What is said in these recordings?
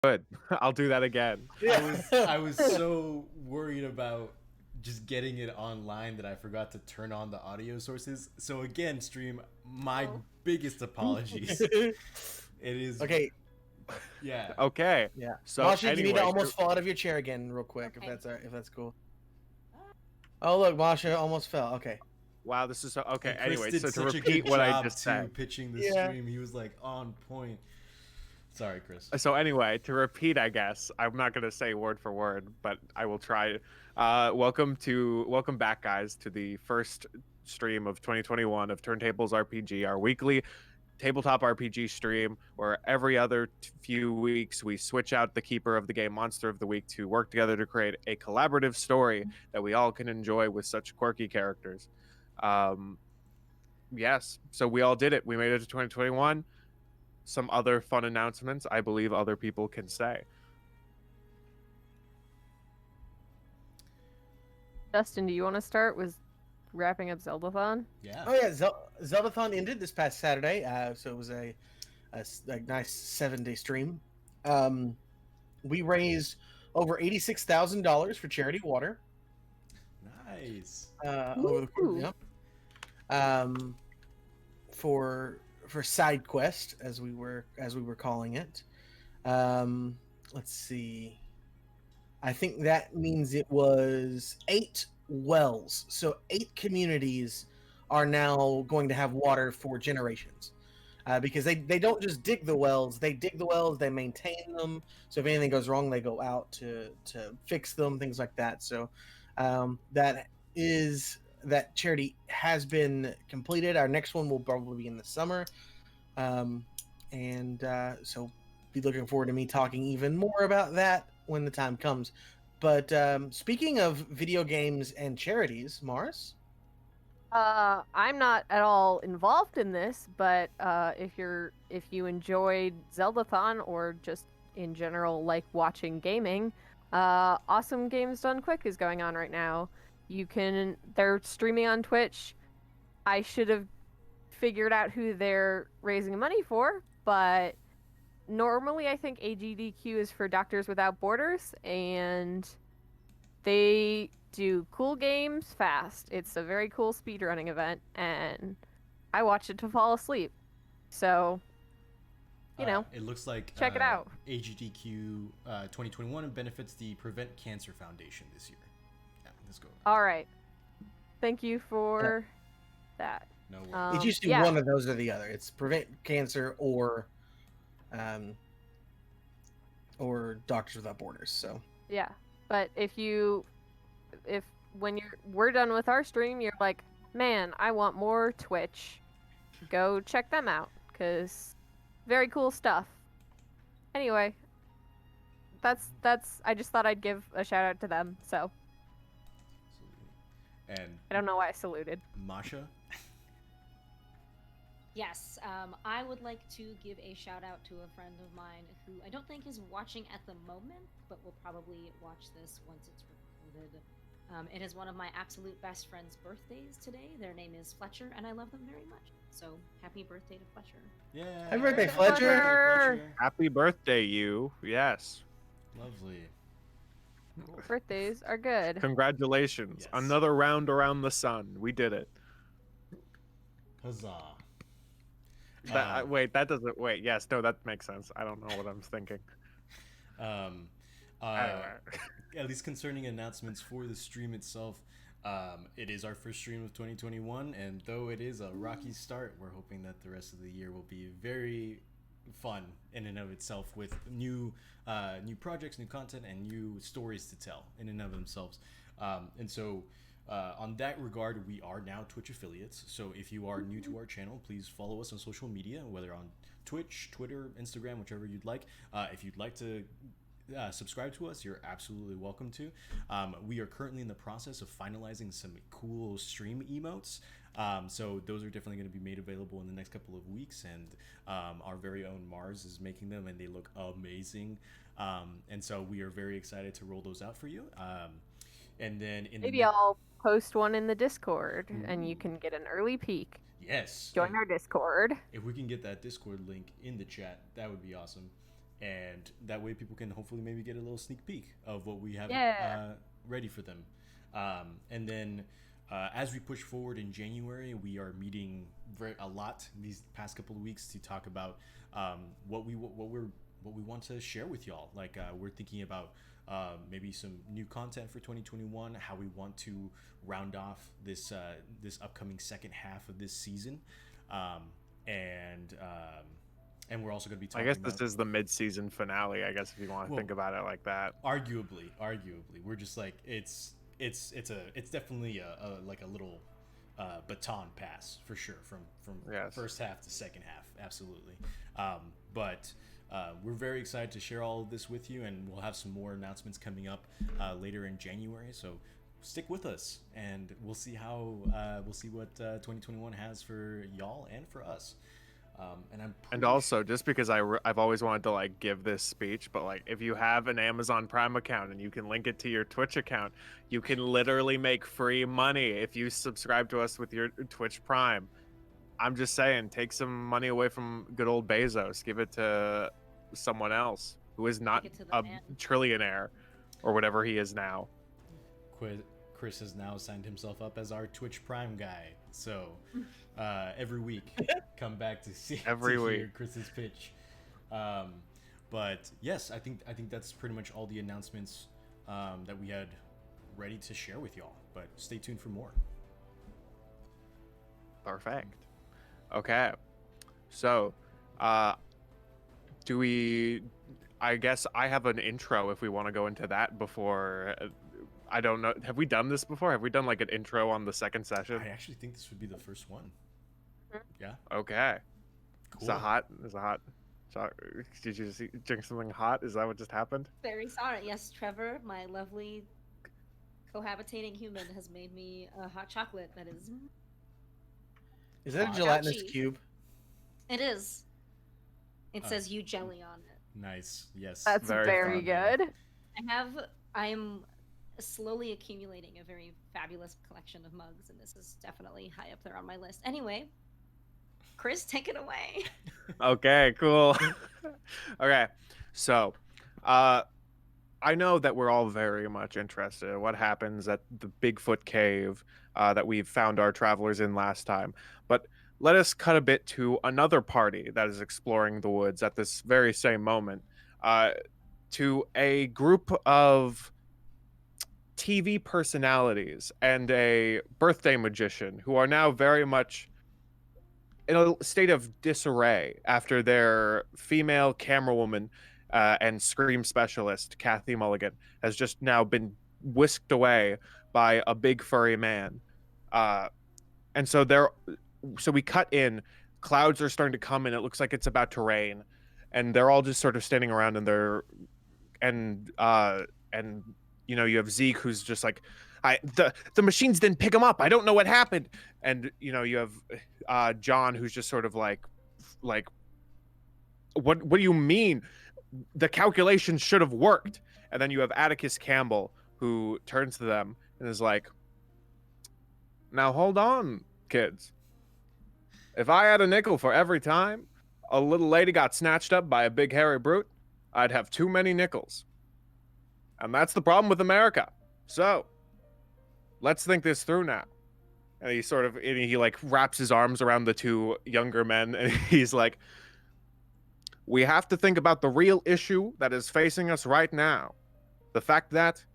Good. I'll do that again. I was so worried about just getting it online that I forgot to turn on the audio sources. So again, stream, my biggest apologies. It is Okay. Yeah. Okay. Yeah. So Masha, you need to anyway, almost fall out of your chair again, real quick, Okay. if that's cool. Oh look, Masha almost fell. Okay. wow, this is so okay. And Chris Anyway, did so to such a repeat good what I job just too, said. pitching the Yeah. stream. He was like on point. Sorry, Chris. So anyway, to repeat, I guess I'm not gonna say word for word, but I will try. Welcome back, guys, to the first stream of 2021 of Turntables RPG, our weekly tabletop RPG stream, where every other few weeks we switch out the keeper of the game, monster of the week, to work together to create a collaborative story that we all can enjoy with such quirky characters. Yes, so we all did it. We made it to 2021. Some other fun announcements I believe other people can say. Dustin, do you want to start with wrapping up Zeldathon? Yeah. Oh yeah, Zeldathon ended this past Saturday, so it was a nice 7-day stream. We raised over $86,000 for charity water. Nice. Over the course, yep. For side quest, as we were calling it. Let's see. I think that means it was 8 wells. So 8 communities are now going to have water for generations. Because they don't just dig the wells, they maintain them. So if anything goes wrong, they go out to fix them, things like that. So that charity has been completed. Our next one will probably be in the summer. So be looking forward to me talking even more about that when the time comes. But speaking of video games and charities, Mars? I'm not at all involved in this, but if you enjoyed Zeldathon or just in general like watching gaming, Awesome Games Done Quick is going on right now. They're streaming on Twitch. I should have figured out who they're raising money for, but normally I think AGDQ is for Doctors Without Borders, and they do cool games fast. It's a very cool speedrunning event, and I watch it to fall asleep. So, it looks like check it out. AGDQ 2021 benefits the Prevent Cancer Foundation this year. Yeah, let's go. All right. Thank you for that. No worries. It's usually one of those or the other. It's Prevent Cancer or Doctors Without Borders. So yeah, but if when we're done with our stream, you're like, man, I want more Twitch, go check them out, because very cool stuff. Anyway, that's I just thought I'd give a shout out to them. So and I don't know why I saluted. Masha. Yes, I would like to give a shout out to a friend of mine who I don't think is watching at the moment, but will probably watch this once it's recorded. It is one of my absolute best friends' birthdays today. Their name is Fletcher, and I love them very much. So, happy birthday to Fletcher. Yeah. Happy birthday, Fletcher. Happy birthday, you. Yes. Lovely. Cool. Birthdays are good. Congratulations. Yes. Another round around the sun. We did it. Huzzah. That doesn't. Wait, yes, no, that makes sense. I don't know what I'm thinking. At least concerning announcements for the stream itself, it is our first stream of 2021, and though it is a rocky start, we're hoping that the rest of the year will be very fun in and of itself, with new projects, new content, and new stories to tell in and of themselves. And so on that regard, we are now Twitch affiliates. So if you are new to our channel, please follow us on social media, whether on Twitch, Twitter, Instagram, whichever you'd like. If you'd like to subscribe to us, you're absolutely welcome to. We are currently in the process of finalizing some cool stream emotes. So those are definitely going to be made available in the next couple of weeks, and our very own Mars is making them, and they look amazing. And so we are very excited to roll those out for you. And then maybe I'll post one in the Discord, and you can get an early peek. Yes. Join our Discord. If we can get that Discord link in the chat, that would be awesome. and that way people can hopefully maybe get a little sneak peek of what we have Yeah. ready for them. And then as we push forward in January, we are meeting a lot these past couple of weeks to talk about what we want to share with y'all. Like we're thinking about maybe some new content for 2021, how we want to round off this upcoming second half of this season, and we're also going to be talking. I guess this is the mid-season finale. I guess if you want to think about it like that. Arguably, we're just like it's definitely a like a little baton pass for sure from first half to second half, absolutely. But we're very excited to share all of this with you, and we'll have some more announcements coming up later in January. So stick with us, and we'll see what 2021 has for y'all and for us. And also, just because I've always wanted to like give this speech, but like if you have an Amazon Prime account and you can link it to your Twitch account, you can literally make free money if you subscribe to us with your Twitch Prime. I'm just saying, take some money away from good old Bezos, give it to someone else who is not a trillionaire or whatever he is now. Chris has now signed himself up as our Twitch Prime guy, so every week come back to see hear Chris's pitch. But yes, I think that's pretty much all the announcements that we had ready to share with y'all. But stay tuned for more. Perfect. Okay, so I guess I have an intro if we want to go into that before. I don't know. Have we done this before? Have we done like an intro on the second session? I actually think this would be the first one. Yeah. Okay. Cool. Is it hot? Did you drink something hot? Is that what just happened? Very sorry. Yes, Trevor, my lovely cohabitating human, has made me a hot chocolate that is. Is that a gelatinous cube? It is. It says "you jelly" on it. Nice. Yes. That's very good. I'm slowly accumulating a very fabulous collection of mugs, and this is definitely high up there on my list. Anyway, Chris, take it away. Okay, cool. Okay, so I know that we're all very much interested in what happens at the Bigfoot cave that we found our travelers in last time, but let us cut a bit to another party that is exploring the woods at this very same moment, to a group of TV personalities and a birthday magician who are now very much in a state of disarray after their female camera woman and scream specialist, Kathy Mulligan, has just now been whisked away by a big furry man. And so we cut in, clouds are starting to come in, it looks like it's about to rain, and they're all just sort of standing around and you know, you have Zeke who's just like, the machines didn't pick him up. I don't know what happened. And you know, you have John who's just sort of like, what do you mean? The calculations should have worked. And then you have Atticus Campbell who turns to them and is like, now hold on, kids. If I had a nickel for every time a little lady got snatched up by a big hairy brute, I'd have too many nickels. And that's the problem with America. So, let's think this through now. And he like wraps his arms around the two younger men and he's like, we have to think about the real issue that is facing us right now. The fact that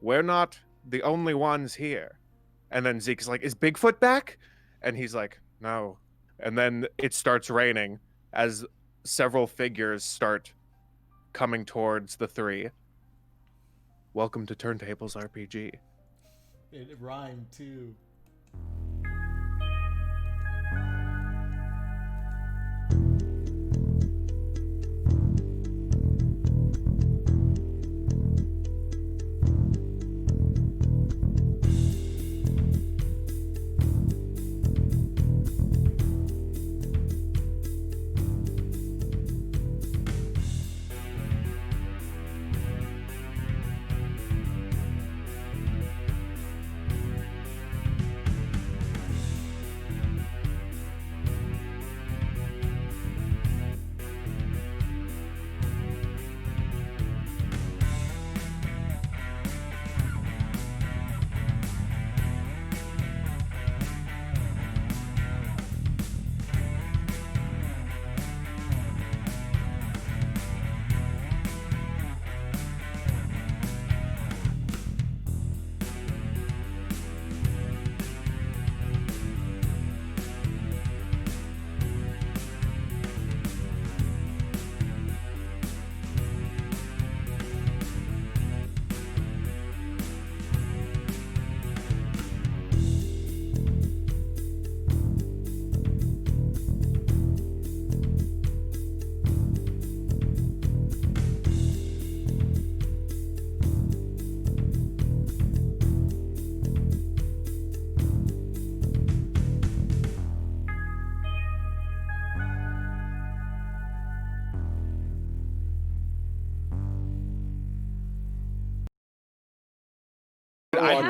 we're not the only ones here. And then Zeke's like, is Bigfoot back? And he's like, no. And then it starts raining as several figures start coming towards the three. Welcome to Turntables RPG. It rhymed too.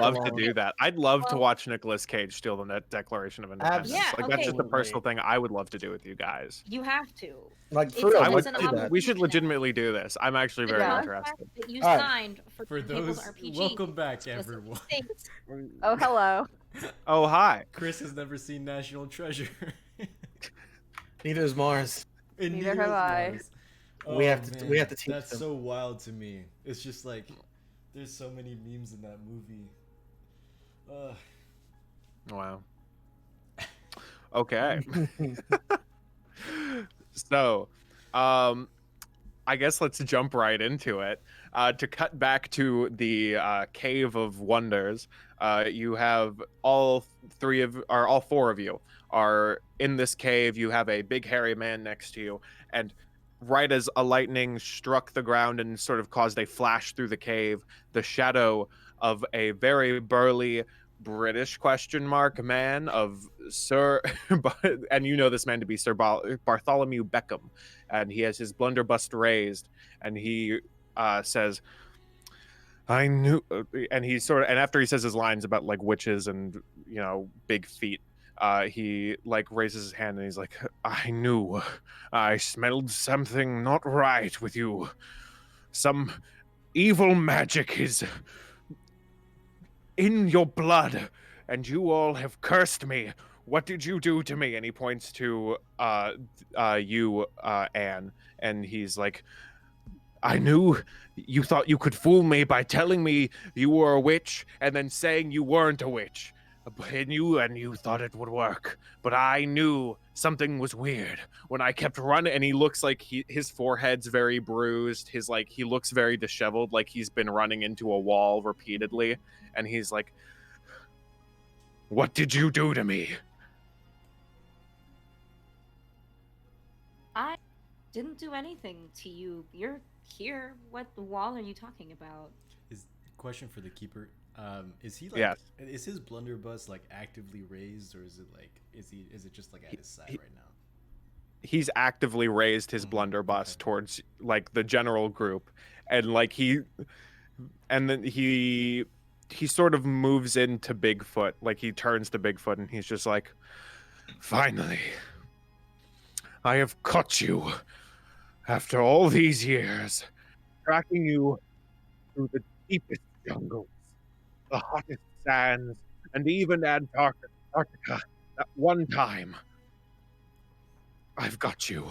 love to along. do that. I'd love to Well- watch Nicolas Cage steal the Declaration of Independence. Yeah, like that's just a okay. personal thing I would love to do with you guys. You have to. Like It's for real, a- I let's would. it's an do that. obligation. We should legitimately do this. I'm actually The very Yeah. interested. That you All right. signed for For Tables those, RPG. welcome back, specific everyone. states. Oh, hello. Oh hi. Chris has never seen National Treasure. Neither is Mars. And Neither neither have I. has Mars. We Oh, have to- we have to teach That's them. so wild to me. It's just like there's so many memes in that movie. Wow. Okay. So, I guess let's jump right into it. To cut back to the Cave of Wonders, you have all four of you are in this cave. You have a big hairy man next to you, and right as a lightning struck the ground and sort of caused a flash through the cave, the shadow of a very burly British man of Sir, and you know this man to be Sir Bartholomew Beckham, and he has his blunderbuss raised, and he says, "I knew," and he and after he says his lines about like witches and big feet, he like raises his hand and he's like, "I knew, I smelled something not right with you. Some evil magic is in your blood, and you all have cursed me. What did you do to me?" And he points to you, Anne, and he's like, "I knew you thought you could fool me by telling me you were a witch and then saying you weren't a witch. And you thought it would work. But I knew something was weird when I kept running." And he looks like his forehead's very bruised. He looks very disheveled, like he's been running into a wall repeatedly. And he's like, "What did you do to me?" I didn't do anything to you. You're here. What wall are you talking about? Is question for the keeper. Is he like? Yes. Is his blunderbuss like actively raised, or is it just like at his side right now? He's actively raised his blunderbuss towards like the general group, and like then he sort of moves into Bigfoot, like he turns to Bigfoot, and he's just like, "Finally, I have caught you after all these years, tracking you through the deepest jungles, the hottest sands, and even Antarctica at one time. I've got you."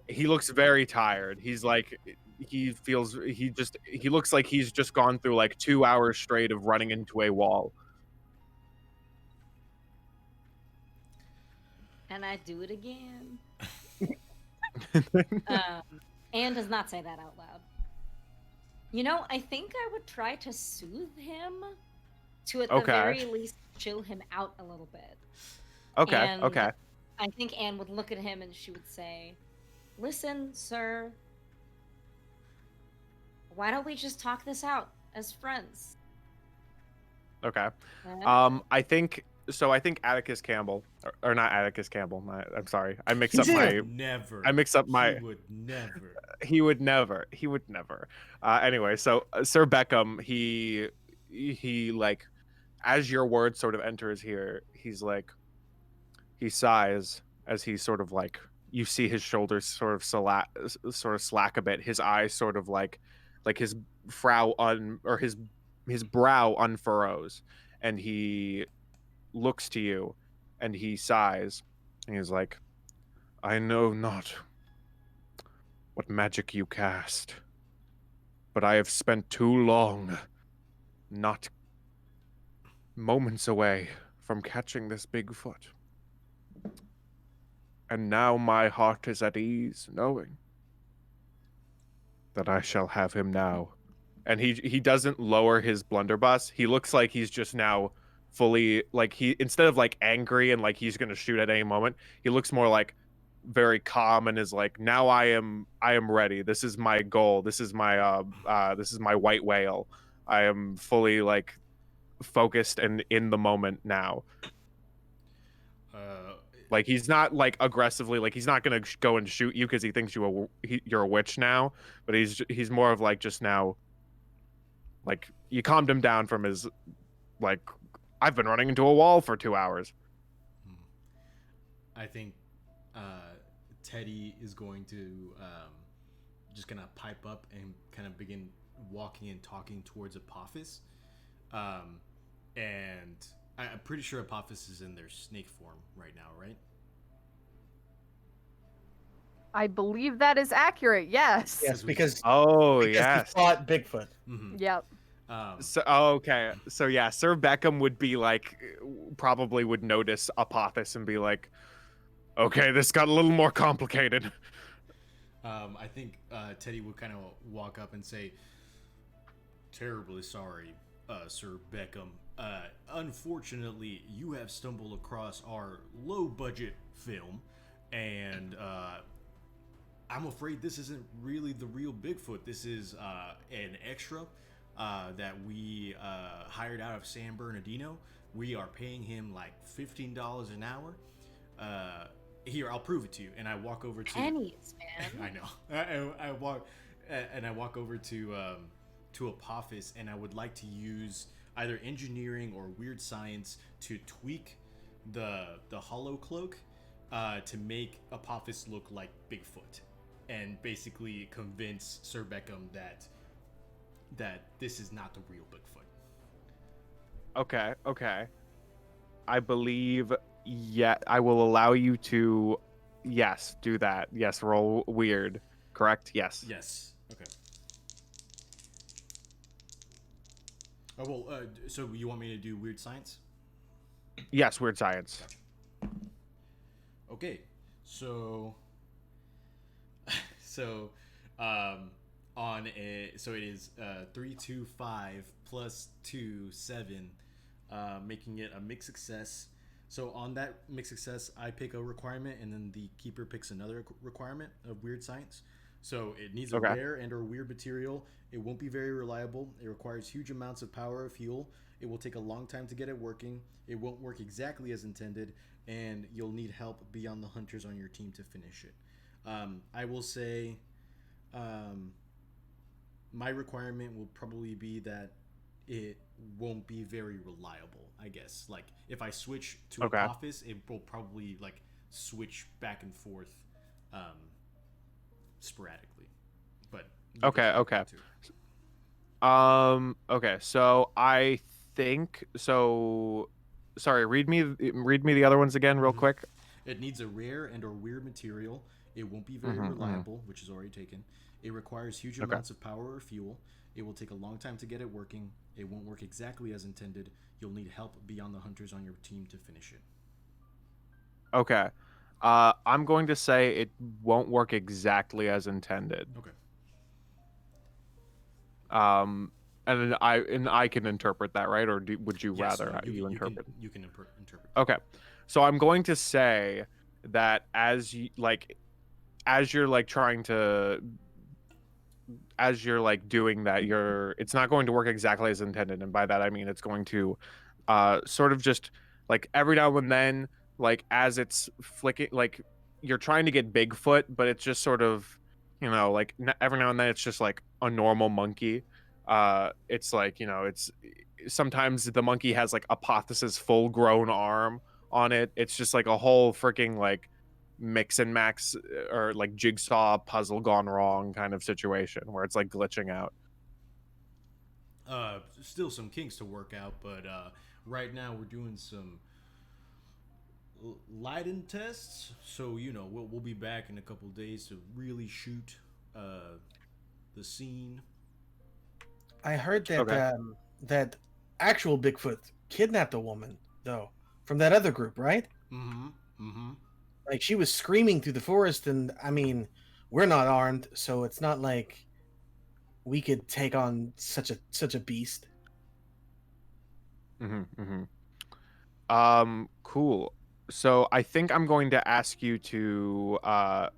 He looks very tired. He's like, he looks like he's just gone through like 2 hours straight of running into a wall. And I do it again. Anne does not say that out loud. I think I would try to soothe him to at the very least chill him out a little bit. Okay, And okay. I think Anne would look at him and she would say, "Listen, sir, why don't we just talk this out as friends?" Okay. Uh, I think Atticus Campbell, or not Atticus Campbell. I'm sorry. I mixed up He's my. in Never. I mixed up my. He would never. He would never. Anyway, so Sir Beckham, he like, as your words sort of enter his ear, he's like, he sighs as he sort of like, you see his shoulders sort of slack a bit. His eyes sort of like his his brow unfurrows, and he looks to you, and he sighs, and he's like, "I know not what magic you cast, but I have spent too long not moments away from catching this Bigfoot. And now my heart is at ease knowing that I shall have him now." And he doesn't lower his blunderbuss. He looks like he's just now fully, like, instead of like angry and like he's gonna shoot at any moment, he looks more like very calm and is like, "Now I am ready. This is my goal. This is my white whale. I am fully like focused and in the moment now." Like, he's not like aggressively, like he's not gonna go and shoot you because he thinks you're a witch now, but he's more of like just now, like, you calmed him down from his like I've been running into a wall for 2 hours. I think Teddy is going to just gonna pipe up and kind of begin walking and talking towards Apophis, and I'm pretty sure Apophis is in their snake form right now, right? I believe that is accurate. Yes. Yes, because Oh because yes. he fought Bigfoot. Mm-hmm. Yep. So okay, so yeah, Sir Beckham would be like, probably would notice Apophis and be like, okay, this got a little more complicated. I think Teddy would kind of walk up and say, "Terribly sorry, Sir Beckham. Unfortunately, you have stumbled across our low-budget film, and I'm afraid this isn't really the real Bigfoot. This is an extra that we hired out of San Bernardino. We are paying him like $15 an hour. Here, I'll prove it to you." And I walk over to Pennies, man. I know. I walk over to Apophis, and I would like to use either engineering or weird science to tweak the hollow cloak to make Apophis look like Bigfoot, and basically convince Sir Beckham that this is not the real Bigfoot. Okay. I believe, yeah, I will allow you to, yes, do that. Yes, roll weird. Correct? Yes. Yes. Okay. Oh well. So you want me to do weird science? Yes, weird science. Okay, so on a so it is 3, 2, 5 plus 2, 7, making it a mixed success. So on that mixed success, I pick a requirement, and then the keeper picks another requirement of weird science. So it needs a Okay. rare and or weird material. It won't be very reliable. It requires huge amounts of power or fuel. It will take a long time to get it working. It won't work exactly as intended, and you'll need help beyond the hunters on your team to finish it. I will say my requirement will probably be that it won't be very reliable, I guess. Like, if I switch to Okay. Apophis, it will probably, like, switch back and forth sporadically. But you can Okay, try okay. that too. Okay, so I think, so, sorry, read me the other ones again real Mhm. quick. It needs a rare and or weird material. It won't be very reliable, which is already taken. It requires huge Okay. amounts of power or fuel. It will take a long time to get it working. It won't work exactly as intended. You'll need help beyond the hunters on your team to finish it. Okay. I'm going to say it won't work exactly as intended. Okay. And I can interpret that, right? Or would you Yes, rather no, you interpret? You can interpret. Okay. So I'm going to say that as you're like trying to, as you're like doing that, it's not going to work exactly as intended, and by that I mean it's going to sort of just like every now and then, like as it's flicking, like you're trying to get Bigfoot, but it's just sort of, like every now and then it's just like a normal monkey. It's like, it's sometimes the monkey has like Apothesis full grown arm on it. It's just like a whole freaking like mix and max, or like jigsaw puzzle gone wrong kind of situation where it's like glitching out. Still some kinks to work out, but right now we're doing some lighting tests. So we'll be back in a couple days to really shoot the scene. I heard that Okay. that actual Bigfoot kidnapped a woman though from that other group, right? Mm-hmm. Mm-hmm. Like she was screaming through the forest, and I mean, we're not armed, so it's not like we could take on such a beast. Cool. So I think I'm going to ask you to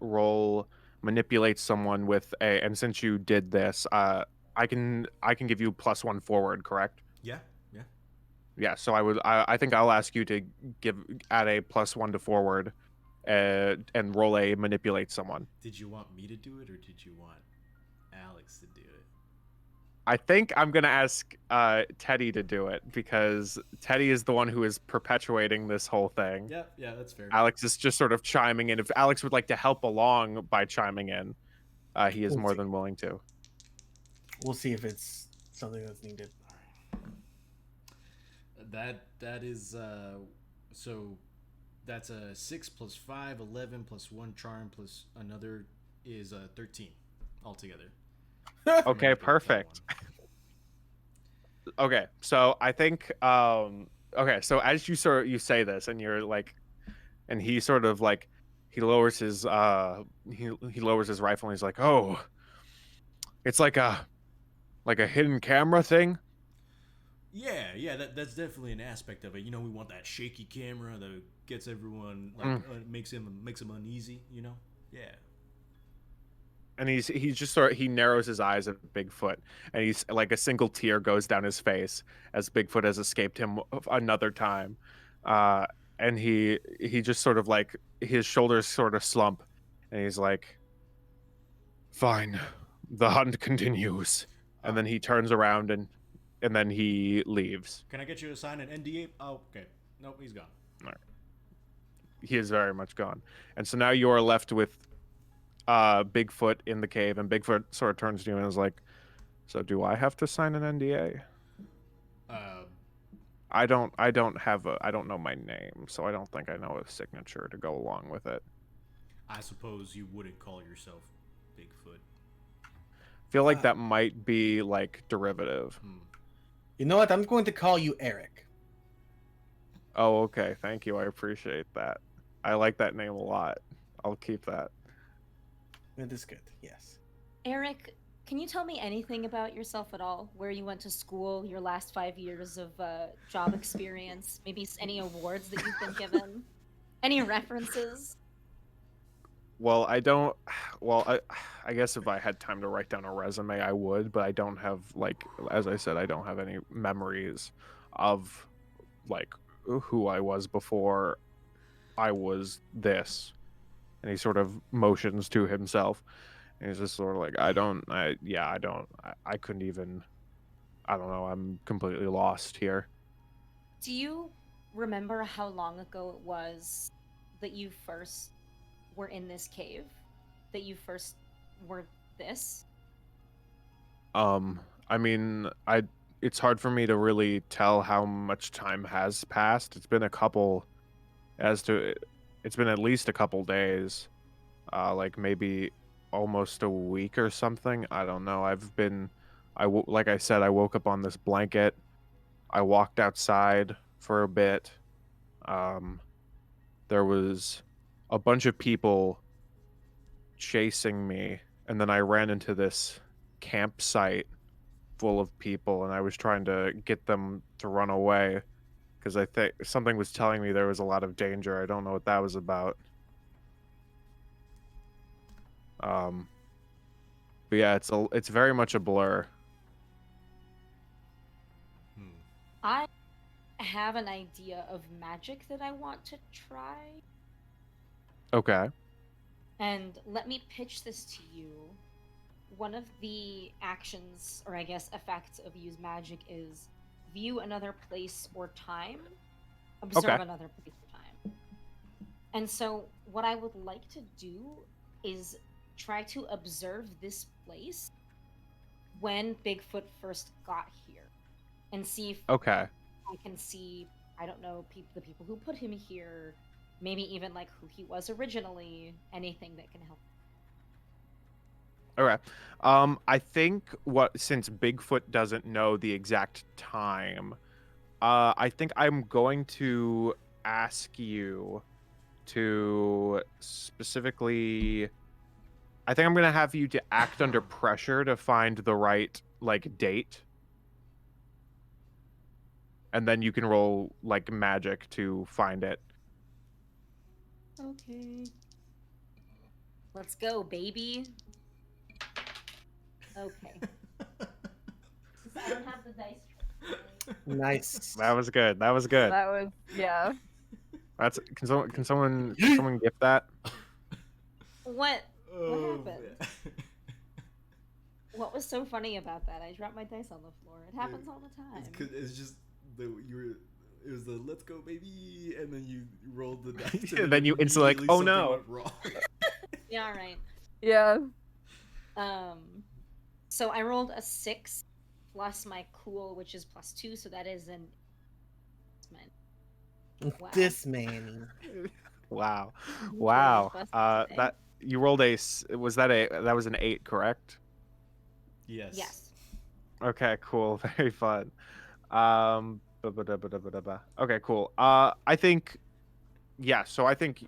roll manipulate someone with a, and since you did this, I can give you +1 forward, correct? Yeah. Yeah. Yeah, so I think I'll ask you to add a +1 to forward, and roll a manipulate someone. Did you want me to do it, or did you want Alex to do it? I think I'm gonna ask Teddy to do it because Teddy is the one who is perpetuating this whole thing. Yeah, that's fair. Alex is just sort of chiming in. If Alex would like to help along by chiming in, he is We'll more see. than willing to. We'll see if it's something that's needed. That is so that's a 6 plus 5, 11 plus 1 charm plus another is 13 altogether. Okay, perfect. Okay, so I think okay, so as you say this and you're like, and he sort of like he lowers his he lowers his rifle and he's like, oh, it's like a hidden camera thing. Yeah, that's definitely an aspect of it. You know, we want that shaky camera that gets everyone like makes him uneasy. You know, yeah. And he's just he narrows his eyes at Bigfoot, and he's like a single tear goes down his face as Bigfoot has escaped him another time, and he just sort of like his shoulders sort of slump, and he's like, "Fine, the hunt continues," and then he turns around and then he leaves. Can I get you to sign an NDA? Oh, okay. Nope, he's gone. All right. He is very much gone, and so now you are left with Bigfoot in the cave, and Bigfoot sort of turns to you and is like, "So do I have to sign an NDA?" I don't know my name, so I don't think I know a signature to go along with it. I suppose you wouldn't call yourself Bigfoot. I feel like that might be like derivative. You know what? I'm going to call you Eric. Oh, okay. Thank you. I appreciate that. I like that name a lot. I'll keep that. That is good. Yes. Eric, can you tell me anything about yourself at all? Where you went to school, your last 5 years of job experience, maybe any awards that you've been given, any references? Well, I don't. Well, I guess if I had time to write down a resume, I would, but I don't have, like, as I said, I don't have any memories of like who I was before I was this. And he sort of motions to himself. And he's just sort of like, I couldn't even, I don't know, I'm completely lost here. Do you remember how long ago it was that you first were in this cave? That you first were this? I mean, it's hard for me to really tell how much time has passed. It's been it's been at least a couple days. Like maybe almost a week or something. I don't know. Like I said, I woke up on this blanket. I walked outside for a bit. There was a bunch of people chasing me, and then I ran into this campsite full of people, and I was trying to get them to run away because I think something was telling me there was a lot of danger. I don't know what that was about. But yeah, it's very much a blur. I have an idea of magic that I want to try. Okay. And let me pitch this to you. One of the actions, or I guess effects of use magic is view another place or time, observe another place or time. And so what I would like to do is try to observe this place when Bigfoot first got here and see if I can see, I don't know, the people who put him here, maybe even like who he was originally, anything that can help. Okay. I think since Bigfoot doesn't know the exact time, I think I'm going to ask you to specifically, I think I'm going to have you to act under pressure to find the right like date. And then you can roll like magic to find it. Okay. Let's go, baby. Okay. I don't have the dice. Nice. That was good. That was good. That was, yeah. That's can someone gift that? What happened? What was so funny about that? I dropped my dice on the floor. It happens all the time. It's just it was the let's go baby, and then you rolled the dice, And and then you instantly like, immediately oh something no. went wrong. Yeah, all right. Yeah. So I rolled a 6 plus my cool, which is +2, so that is an. Wow. This man. Wow. You Wow. rolled a +6 That you rolled that was an 8, correct? Yes. Yes. Okay, cool. Very fun. Okay, cool. I think yeah, so I think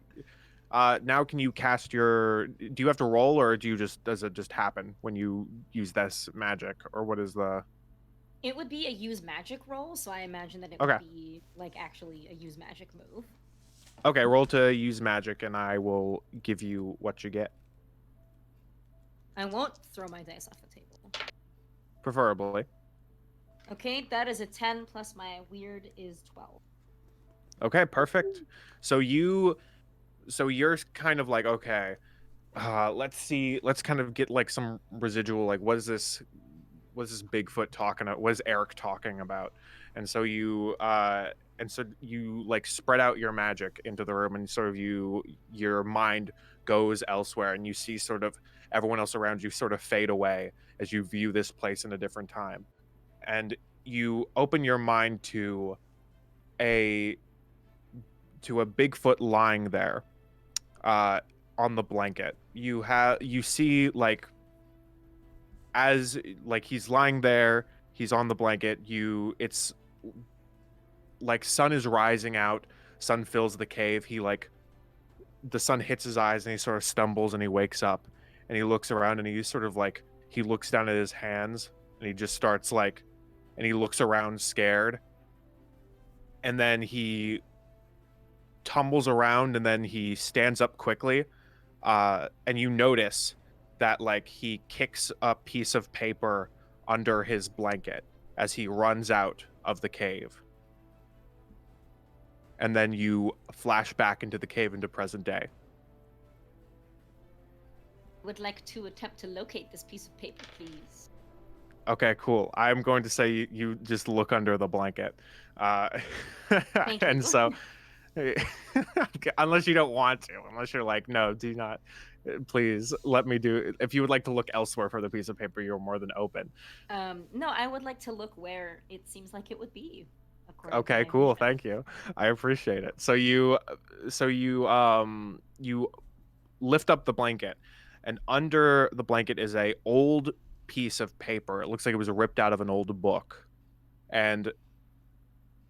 now can you cast your do you have to roll or does it just happen when you use this magic or what is the It would be a use magic roll, so I imagine that it Okay. would be like actually a use magic move. Okay, roll to use magic and I will give you what you get. I won't throw my dice off the table. Preferably. Okay, that is a 10 plus my weird is 12. Okay, perfect. So you're kind of like, okay, let's kind of get like some residual, like what is this Bigfoot talking about? What is Eric talking about? And so you like spread out your magic into the room and sort of your mind goes elsewhere and you see sort of everyone else around you sort of fade away as you view this place in a different time. And you open your mind to a Bigfoot lying there on the blanket. You see like as like he's lying there, he's on the blanket. It's like sun is rising out, sun fills the cave. The sun hits his eyes and he sort of stumbles and he wakes up and he looks around and he looks down at his hands and he just starts like and he looks around scared. And then he tumbles around and then he stands up quickly. And you notice that like he kicks a piece of paper under his blanket as he runs out of the cave. And then you flash back into the cave into present day. Would like to attempt to locate this piece of paper, please. Okay, cool. I'm going to say you just look under the blanket. Thank And you. so unless you don't want to, unless you're like, no, do not, please let me do. If you would like to look elsewhere for the piece of paper, you're more than open. No, I would like to look where it seems like it would be. According to Okay, my cool. vision. Thank you. I appreciate it. So you lift up the blanket, and under the blanket is a old piece of paper. It looks like it was ripped out of an old book, and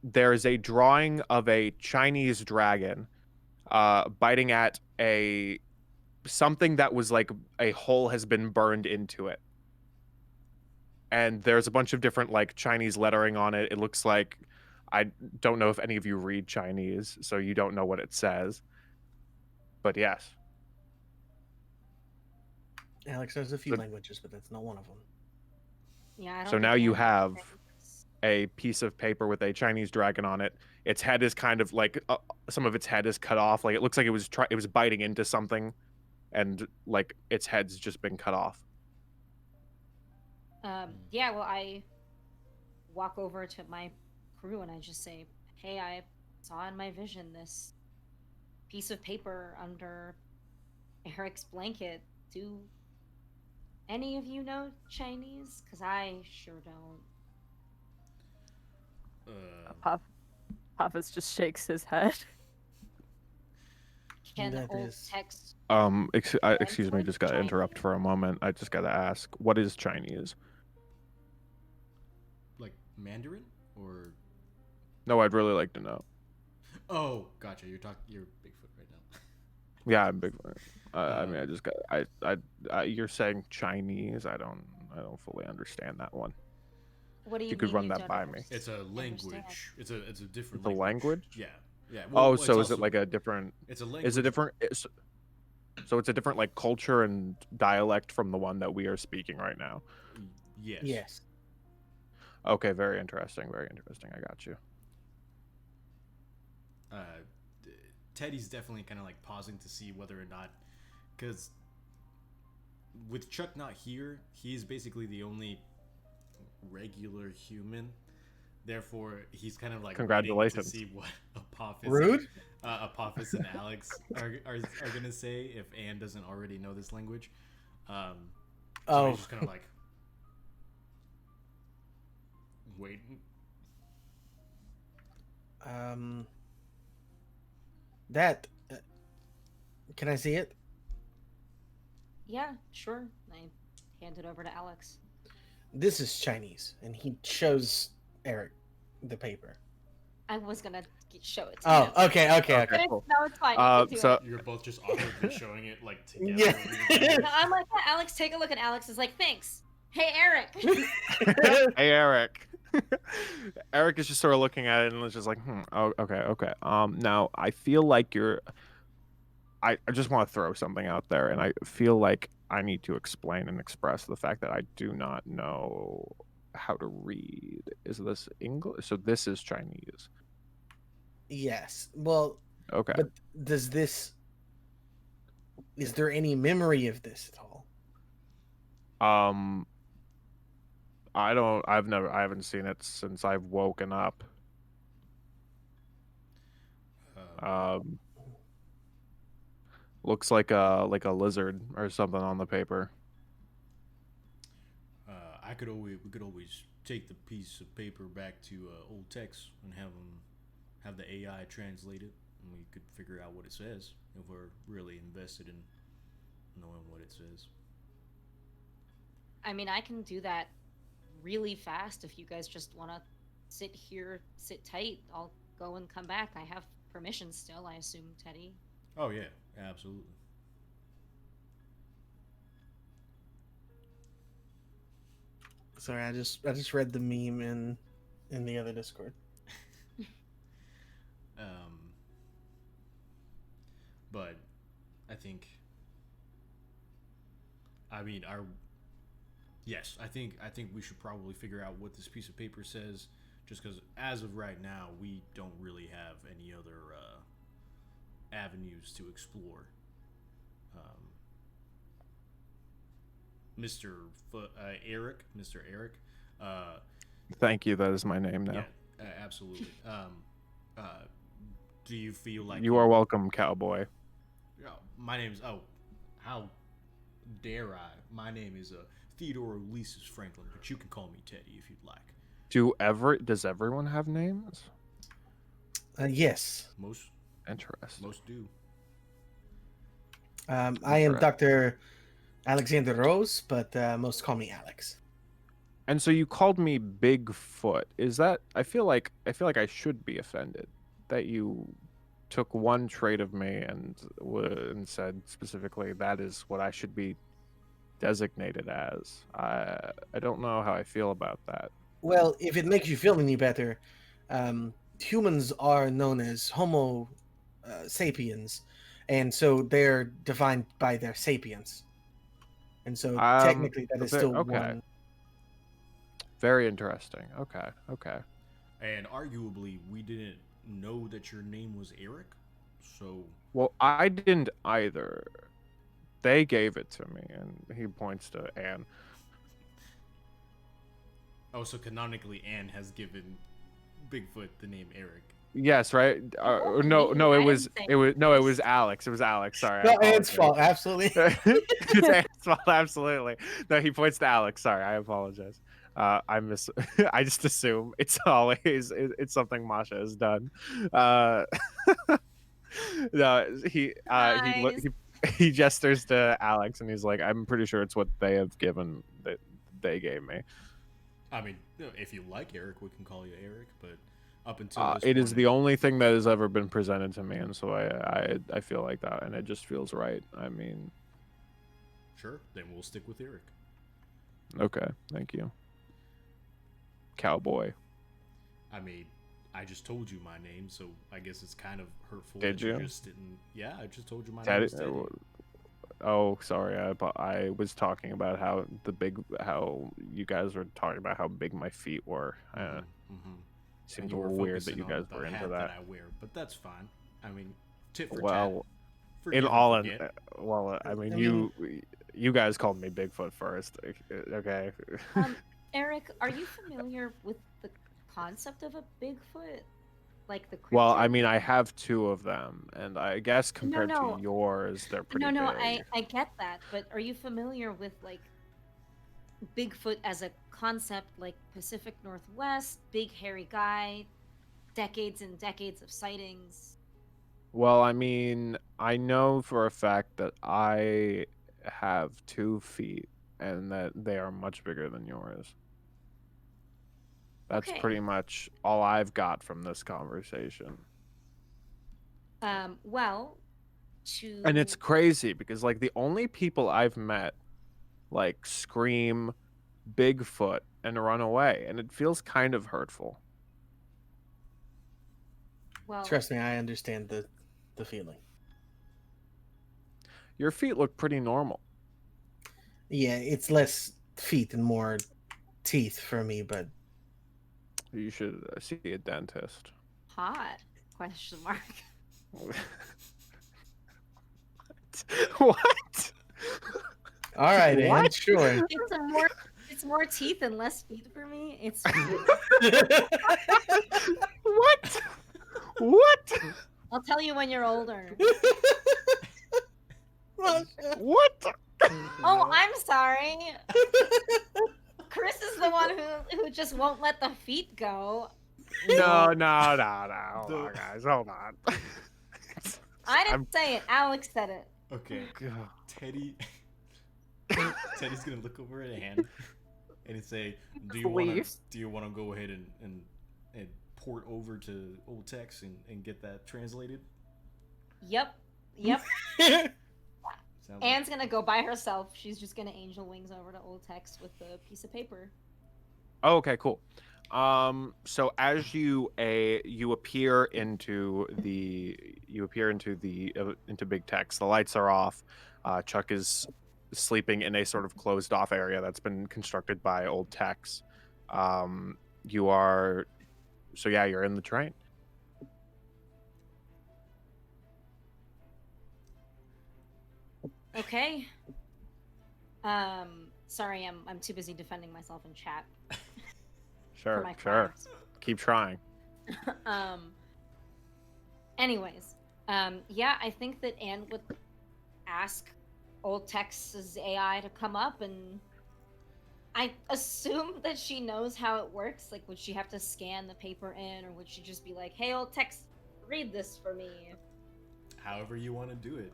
there is a drawing of a Chinese dragon biting at a something that was like a hole has been burned into it. And there's a bunch of different like Chinese lettering on it. It looks like I don't know if any of you read Chinese, so you don't know what it says. But yes. Alex knows a few So- languages, but that's not one of them. Yeah, I don't So think now you Aaron have understands. a piece of paper with a Chinese dragon on it. Its head is kind of like some of its head is cut off. Like it looks like it was biting into something, and like its head's just been cut off. Yeah, well, I walk over to my crew and I just say, hey, I saw in my vision this piece of paper under Eric's blanket. Do any of you know Chinese? Because I sure don't. Papas just shakes his head. Can That old is- text. Excuse me, just gotta interrupt for a moment. I just gotta ask, what is Chinese? Like Mandarin or? No, I'd really like to know. Oh, gotcha. You're Bigfoot right now. Yeah, I'm big. I mean, I just got. You're saying Chinese. I don't fully understand that one. What do you You could mean run you that don't by me. It's a understand? language. It's a different. The language? Yeah, yeah. Oh, it's so is it also- like a different? It's a language. Is it different? So it's a different like culture and dialect from the one that we are speaking right now. Yes. Yes. Okay, very interesting. Very interesting. I got you. Teddy's definitely kind of like pausing to see whether or not, because with Chuck not here, he's basically the only regular human. Therefore, he's kind of like waiting to Congratulations. see what Rude. Apophis and Alex are gonna say if Anne doesn't already know this language. So Oh, he's just kind of like waiting. that. Can I see it? Yeah, sure. I hand it over to Alex. This is Chinese, and he shows Eric the paper. I was gonna show it to Oh, him. okay. But Okay, cool. no, it's fine. You can do So it. You're both just awkwardly showing it like together. Yeah. No, I'm like, yeah, Alex, take a look, and Alex is like, thanks. Hey, Eric. hey, Eric. Eric is just sort of looking at it and is just like, oh, okay. Now I feel like I just want to throw something out there, and I feel like I need to explain and express the fact that I do not know how to read. Is this English? So this is Chinese. Yes. Well, Okay. but does this? Is there any memory of this at all? I haven't seen it since I've woken up. Looks like a lizard or something on the paper. We could always take the piece of paper back to old text and have the AI translate it, and we could figure out what it says if we're really invested in knowing what it says. I mean, I can do that really fast if you guys just want to sit here, sit tight. I'll go and come back. I have permission still, I assume, Teddy. Oh yeah, absolutely. Sorry, I just read the meme in the other Discord. But I think, I mean, I think we should probably figure out what this piece of paper says, just because as of right now, we don't really have any other avenues to explore. Mr. Eric. Thank you. That is my name now. Yeah, absolutely. Do you feel like You are welcome, cowboy. My name's how dare I? My name is Theodore Ulysses Franklin, but you can call me Teddy if you'd like. Does everyone have names? Yes. Most Interesting. do. I am Dr. Alexander Rose, but most call me Alex. And so you called me Bigfoot. Is that? I feel like I should be offended that you took one trait of me and said specifically that is what I should be designated as. I don't know how I feel about that. Well, if it makes you feel any better, humans are known as Homo sapiens, and so they're defined by their sapience. And so technically that is still okay. one. Very interesting. Okay. And arguably, we didn't know that your name was Eric, so... Well, I didn't either. They gave it to me, and he points to Anne. Oh, so canonically, Anne has given Bigfoot the name Eric. Yes, right. No, it was Alex. It was Alex. Sorry. No, Anne's fault. Absolutely. It's Anne's fault. Absolutely. No, he points to Alex. Sorry, I apologize. I just assume it's always it's something Masha has done. No, he gestures to Alex and he's like, I'm pretty sure it's what they have given that they gave me. I mean, if you like Eric, we can call you Eric, but up until this it is point, the only thing that has ever been presented to me, and so I feel like that, and it just feels right. I mean, sure, then we'll stick with Eric. Okay, thank you, cowboy. I mean, I just told you my name, so I guess it's kind of hurtful. Did you? Just didn't. Yeah, I just told you my name. Teddy. Oh, sorry. I was talking about how you guys were talking about how big my feet were. Seems a little weird that you guys were into that. I wear, but that's fine. I mean, tit for well, tat. in all, well, I mean, You guys called me Bigfoot first. Okay. Eric, are you familiar with the concept of a Bigfoot? Like the Well, I cryptid? mean, I have two of them, and I guess compared no. to yours, they're pretty No, big. I get that, but are you familiar with like Bigfoot as a concept, like Pacific Northwest, big hairy guy, decades and decades of sightings? Well, I mean, I know for a fact that I have 2 feet, and that they are much bigger than yours. That's Okay. pretty much all I've got from this conversation. Well, to And it's crazy because like the only people I've met like scream Bigfoot and run away, and it feels kind of hurtful. well, Trust me, I understand the feeling. Your feet look pretty normal. Yeah, it's less feet and more teeth for me, but You should see a dentist. hot question mark. What? all right, Ann, What? sure. It's more teeth and less feet for me. It's What? What? I'll tell you when you're older. What? Oh, I'm sorry. Chris is the one who just won't let the feet go. No. Hold on, guys. Hold on. I didn't say it. Alex said it. Okay, God. Teddy's gonna look over at Anne and say, "Do you want Please. to go ahead and port over to old text and get that translated?" Yep. Sounds Anne's gonna go by herself. She's just gonna angel wings over to Old Text with a piece of paper. Oh, okay, cool. So as you appear into Big Text, the lights are off. Chuck is sleeping in a sort of closed off area that's been constructed by Old Tex. You're in the train. Okay. Sorry, I'm too busy defending myself in chat. For my Sure. crimes. Keep trying. Anyways, yeah, I think that Anne would ask Old Tex's AI to come up, and I assume that she knows how it works. Like, would she have to scan the paper in, or would she just be like, "Hey, Old Tex, read this for me"? however you want to do it.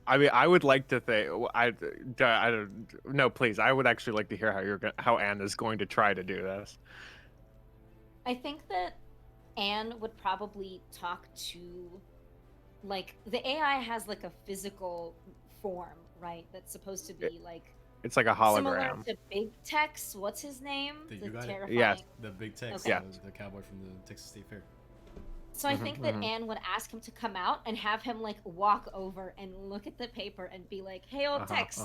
I mean, I would like to think. I don't. No, please. I would actually like to hear how Anne is going to try to do this. I think that Anne would probably talk to, like, the AI has like a physical form, right? That's supposed to be like It's like a similar hologram. to Big Tex. What's his name? You got it. Terrifying. Yes. The big text, Okay. the cowboy from the Texas State Fair. So I think that mhm. Anne would ask him to come out and have him like walk over and look at the paper and be like, "Hey, Old Tex,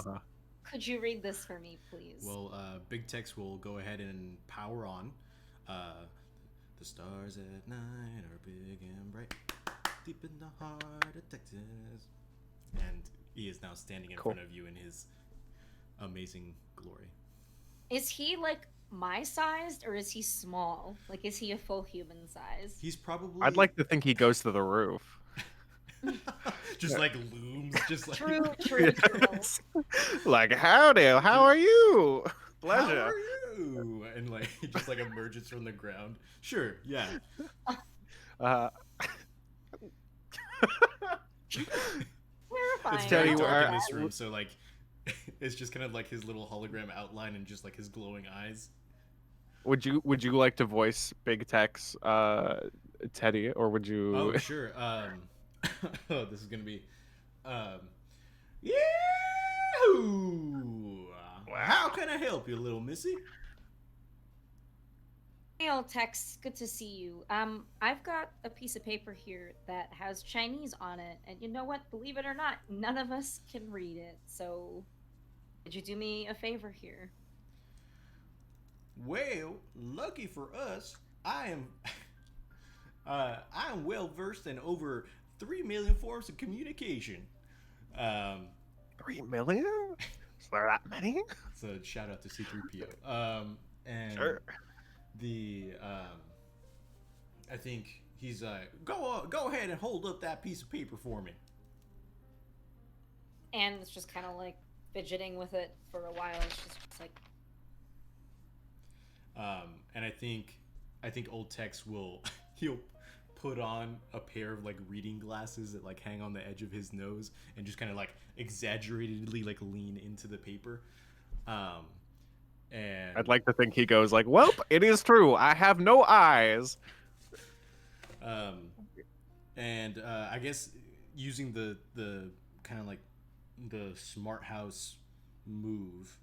could you read this for me, please?" Well, big text will go ahead and power on. The stars at night are big and bright, deep in the heart of Texas. And he is now standing in Cool. front of you in his amazing glory. Is he like my sized or is he small? Like, is he a full human size? He's probably. I'd like to think he goes to the roof. just like looms, just like. True, true, true. Like, howdy, how are you? Pleasure. How are you? And like he just like emerges from the ground. Sure, yeah. Terrifying. It's Teddy, very dark where- in this room, so like it's just kind of like his little hologram outline and just like his glowing eyes. Would you like to voice Big Tex, Teddy, or would you? Oh sure. Oh, this is gonna be Yahoo! How can I help you, little missy? Hey, Old Tex, good to see you. I've got a piece of paper here that has Chinese on it, and you know what? Believe it or not, none of us can read it. So, could you do me a favor here? Well, lucky for us, I'm well versed in over 3 million forms of communication. 3 million? Is there that many? So shout out to C3PO. And Sure. the I think he's go ahead and hold up that piece of paper for me. And it's just kind of like fidgeting with it for a while. It's just like, And I think Old Tex he'll put on a pair of like reading glasses that like hang on the edge of his nose and just kind of like exaggeratedly like lean into the paper. And I'd like to think he goes like, "Welp, it is true. I have no eyes." And I guess using the kind of like the smart house move,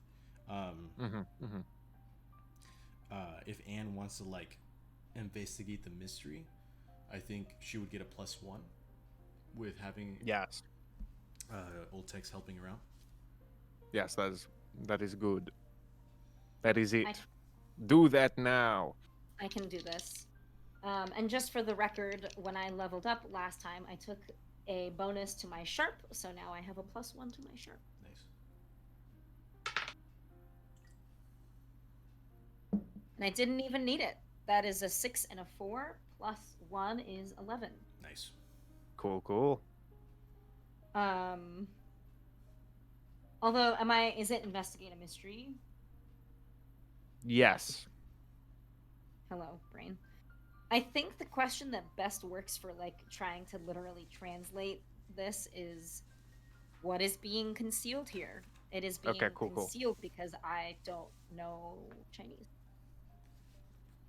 if Anne wants to like investigate the mystery, I think she would get a +1 with having Yes. Old Tex helping around. Yes, that is good. That is it. I- Do that now. I can do this. And just for the record, when I leveled up last time, I took a bonus to my sharp, so now I have a +1 to my sharp. Nice. And I didn't even need it. That is a 6 and a 4, plus 1 is 11. Nice. Cool. Although, is it investigate a mystery? Yes. Hello, brain. I think the question that best works for like trying to literally translate this is, what is being concealed here? It is being Cool. concealed because I don't know Chinese.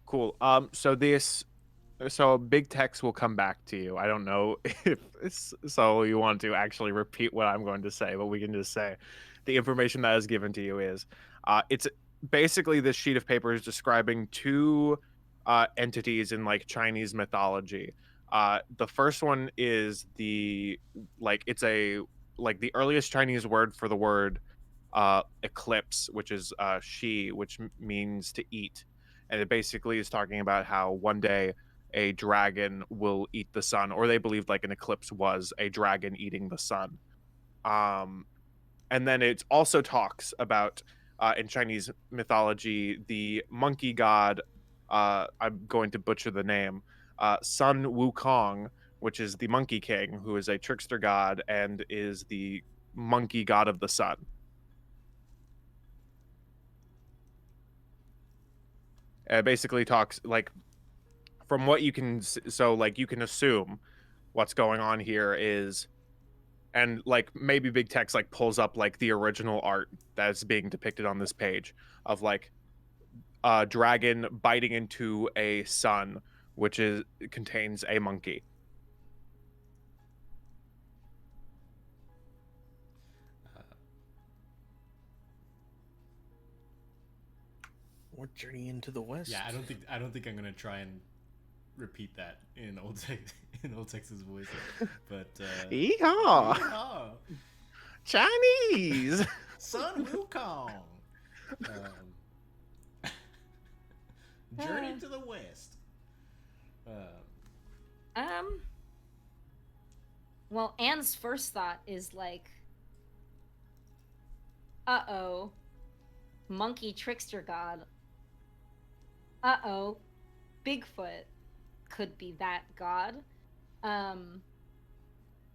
Cool. So Big Tex will come back to you. I don't know if so you want to actually repeat what I'm going to say, but we can just say the information that is given to you is it's basically this sheet of paper is describing two entities in like Chinese mythology. The first one is it's the earliest Chinese word for the word eclipse, which is shi, which means to eat. And it basically is talking about how one day a dragon will eat the sun, or they believed like an eclipse was a dragon eating the sun. And then it also talks about in Chinese mythology the monkey god. I'm going to butcher the name. Sun Wukong, which is the Monkey King, who is a trickster god and is the monkey god of the sun. Basically talks like from what you can you can assume what's going on here is, and like maybe Big Tex like pulls up like the original art that's being depicted on this page of like a dragon biting into a sun which contains a monkey. Or Journey into the West. Yeah, I don't think I'm gonna try and repeat that in Old Texas voice, but Yeehaw! yeehaw! Chinese. Sun Wukong. Journey to the West. Well, Anne's first thought is like, uh-oh, monkey trickster god. Uh-oh, Bigfoot could be that god.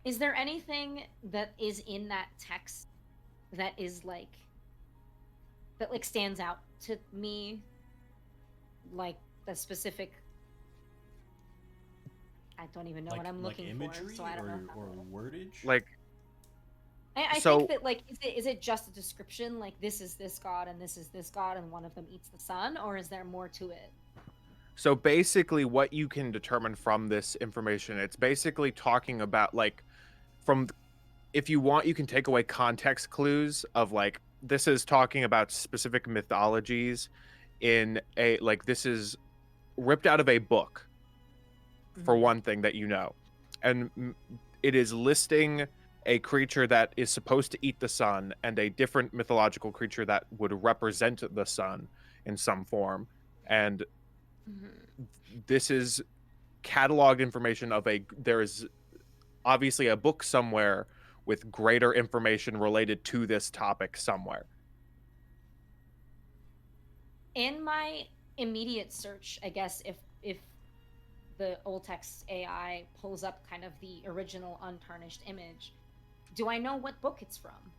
Is there anything that is in that text that is like, that like stands out to me? Like the specific, I don't even know what I'm looking imagery for, so I don't know. or wordage. Like I So- think that like is it just a description, like this is this god and this is this god and one of them eats the sun, or is there more to it? So basically what you can determine from this information, it's basically talking about like if you want, you can take away context clues of like this is talking about specific mythologies in a like this is ripped out of a book for one thing that you know, and it is listing a creature that is supposed to eat the sun and a different mythological creature that would represent the sun in some form, and this is cataloged information of there is obviously a book somewhere with greater information related to this topic somewhere. In my immediate search, I guess if the old text AI pulls up kind of the original untarnished image, do I know what book it's from?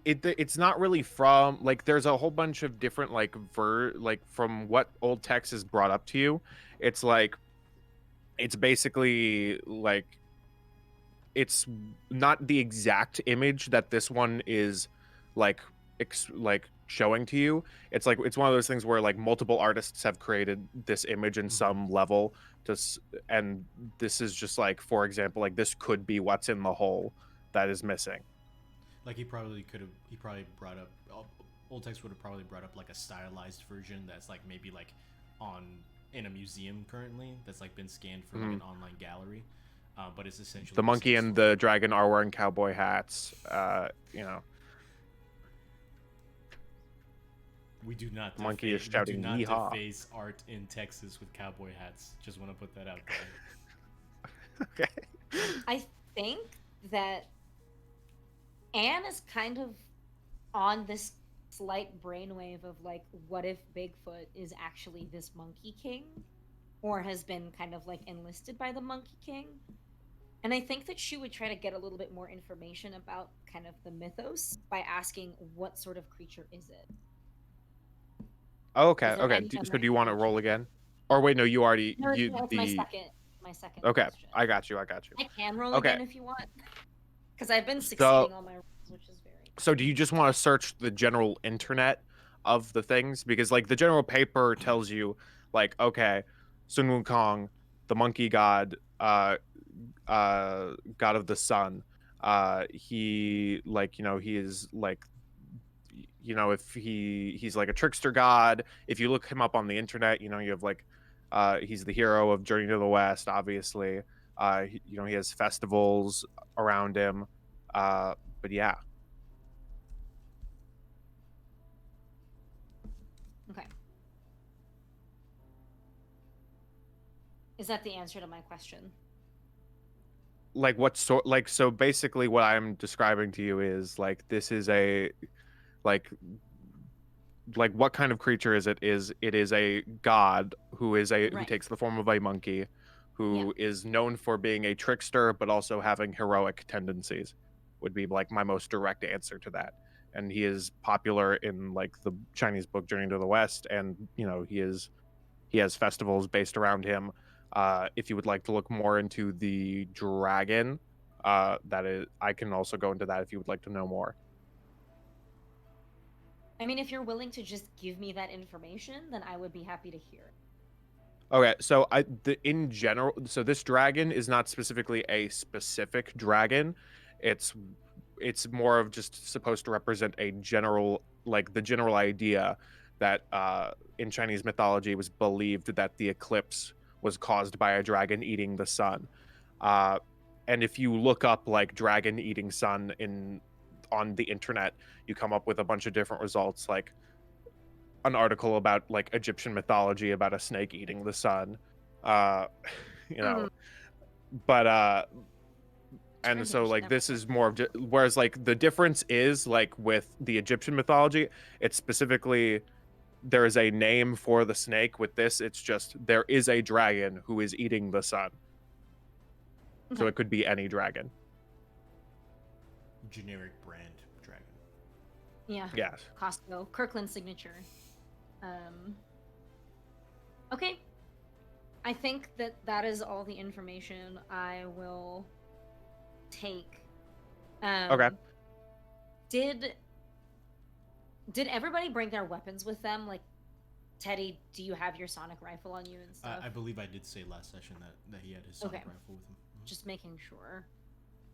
It's not really from, like, there's a whole bunch of different, like, from what old text is brought up to you. It's like, it's basically like, it's not the exact image that this one is like showing to you. It's like, it's one of those things where like multiple artists have created this image in some level, and this is just like, for example, like, this could be what's in the hole that is missing. Like he probably brought up, old text would have probably brought up like a stylized version that's like maybe like in a museum currently that's like been scanned for like an online gallery, but it's essentially The monkey same and story. the dragon are wearing cowboy hats. You know, We do not the monkey is shouting, we do not "Yeehaw!" deface art in Texas with cowboy hats. Just want to put that out there. Okay. I think that Anne is kind of on this slight brainwave of like, what if Bigfoot is actually this Monkey King, or has been kind of like enlisted by the Monkey King? And I think that she would try to get a little bit more information about kind of the mythos by asking, what sort of creature is it? Oh, okay. Is there Okay. any So other do you want to roll information? again? Or wait, no, you already No, it's my second Okay, question. I got you. I can roll Okay. again if you want, because I've been So- succeeding on my rolls, which is very. So do you just want to search the general internet of the things? Because like the general paper tells you, like, okay, Sun Wukong, the monkey god, god of the sun, he, like, you know, he is like, you know, if he's like a trickster god. If you look him up on the internet, you know, you have like, he's the hero of Journey to the West, obviously. You know, he has festivals around him. But yeah. Okay. Is that the answer to my question? Like, what sort, like, so basically what I'm describing to you is like, this is a like what kind of creature is it is a god who is who Right. takes the form of a monkey, who is known for being a trickster but also having heroic tendencies, would be like my most direct answer to that. And he is popular in like the Chinese book Journey to the West, and you know, he has festivals based around him. If you would like to look more into the dragon, that is, I can also go into that if you would like to know more. I mean, if you're willing to just give me that information, then I would be happy to hear it. Okay, so in general, so this dragon is not specifically a specific dragon. It's more of just supposed to represent a general, like the general idea that in Chinese mythology it was believed that the eclipse was caused by a dragon eating the sun. And if you look up like dragon eating sun on the internet, you come up with a bunch of different results, like an article about like Egyptian mythology about a snake eating the sun, you know. But and so like this is more of whereas like the difference is like with the Egyptian mythology, it's specifically there is a name for the snake. With this, it's just there is a dragon who is eating the sun. So it could be any dragon. Generic brand dragon. Yeah. Yes. Costco, Kirkland signature. Okay. I think that is all the information I will take. Okay. Did everybody bring their weapons with them? Like, Teddy, do you have your sonic rifle on you and stuff? I believe I did say last session that he had his sonic rifle with him. Just making sure.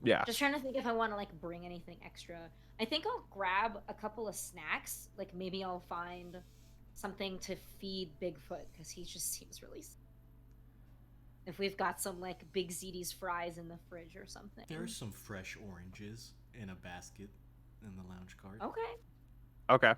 Yeah. Just trying to think if I want to like bring anything extra. I think I'll grab a couple of snacks. Like maybe I'll find something to feed Bigfoot because he just seems really. If we've got some like Big ZD's fries in the fridge or something. There's some fresh oranges in a basket in the lounge cart. Okay.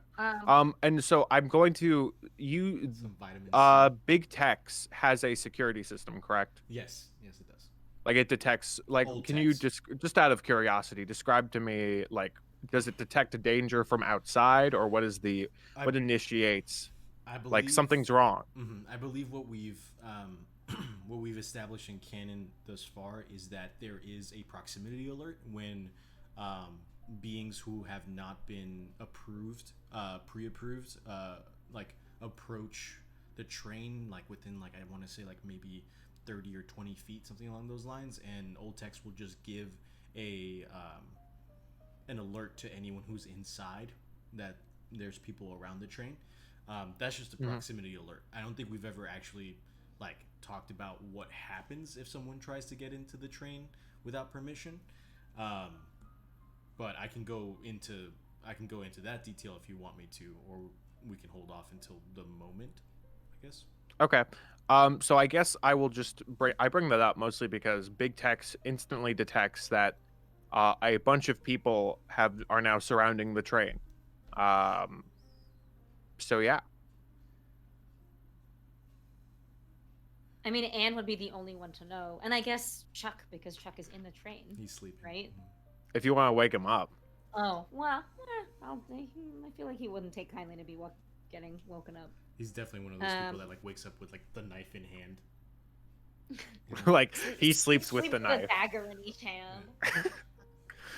And so I'm going to some vitamin C. Big Tex has a security system, correct? Yes, it does. Like it detects. Like, Old can you text. just out of curiosity, describe to me like, does it detect a danger from outside, or what is the I, what initiates I like believe something's wrong? I believe what we've what we've established in canon thus far is that there is a proximity alert when beings who have not been approved, pre-approved, like approach the train like within like I want to say like maybe 30 or 20 feet, something along those lines, and old text will just give a an alert to anyone who's inside that there's people around the train. That's just a proximity alert. I don't think we've ever actually like talked about what happens if someone tries to get into the train without permission. But I can go into that detail if you want me to, or we can hold off until the moment, I guess. Okay. So I guess I will just bring that up mostly because big text instantly detects that a bunch of people are now surrounding the train. So yeah. I mean, Anne would be the only one to know, and I guess Chuck, because Chuck is in the train, He's sleeping. right? If you want to wake him up. Oh well, I feel like he wouldn't take kindly to be getting woken up. He's definitely one of those people that like wakes up with like the knife in hand. Like he sleeps with the A knife. dagger in each hand.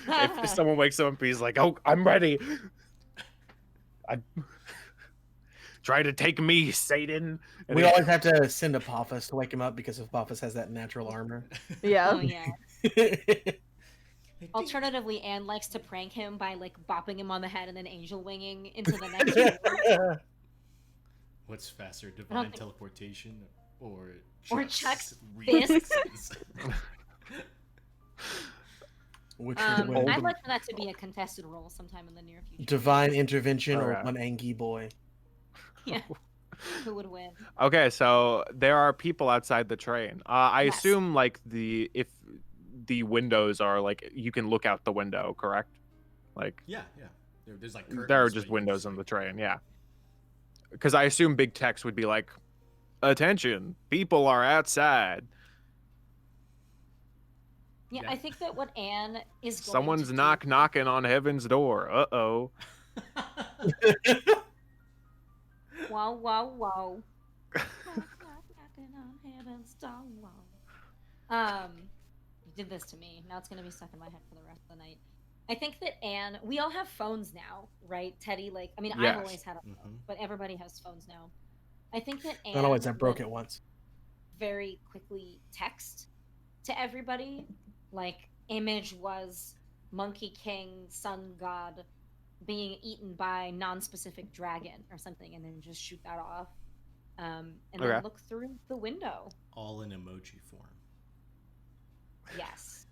If someone wakes him up, he's like, "Oh, I'm ready. I try to take me, Satan." And We he- always have to send Apophis to wake him up because Apophis has that natural armor. Yeah. Oh yeah. Alternatively, Anne likes to prank him by like bopping him on the head and then angel winging into the next room. What's faster, divine think- teleportation or Chuck's reflexes? Which would win? I'd like for that to be a contested role sometime in the near future. Divine intervention or Alright. un-hinged boy? Yeah. Who would win? Okay, so there are people outside the train. I Yes. assume like if the windows are like you can look out the window, correct? Like Yeah. There's like there are curtains, just but you windows can on like- the train, yeah. Because I assume big text would be like, "Attention, people are outside. Yeah, Yeah. I think that what Anne is going Someone's to knocking on heaven's door. Uh-oh." Wow, wow, wow. Knocking on heaven's door. You did this to me. Now it's gonna be stuck in my head for the rest of the night. I think that Anne, we all have phones now, right? Teddy, like, I mean, Yes. I've always had a phone, but everybody has phones now. I think that Anne Not always. I broke would it once. very quickly text to everybody. Like, image was Monkey King, Sun God, being eaten by non-specific dragon or something, and then just shoot that off. And Okay. then look through the window. all in emoji form. Yes.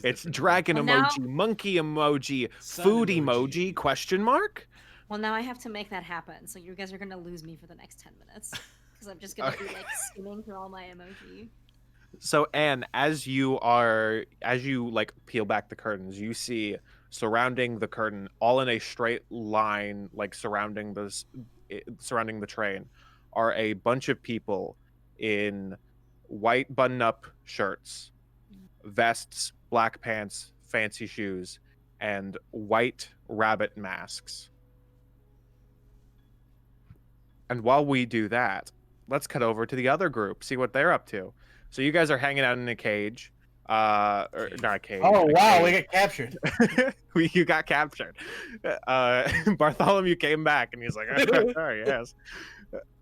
It's dragon Well, now- emoji, monkey emoji, Sun food emoji. emoji, question mark? Well, now I have to make that happen. So you guys are gonna lose me for the next 10 minutes because I'm just gonna be like skimming through all my emoji. So Anne, as you like peel back the curtains, you see surrounding the curtain, all in a straight line, like surrounding the train, are a bunch of people in white button-up shirts, vests, black pants, fancy shoes, and white rabbit masks. And while we do that, let's cut over to the other group, see what they're up to. So you guys are hanging out in a cage. Or not a cage. Oh a wow, we cage. get captured. You got captured. Bartholomew came back and he's like, "Oh yes,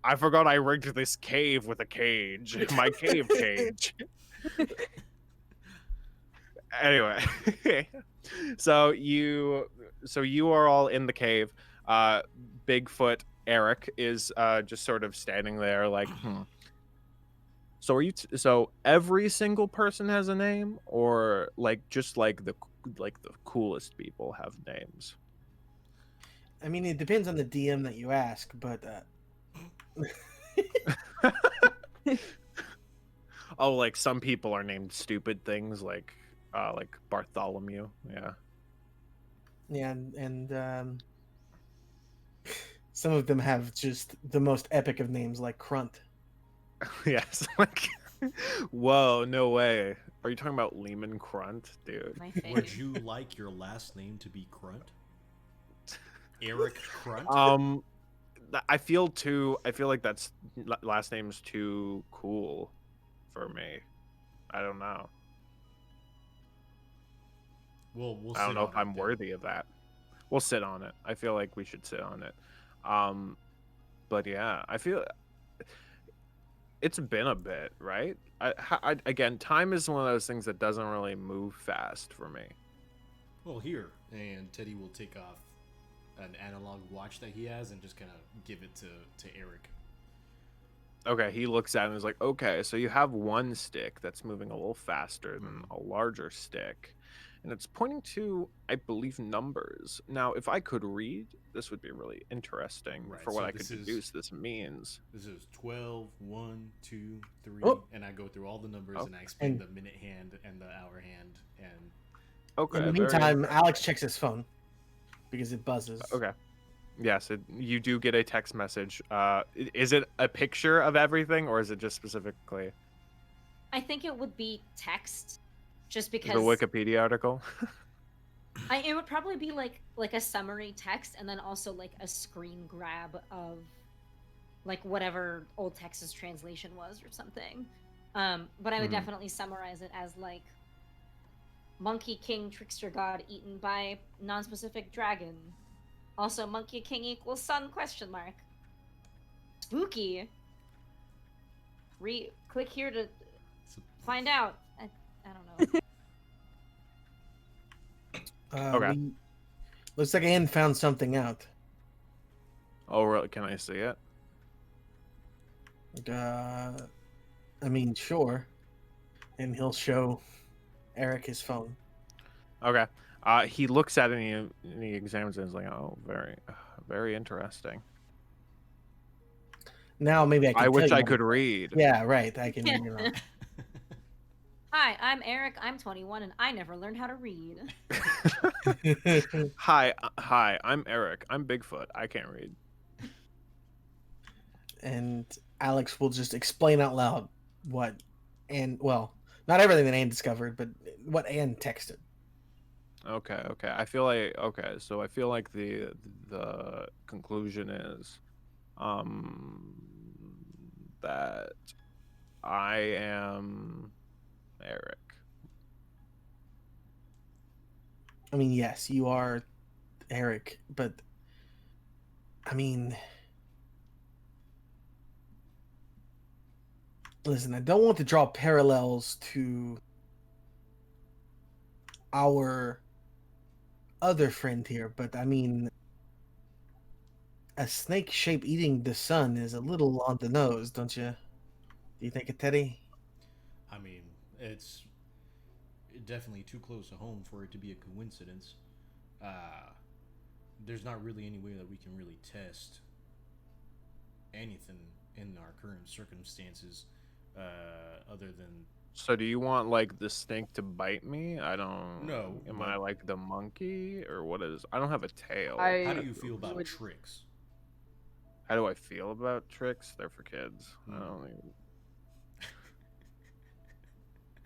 I forgot I rigged this cave with a cage. My cave cage." Anyway, so you are all in the cave. Bigfoot Eric is just sort of standing there like, So are you? So every single person has a name, or like just like the coolest people have names? I mean, it depends on the DM that you ask, but Oh, like some people are named stupid things, like Bartholomew. Yeah. yeah, and some of them have just the most epic of names, like Crunt. Yes. Like Whoa, no way. Are you talking about Lehman Crunt, dude? My Would fave. you like your last name to be Crunt? Eric Crunt? I feel like that's last name's too cool for me. I don't know. We'll I don't sit know on if it I'm then. worthy of that. We'll sit on it. I feel like we should sit on it. But yeah, I feel it's been a bit, right? Again, time is one of those things that doesn't really move fast for me. Well, here, and Teddy will take off an analog watch that he has and just kind of give it to Eric. Okay, he looks at it and is like, okay, so you have one stick that's moving a little faster than a larger stick, and it's pointing to, I believe, numbers. Now, if I could read, this would be really interesting Right, for so what I this could is- deduce this means. This is 12, 1, 2, 3, Oh. and I go through all the numbers Oh. and I explain And- the minute hand and the hour hand and Okay. In the very meantime, interesting. Alex checks his phone because it buzzes. Okay. Yes, you do get a text message. Is it a picture of everything, or is it just specifically I think it would be text, just the because Wikipedia article? it would probably be like a summary text, and then also like a screen grab of like whatever old Texas translation was or something. But I would Mhm. definitely summarize it as like Monkey King Trickster God eaten by non-specific dragon. Also, Monkey King equals sun question mark. Spooky. Click here to find out. I don't know. Okay. Looks like Anne found something out. Oh, really? Can I see it? I mean, sure. And he'll show Eric his phone. Okay. He looks at it and he examines it and is like, oh, very interesting. Now maybe I can. I tell wish you I what could it- read. Yeah, right. I can. Hi, I'm Eric. I'm 21, and I never learned how to read. Hi, I'm Eric. I'm Bigfoot. I can't read. And Alex will just explain out loud what Anne. Well, not everything that Anne discovered, but what Anne texted. Okay. I feel like so I feel like the conclusion is that I am Eric. I mean, yes, you are Eric, but I mean, listen, I don't want to draw parallels to our other friend here, but I mean, a snake shape eating the sun is a little on the nose, don't you? Do you think it, Teddy? I mean, it's definitely too close to home for it to be a coincidence. There's not really any way that we can really test anything in our current circumstances, other than So do you want like the snake to bite me? I don't. No, Am but- I like the monkey or what is? I don't have a tail. how do you feel about would- tricks? How do I feel about tricks? They're for kids. I Hmm. don't even.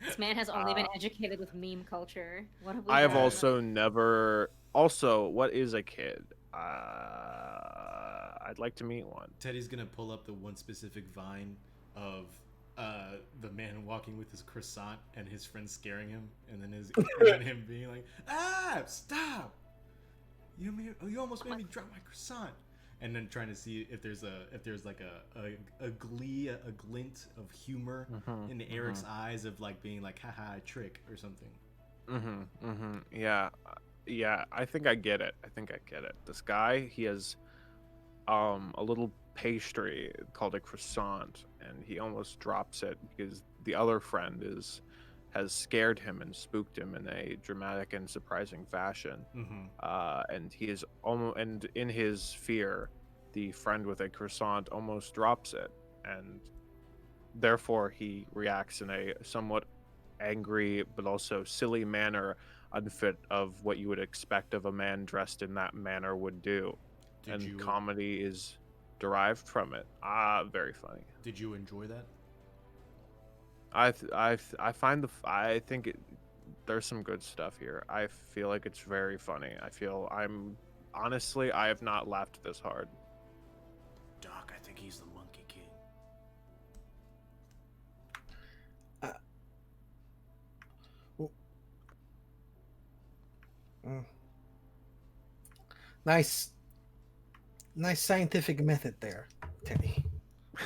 This man has only been educated with meme culture. What have we I have done? also never. Also, what is a kid? I'd like to meet one. Teddy's gonna pull up the one specific vine of the man walking with his croissant and his friend scaring him, and then him being like, "Ah, stop! You almost made me drop my croissant." And then trying to see if there's like a glint of humor in the Eric's eyes of like being like, haha, trick or something. Yeah. I think I get it. This guy, he has a little pastry called a croissant, and he almost drops it because the other friend has scared him and spooked him in a dramatic and surprising fashion. And he is almost, and in his fear, the friend with a croissant almost drops it, and therefore he reacts in a somewhat angry but also silly manner, unfit of what you would expect of a man dressed in that manner would do. Comedy is derived from it. Very funny. Did you enjoy that? I find I think there's some good stuff here. I feel like it's very funny. Honestly, I have not laughed this hard. Doc, I think he's the Monkey King. Well, nice scientific method there, Teddy.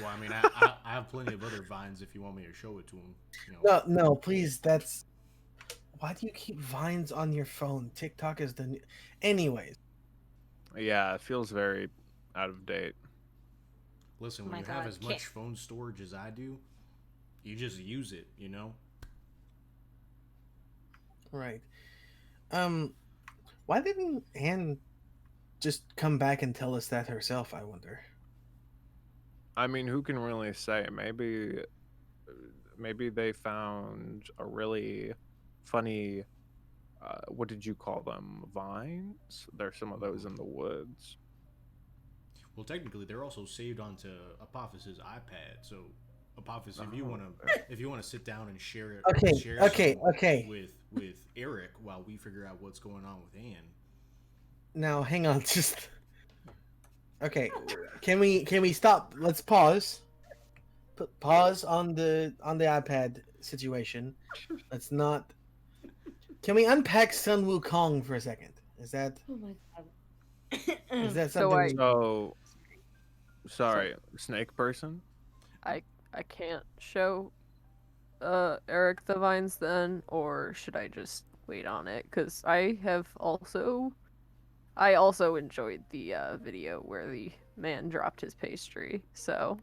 Well, I mean, I have plenty of other vines if you want me to show it to him. You know. No, please. That's why do you keep vines on your phone? TikTok is the new... Anyways. Yeah, it feels very out of date. Listen, Oh when my you have God, as much phone storage as I do, you just use it, you know? Right. Why didn't Anne just come back and tell us that herself, I wonder? I mean, who can really say? Maybe they found a really funny what did you call them? Vines? There's some of those in the woods. Well, technically, they're also saved onto Apophis's iPad. So, Apophis, if you want to sit down and share it, Okay. with Eric while we figure out what's going on with Anne. Now, hang on, just okay. Can we stop? Let's pause. Put pause on the iPad situation. Let's not. Can we unpack Sun Wukong for a second? Is that Oh my God. is that So something? Sorry, snake person. I can't show Eric the vines then, or should I just wait on it? Because I also enjoyed the video where the man dropped his pastry. So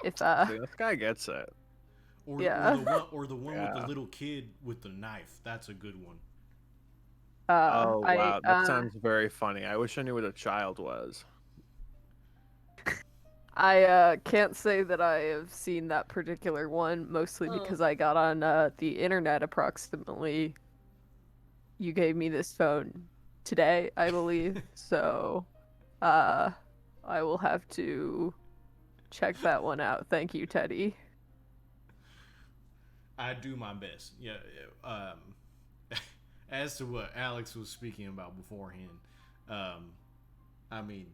if See, this guy gets it. Yeah. or the one with the little kid with the knife. That's a good one. Oh wow, that sounds very funny. I wish I knew what a child was. I can't say that I have seen that particular one, mostly Oh. because I got on the internet approximately. You gave me this phone today, I believe. So, I will have to check that one out. Thank you, Teddy. I do my best. Yeah. As to what Alex was speaking about beforehand, I mean,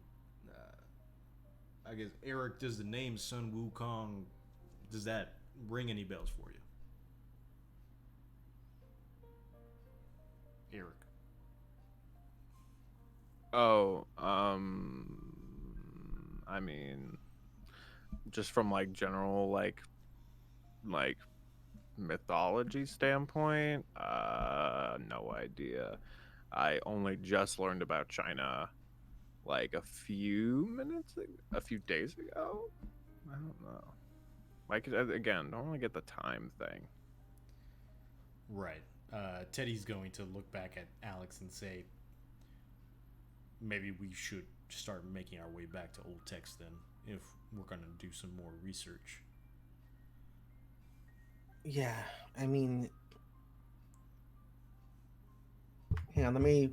I guess Eric, does the name Sun Wukong, does that ring any bells for you? Eric. Oh, I mean, just from like general like mythology standpoint, no idea. I only just learned about China like a few days ago. I don't know. Like again, don't really get the time thing. Right. Teddy's going to look back at Alex and say, maybe we should start making our way back to old text then, if we're going to do some more research. Yeah, I mean, hang on. Let me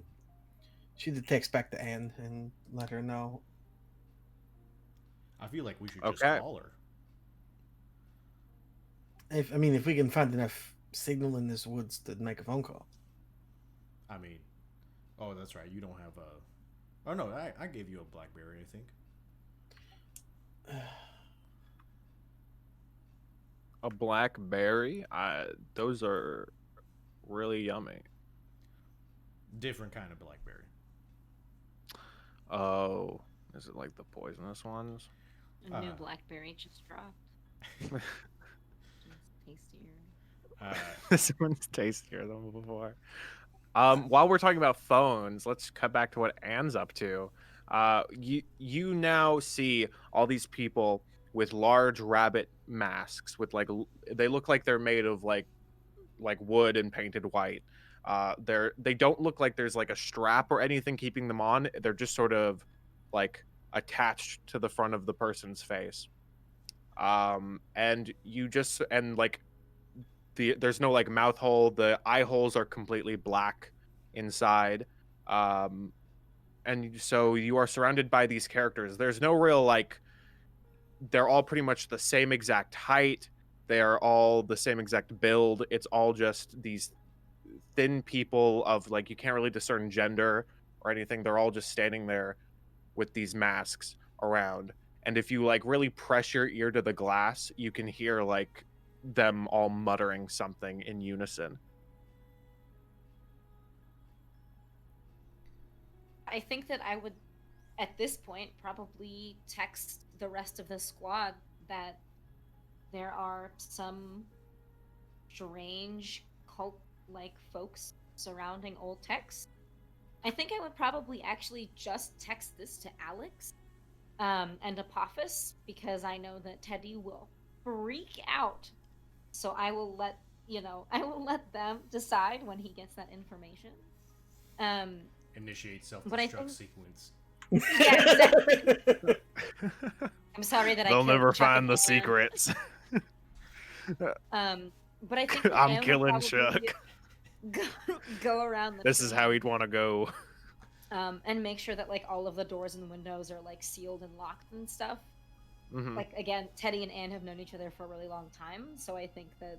shoot the text back to Anne and let her know. I feel like we should just call her. If we can find enough signal in this woods to make a phone call. I mean, oh, that's right. You don't have a. Oh no, I gave you a BlackBerry, I think. A blackberry? Those are really yummy. Different kind of BlackBerry. Oh, is it like the poisonous ones? A new blackberry just dropped. It's tastier. This one's tastier than before. While we're talking about phones, let's cut back to what Anne's up to. You now see all these people with large rabbit masks with like they look like they're made of like wood and painted white. They don't look like there's like a strap or anything keeping them on. They're just sort of like attached to the front of the person's face. And you just and like there's no like mouth hole. The eye holes are completely black inside. And so you are surrounded by these characters. There's no real like they're all pretty much the same exact height. They are all the same exact build. It's all just these thin people of like you can't really discern gender or anything. They're all just standing there with these masks around. And if you like really press your ear to the glass, you can hear like them all muttering something in unison. I think that I would, at this point, probably text the rest of the squad that there are some strange cult-like folks surrounding old Tex. I think I would probably actually just text this to Alex and Apophis, because I know that Teddy will freak out. So I will let I will let them decide when he gets that information. Initiate But I self-destruct think sequence. yeah, exactly. I'm sorry that I They'll killed never Chuck find the and Ann. secrets. But I think that I'm Ann would killing probably Chuck. go around the This is train, how he'd want to go. and make sure that like all of the doors and windows are like sealed and locked and stuff. Mhm. Like again, Teddy and Ann have known each other for a really long time, so I think that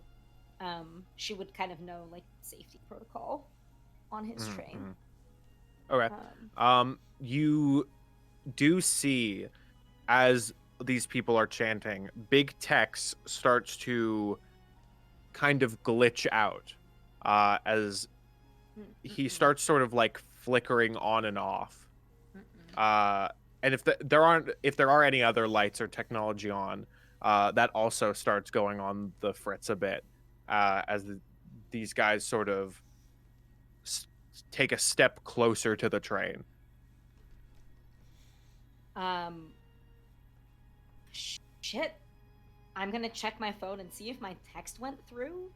she would kind of know like safety protocol on his train. Okay. You do see as these people are chanting, Big Tex starts to kind of glitch out as he starts sort of like flickering on and off. And if there are any other lights or technology on, that also starts going on the fritz a bit as these guys sort of take a step closer to the train. Shit. I'm gonna check my phone and see if my text went through.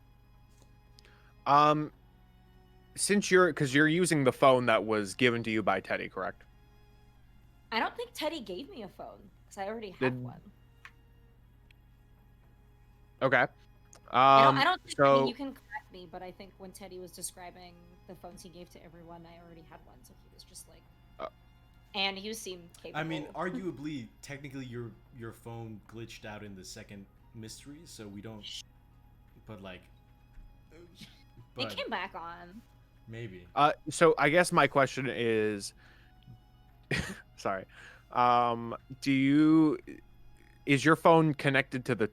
Since because you're using the phone that was given to you by Teddy, correct? I don't think Teddy gave me a phone because I already have one. Okay. I don't think, I mean, So you can correct me, but I think when Teddy was describing the phones he gave to everyone, I already had one, so he was just like, and you seem capable. I mean, arguably, technically, your phone glitched out in the second mystery, so we don't. But like, it came back on. Maybe. So I guess my question is, sorry, is your phone connected to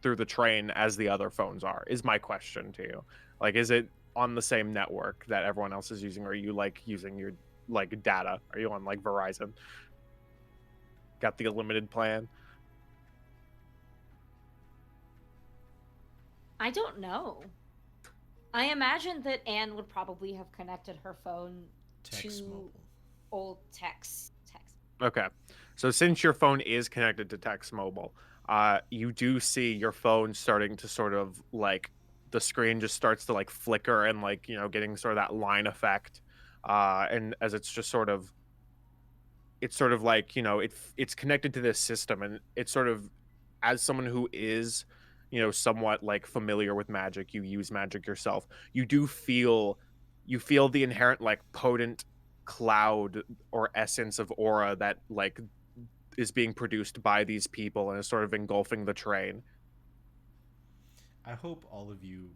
through the train as the other phones are? Is my question to you. Like, is it on the same network that everyone else is using, or are you like using your like data? Are you on like Verizon? Got the unlimited plan? I don't know. I imagine that Anne would probably have connected her phone to old Tex. Okay. So since your phone is connected to Tex Mobile, you do see your phone starting to sort of like the screen just starts to like flicker and like, you know, getting sort of that line effect. And as it's sort of like, you know, it's connected to this system, and it's sort of, as someone who is, you know, somewhat like familiar with magic, you use magic yourself, you feel the inherent like potent cloud or essence of aura that like is being produced by these people and is sort of engulfing the train. I hope all of you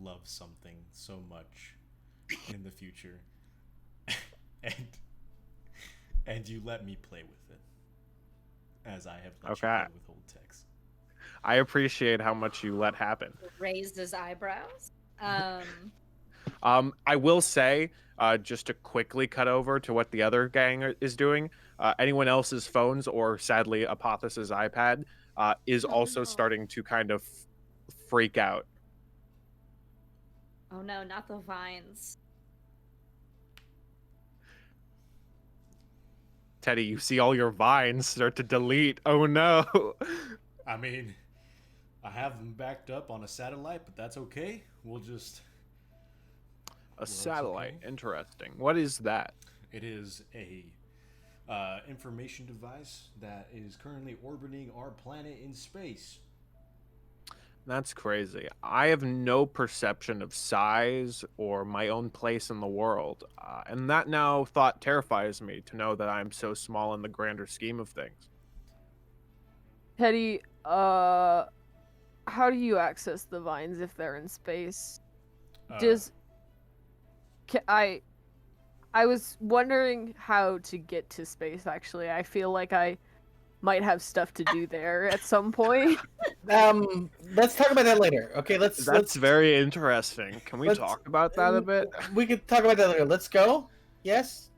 love something so much in the future and you let me play with it as I have let you play with old Tex. I appreciate how much you let happen. Raised his eyebrows. I will say, just to quickly cut over to what the other gang is doing, anyone else's phones, or sadly Apophis' iPad, is also starting to kind of freak out. Oh no, not the vines. Teddy, you see all your vines start to delete. Oh no. I mean, I have them backed up on a satellite, but that's okay. We'll just... A satellite, okay. Interesting. What is that? It is a information device that is currently orbiting our planet in space. That's crazy. I have no perception of size or my own place in the world, and that now thought terrifies me, to know that I'm so small in the grander scheme of things. Teddy, how do you access the vines if they're in space? Uh, Does I was wondering how to get to space. Actually, I feel like I might have stuff to do there at some point. Let's talk about that later. Okay, That's very interesting. Can we let's- talk about that a bit? We could talk about that later. Let's go. Yes.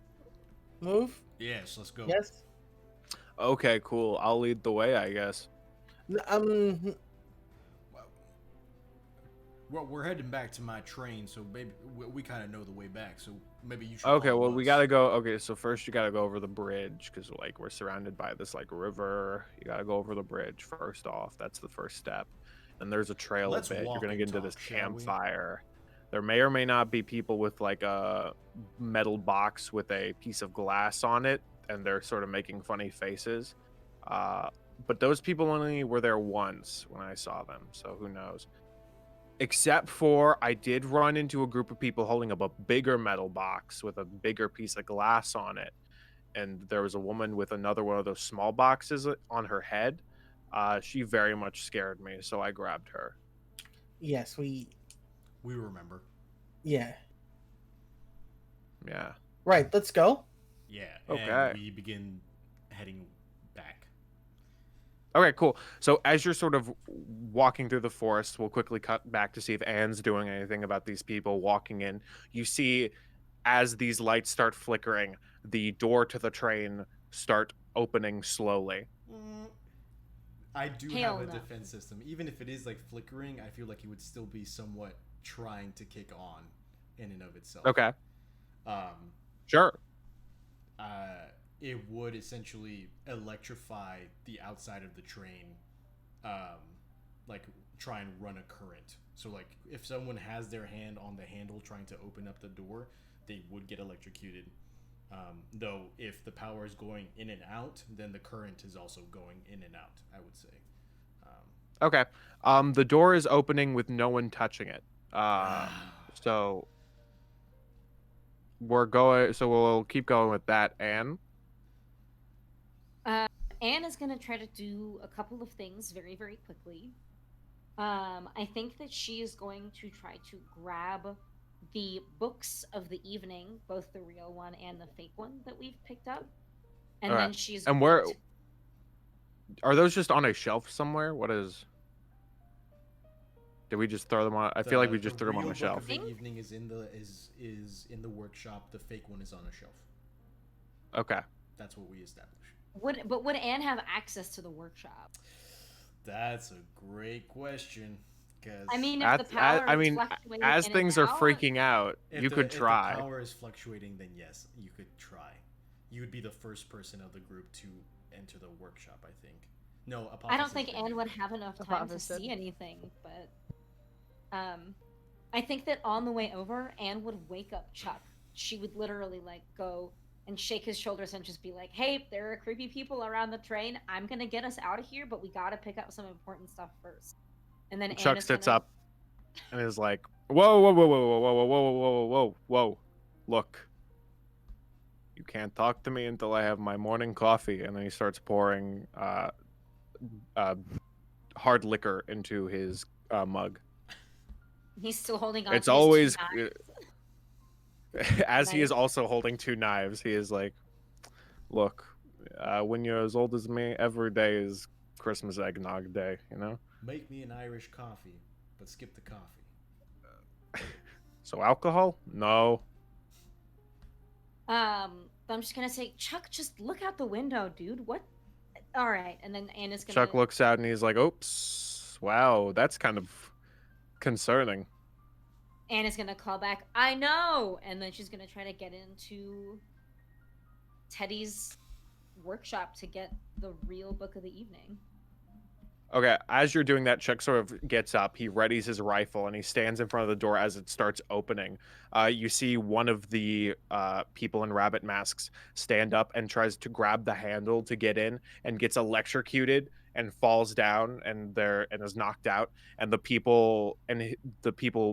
Move. yes, let's go. Yes. Okay, cool. I'll lead the way, I guess. Well, we're heading back to my train, so maybe we kind of know the way back. So maybe you should. Okay, follow well, we us. gotta go. Okay, so first you gotta go over the bridge because like we're surrounded by this like river. You gotta go over the bridge first off. That's the first step. And there's a trail Let's a bit. You're walk gonna and get into talk, this shall we? campfire. There may or may not be people with like a metal box with a piece of glass on it, and they're sort of making funny faces. But those people only were there once when I saw them, so who knows? Except for I did run into a group of people holding up a bigger metal box with a bigger piece of glass on it. And there was a woman with another one of those small boxes on her head. She very much scared me, so I grabbed her. Yes, we. remember. Yeah. Yeah. Right. Let's go. Yeah. Okay. And we begin heading back. Okay, cool. So as you're sort of walking through the forest, we'll quickly cut back to see if Anne's doing anything about these people walking in. You see, as these lights start flickering, the door to the train start opening slowly. I do Hell have a no. defense system. Even if it is like flickering, I feel like it would still be somewhat trying to kick on in and of itself. Okay, Um, sure. it would essentially electrify the outside of the train, like try and run a current. So like if someone has their hand on the handle trying to open up the door, they would get electrocuted. Though if the power is going in and out, then the current is also going in and out, I would say. Okay. The door is opening with no one touching it. So we'll keep going with that, Anne. Anne is going to try to do a couple of things very, very quickly. I think that she is going to try to grab the books of the evening, both the real one and the fake one that we've picked up. And Alright. then she's And going where to- are those just on a shelf somewhere? What is? Did we just throw them on? I feel like we just threw them on real a book shelf. of the evening is in the workshop. The fake one is on a shelf. Okay. That's what we established. would Anne have access to the workshop? That's a great question. Because I mean, if the power I is mean, fluctuating as in things and are out, freaking out, you could try. If the power is fluctuating, then yes, you could try. You would be the first person of the group to enter the workshop, I think. No, I don't think Anne would have enough time to Opposite. see anything, but I think that on the way over, Anne would wake up Chuck. She would literally like go and shake his shoulders and just be like, "Hey, there are creepy people around the train. I'm gonna get us out of here, but we gotta pick up some important stuff first." And then Anne Chuck is sits gonna... up and is like, "Whoa, whoa, whoa, whoa, whoa, whoa, whoa, whoa, whoa, whoa, whoa! Look, you can't talk to me until I have my morning coffee." And then he starts pouring hard liquor into his mug. He's still holding on. It's to his always two knives. as he is Nice. also holding two knives. He is like, "Look, when you're as old as me, every day is Christmas eggnog day. You know." Make me an Irish coffee, but skip the coffee. So alcohol? No. I'm just gonna say, Chuck, just look out the window, dude. What? All right, and then Anne is gonna... Chuck looks out and he's like, "Oops, wow, that's kind of concerning." Anne is gonna call back, "I know," and then she's gonna try to get into Teddy's workshop to get the real book of the evening. Okay, as you're doing that, Chuck sort of gets up. He readies his rifle and he stands in front of the door as it starts opening. You see one of the people in rabbit masks stand up and tries to grab the handle to get in and gets electrocuted and falls down and is knocked out. And the people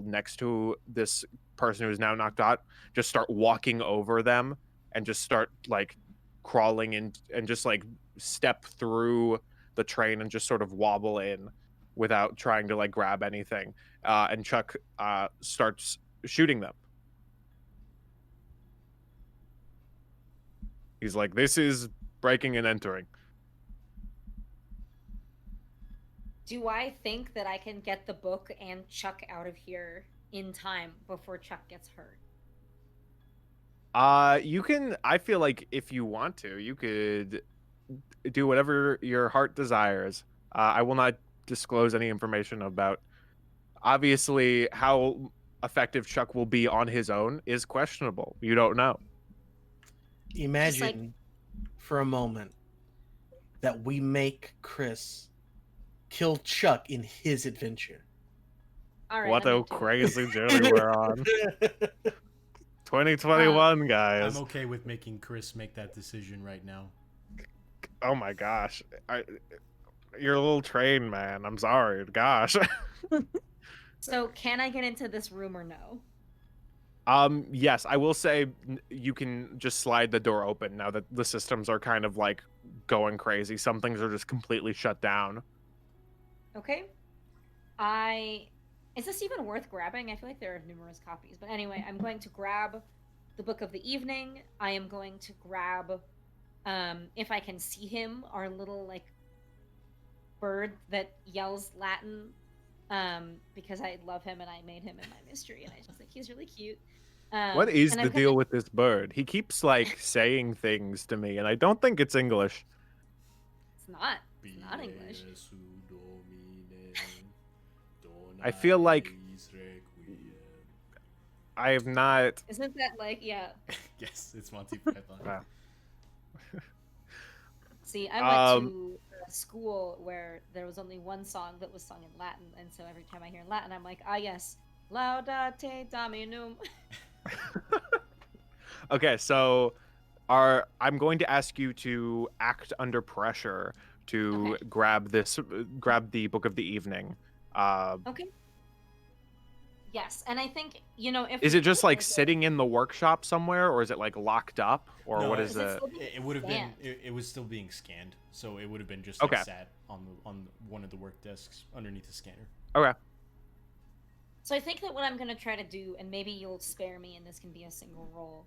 next to this person who is now knocked out just start walking over them and just start like crawling in and just like step through the train and just sort of wobble in. without trying to like grab anything. And Chuck starts shooting them. He's like, "This is breaking and entering." Do I think that I can get the book and Chuck out of here in time before Chuck gets hurt? You can. I feel like if you want to, you could do whatever your heart desires. I will not disclose any information about. Obviously, how effective Chuck will be on his own is questionable. You don't know. Imagine for a moment that we make Chris kill Chuck in his adventure. All right. What I'm a into it. crazy journey we're on. 2021, guys. I'm okay with making Chris make that decision right now. Oh my gosh. You're a little trained, man. I'm sorry. Gosh. So, can I get into this room or no? Yes, I will say you can just slide the door open now that the systems are kind of like going crazy. Some things are just completely shut down. Okay. Is this even worth grabbing? I feel like there are numerous copies. But anyway, I'm going to grab the Book of the Evening. I am going to grab, if I can see him, our little, like, bird that yells Latin, because I love him and I made him in my mystery, and I just think he's really cute. What is and the I'm deal gonna- with this bird? He keeps, like, saying things to me, and I don't think it's English. It's not. It's not English. I feel like I have not... Isn't that like, yeah. Yes, it's Monty Python. Wow. See, I went to a school where there was only one song that was sung in Latin, and so every time I hear Latin, I'm like, ah, yes, laudate Dominum. Okay, so I'm going to ask you to act under pressure to Okay. grab the Book of the Evening. Okay. Yes, and I think, you know, if Is we it just put, like a- sitting in the workshop somewhere, or is it like locked up, or No, what is is Is it it? still being It would have been. scanned? It was still being scanned, so it would have been just Okay. like sat on one of the work desks underneath the scanner. Okay. So I think that what I'm going to try to do, and maybe you'll spare me and this can be a single roll,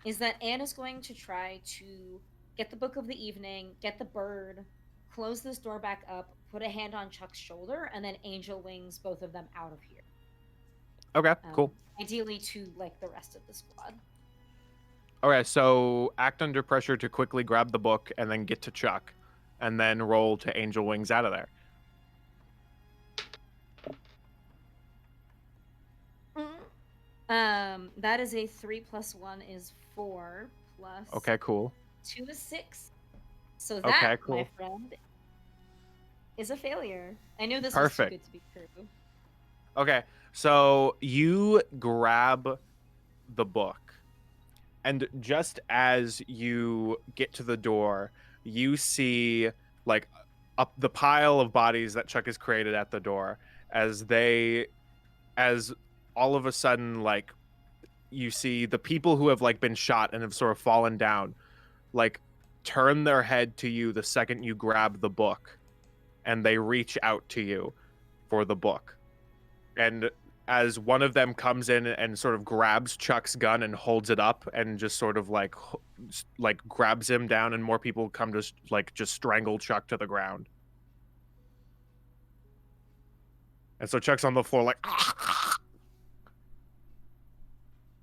is that Anne is going to try to get the Book of the Evening, get the bird, close this door back up, put a hand on Chuck's shoulder, and then angel wings both of them out of here. Okay, cool. Ideally to, like, the rest of the squad. Okay, so act under pressure to quickly grab the book and then get to Chuck, and then roll to angel wings out of there. That is a 3 + 1 is 4 plus Okay, cool. 2 is 6. So that, Okay, cool. my friend, is a failure. I knew this Perfect. was too good to be true. Okay, so you grab the book, and just as you get to the door, you see like up the pile of bodies that Chuck has created at the door as all of a sudden, like, you see the people who have like been shot and have sort of fallen down, like, turn their head to you the second you grab the book, and they reach out to you for the book. And as one of them comes in and sort of grabs Chuck's gun and holds it up and just sort of like grabs him down, and more people come to like just strangle Chuck to the ground. And so Chuck's on the floor like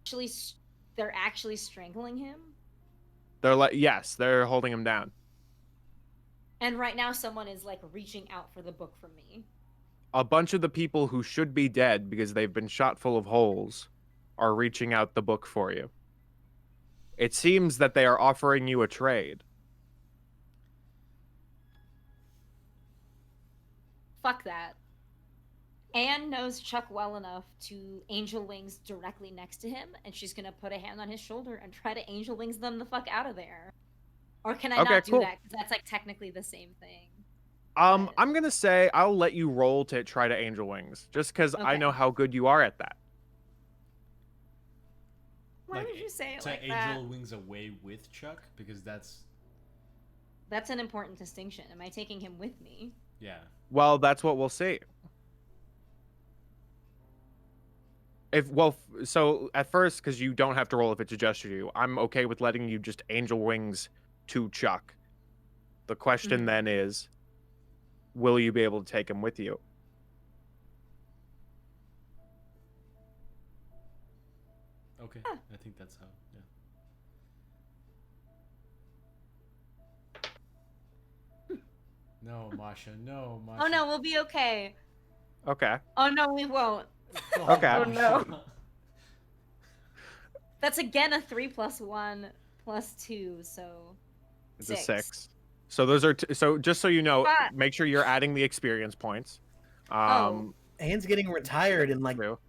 Actually, they're actually strangling him. they're like, yes, they're holding him down. And right now, someone is like reaching out for the book from me. A bunch of the people who should be dead because they've been shot full of holes are reaching out the book for you. It seems that they are offering you a trade. Fuck that. Anne knows Chuck well enough to angel wings directly next to him, and she's gonna put a hand on his shoulder and try to angel wings them the fuck out of there. Or can I Okay, not do cool. that? Because that's like technically the same thing. I'm gonna say I'll let you roll to try to angel wings, just because I Okay. know how good you are at that. Why Like, would you say it to like angel that? wings away with Chuck, because that's That's an important distinction. Am I taking him with me? yeah. Well, that's what we'll see. So at first, because you don't have to roll if it's a gesture to you, I'm okay with letting you just angel wings to Chuck. The question then is, will you be able to take him with you? Okay, I think that's how. Yeah. No, Masha. No, Masha. Oh no, we'll be okay. Okay. Oh no, we won't. Okay. Oh, no. That's again a 3 + 1 + 2, so It's a 6. So those are so just so you know, Ah. make sure you're adding the experience points. Anne's getting retired in like True.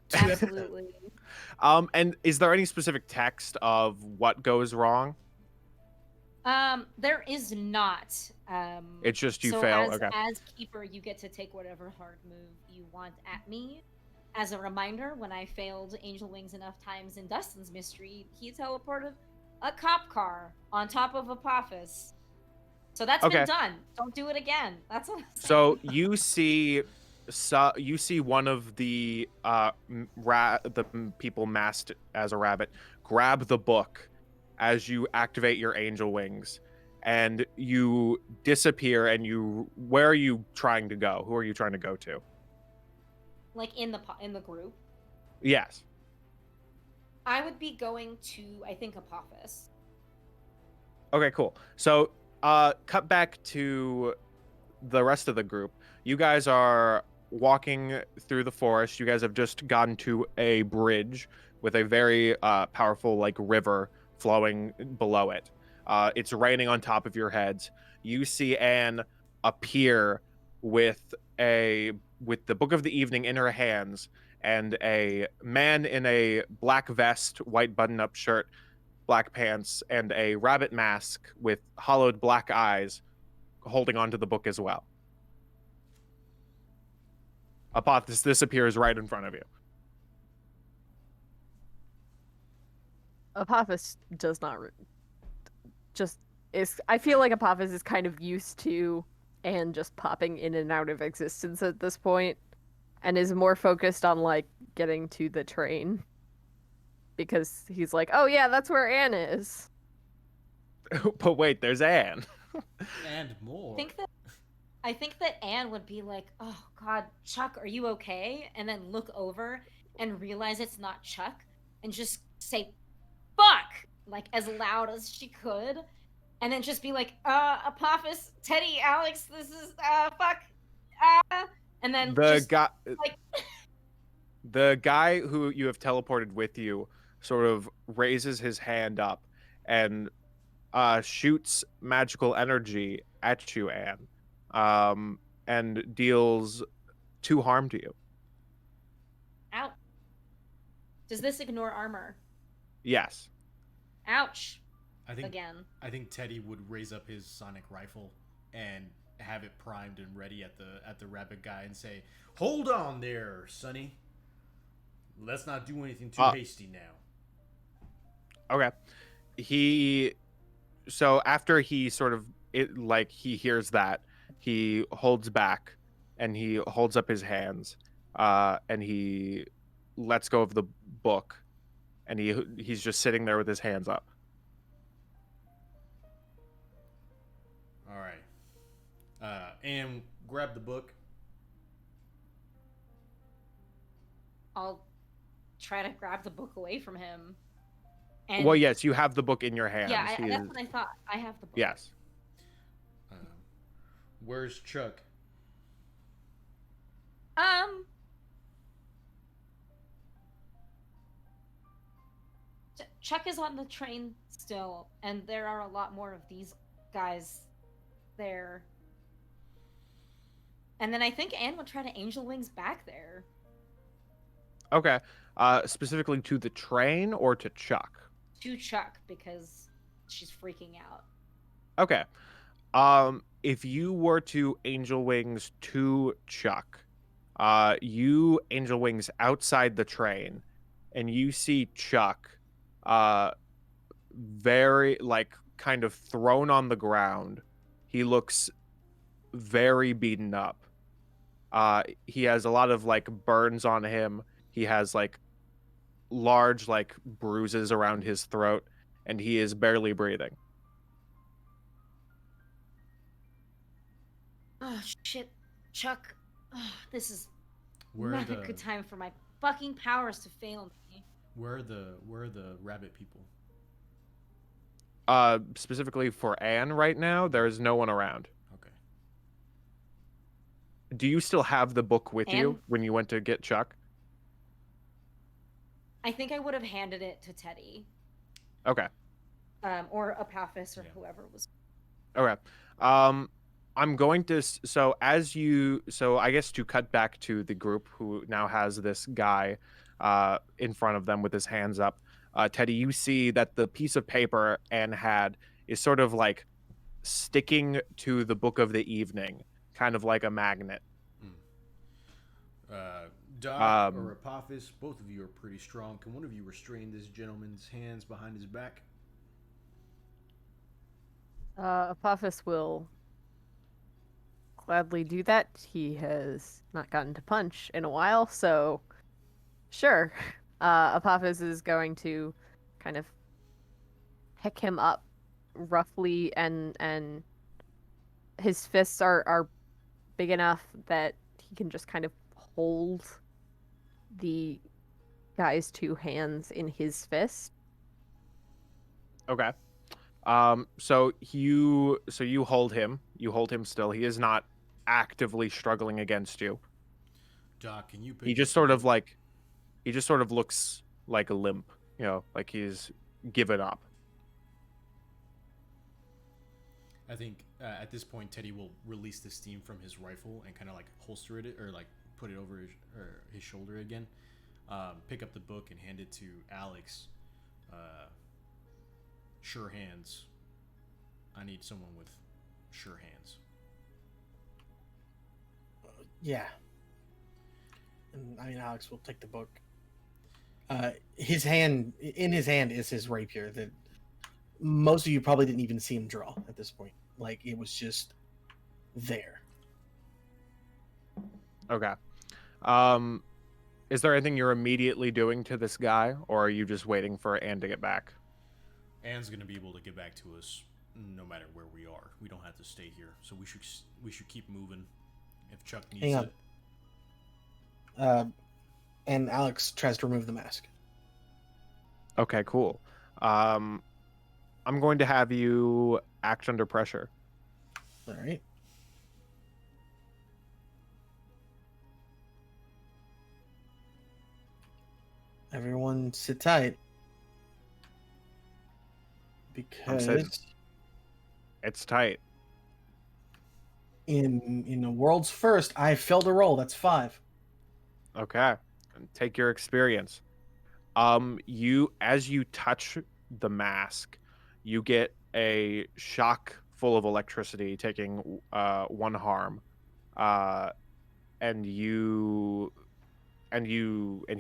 2 episodes. Absolutely. And is there any specific text of what goes wrong? There is not. It's just you so fail. As, Okay. as keeper, you get to take whatever hard move you want at me. As a reminder, when I failed Angel Wings enough times in Dustin's Mystery, he teleported a cop car on top of Apophis. So that's Okay. been done. Don't do it again. That's what I'm saying. So you see one of the people masked as a rabbit grab the book as you activate your angel wings, and you disappear. And where are you trying to go? Who are you trying to go to? Like in the group, Yes. I would be going to, I think, Apophis. Okay, cool. So cut back to the rest of the group. You guys are walking through the forest. You guys have just gotten to a bridge with a very powerful like river flowing below it. It's raining on top of your heads. You see Anne appear with the Book of the Evening in her hands, and a man in a black vest, white button-up shirt, black pants, and a rabbit mask with hollowed black eyes holding onto the book as well. Apophis disappears right in front of you. Apophis does not just is. I feel like Apophis is kind of used to and just popping in and out of existence at this point, and is more focused on like getting to the train because he's like, oh yeah, that's where Anne is. But wait, there's Anne. And more. I think that Anne would be like, oh god, Chuck, are you okay? And then look over and realize it's not Chuck and just say, fuck, like as loud as she could. And then just be like, Apophis, Teddy, Alex, this is, fuck, and then the guy who you have teleported with you sort of raises his hand up and shoots magical energy at you, Anne, and deals 2 harm to you. Ouch. Does this ignore armor? Yes. Ouch. I think Teddy would raise up his sonic rifle and have it primed and ready at the rabbit guy and say, "Hold on there, Sonny. Let's not do anything too hasty now." Okay. So after he sort of he hears that, he holds back and he holds up his hands, and he lets go of the book, and he's just sitting there with his hands up. All right. And grab the book. I'll try to grab the book away from him. And Well, yes, you have the book in your hands. yeah, that's what I thought. I have the book. Yes. Where's Chuck? Chuck is on the train still, and there are a lot more of these guys there. And then I think Anne would try to angel wings back there. Okay. Specifically to the train or to Chuck? To Chuck, because she's freaking out. Okay. If you were to angel wings to Chuck, you angel wings outside the train, and you see Chuck very kind of thrown on the ground. He looks very beaten up. He has a lot of burns on him. He has large like bruises around his throat, and he is barely breathing. Oh shit, Chuck. Oh, this is Where are not a the good time for my fucking powers to fail me. where are the rabbit people? Specifically for Anne right now, there is no one around. Okay. Do you still have the book with you And when you went to get Chuck? I think I would have handed it to Teddy, Okay. or Apophis, or Yeah. whoever was. Okay. I'm going to so I guess to cut back to the group who now has this guy in front of them with his hands up. Teddy, you see that the piece of paper Anne had is sort of like sticking to the book of the evening, kind of like a magnet. Doc or Apophis, both of you are pretty strong. Can one of you restrain this gentleman's hands behind his back? Apophis will gladly do that. He has not gotten to punch in a while, so sure. Apophis is going to kind of pick him up roughly, and his fists are big enough that he can just kind of hold the guy's two hands in his fist. Okay. So you hold him. You hold him still. He is not actively struggling against you. Doc, can you pick He just sort of looks like a limp, like he's given up. I think at this point Teddy will release the steam from his rifle and kind of like holster it or like put it over his shoulder again. Pick up the book and hand it to Alex. Sure hands. I need someone with sure hands. Yeah. And I mean, Alex will take the book. In his hand is his rapier that most of you probably didn't even see him draw at this point. Like, it was just there. Okay. Is there anything you're immediately doing to this guy, or are you just waiting for Anne to get back? Anne's gonna be able to get back to us no matter where we are. We don't have to stay here, so we should keep moving. If Chuck needs Hang on. And Alex tries to remove the mask. Okay, cool. I'm going to have you act under pressure. All right. Everyone sit tight. Because It's tight. in the world's first, I failed a roll. That's 5. Okay. And take your experience. As you touch the mask, you get a shock full of electricity, taking 1 harm. And he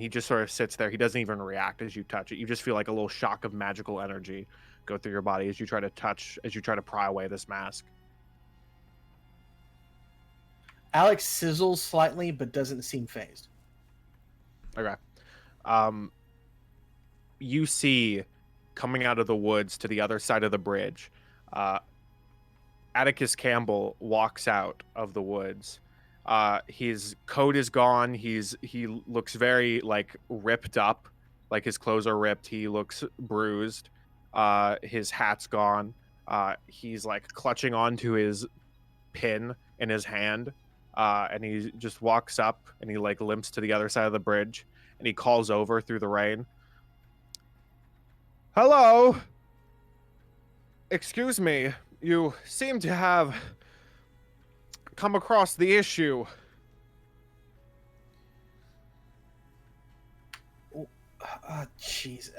just sort of sits there. He doesn't even react as you touch it. You just feel like a little shock of magical energy go through your body as you try to pry away this mask. Alex sizzles slightly, but doesn't seem phased. Okay. You see, coming out of the woods to the other side of the bridge, Atticus Campbell walks out of the woods. His coat is gone. He looks very like ripped up, like his clothes are ripped. He looks bruised. His hat's gone. He's like clutching onto his pin in his hand, and he just walks up and he like limps to the other side of the bridge, and he calls over through the rain. Hello. Excuse me. You seem to have come across the issue. Jeez.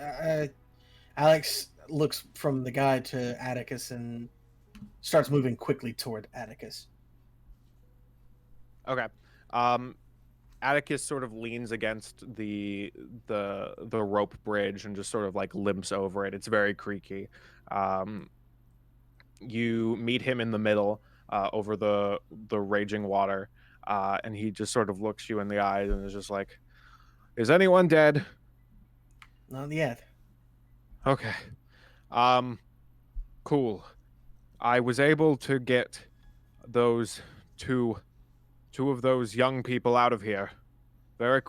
Alex looks from the guy to Atticus and starts moving quickly toward Atticus. Okay. Atticus sort of leans against the rope bridge and just sort of like limps over it. It's very creaky. You meet him in the middle, over the raging water, and he just sort of looks you in the eyes and is just like, "Is anyone dead?" Not yet. Okay. Um, cool. I was able to get those two two of those young people out of here very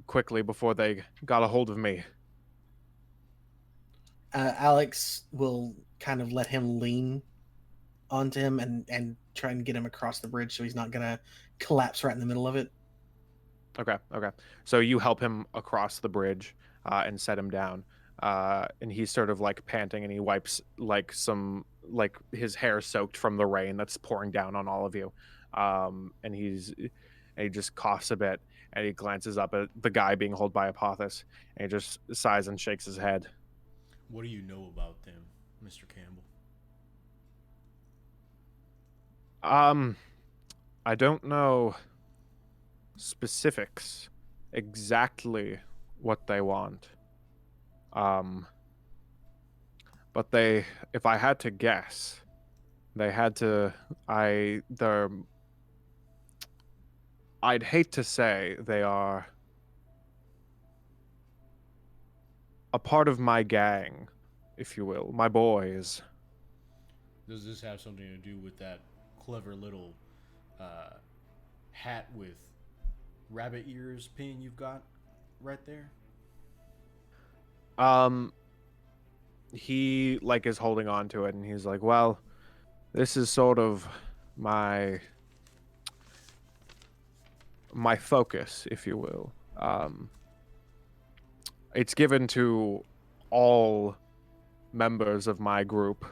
quickly before they got a hold of me. Alex will kind of let him lean onto him and try and get him across the bridge so he's not gonna collapse right in the middle of it. Okay, okay. So you help him across the bridge and set him down. And he's sort of like panting and he wipes like some like his hair soaked from the rain that's pouring down on all of you. And he just coughs a bit and he glances up at the guy being held by Apothis and he just sighs and shakes his head. What do you know about them, Mr. Campbell? Um, I don't know specifics exactly what they want. Um, but they, if I had to guess, they had to. I'd hate to say they are a part of my gang, if you will, my boys. Does this have something to do with that clever little uh, hat with rabbit ears pin you've got right there? Um, he like is holding on to it, and he's like, "Well, this is sort of my my focus, if you will. It's given to all members of my group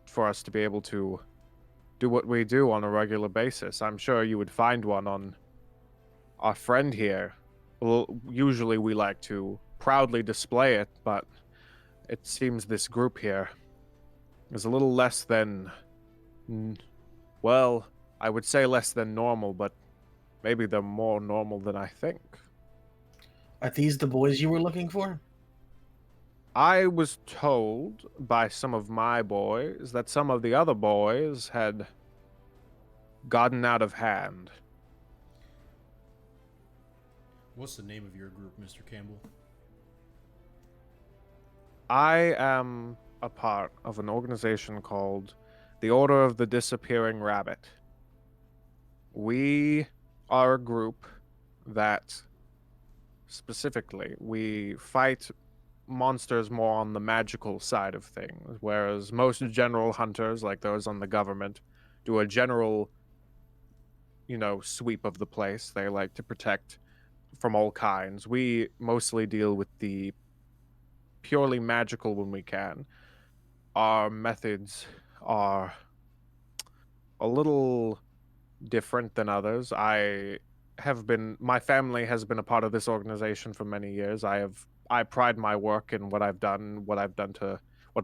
for us to be able to do what we do on a regular basis. I'm sure you would find one on our friend here. Well, usually we like to proudly display it, but it seems this group here is a little less than, well, I would say less than normal, but maybe they're more normal than I think. Are these the boys you were looking for? I was told by some of my boys that some of the other boys had gotten out of hand. What's the name of your group, Mr. Campbell? I am a part of an organization called the Order of the Disappearing Rabbit. We are a group that specifically we fight monsters more on the magical side of things, whereas most general hunters, like those on the government, do a general, sweep of the place. They like to protect from all kinds. We mostly deal with the purely magical when we can. Our methods are a little different than others. My family has been a part of this organization for many years. I pride my work in what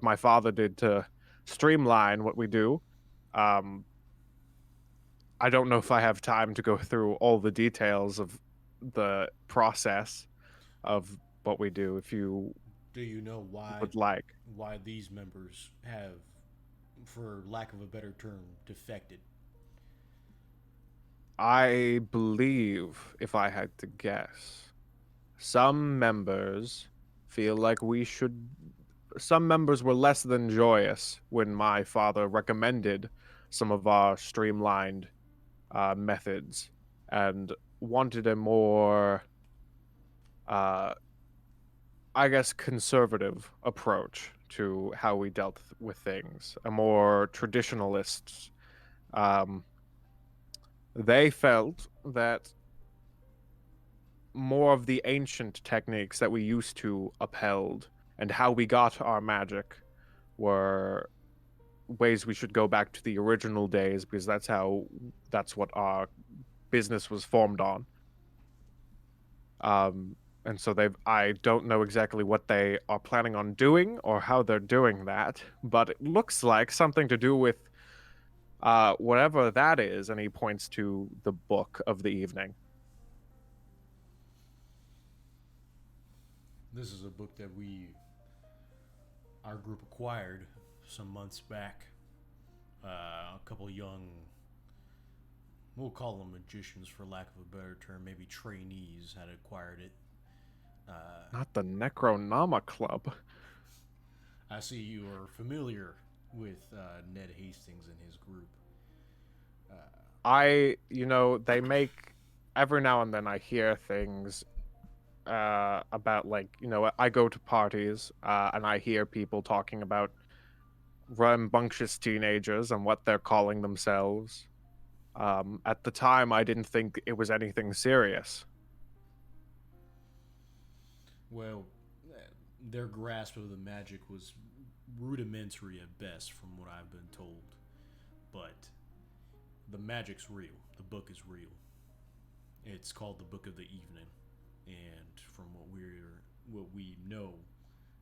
my father did to streamline what we do. Um, I don't know if I have time to go through all the details of the process of what we do. If you Do you know would like, why these members have, for lack of a better term, defected? I believe, if I had to guess, some members feel like we should. Some members were less than joyous when my father recommended some of our streamlined methods and wanted a more, uh, I guess, conservative approach to how we dealt with things, a more traditionalist. Um, they felt that more of the ancient techniques that we used to upheld and how we got our magic were ways we should go back to the original days because that's what our business was formed on. And so I don't know exactly what they are planning on doing or how they're doing that, but it looks like something to do with whatever that is, and he points to the book of the evening. This is a book that our group acquired some months back. A couple young, we'll call them magicians for lack of a better term, maybe trainees, had acquired it. Not the Necronama Club. I see you are familiar with Ned Hastings and his group. They make every now and then I hear things about like, I go to parties and I hear people talking about rambunctious teenagers and what they're calling themselves. At the time, I didn't think it was anything serious. Well, their grasp of the magic was rudimentary at best, from what I've been told. But the magic's real. The book is real. It's called the Book of the Evening, and from what we know,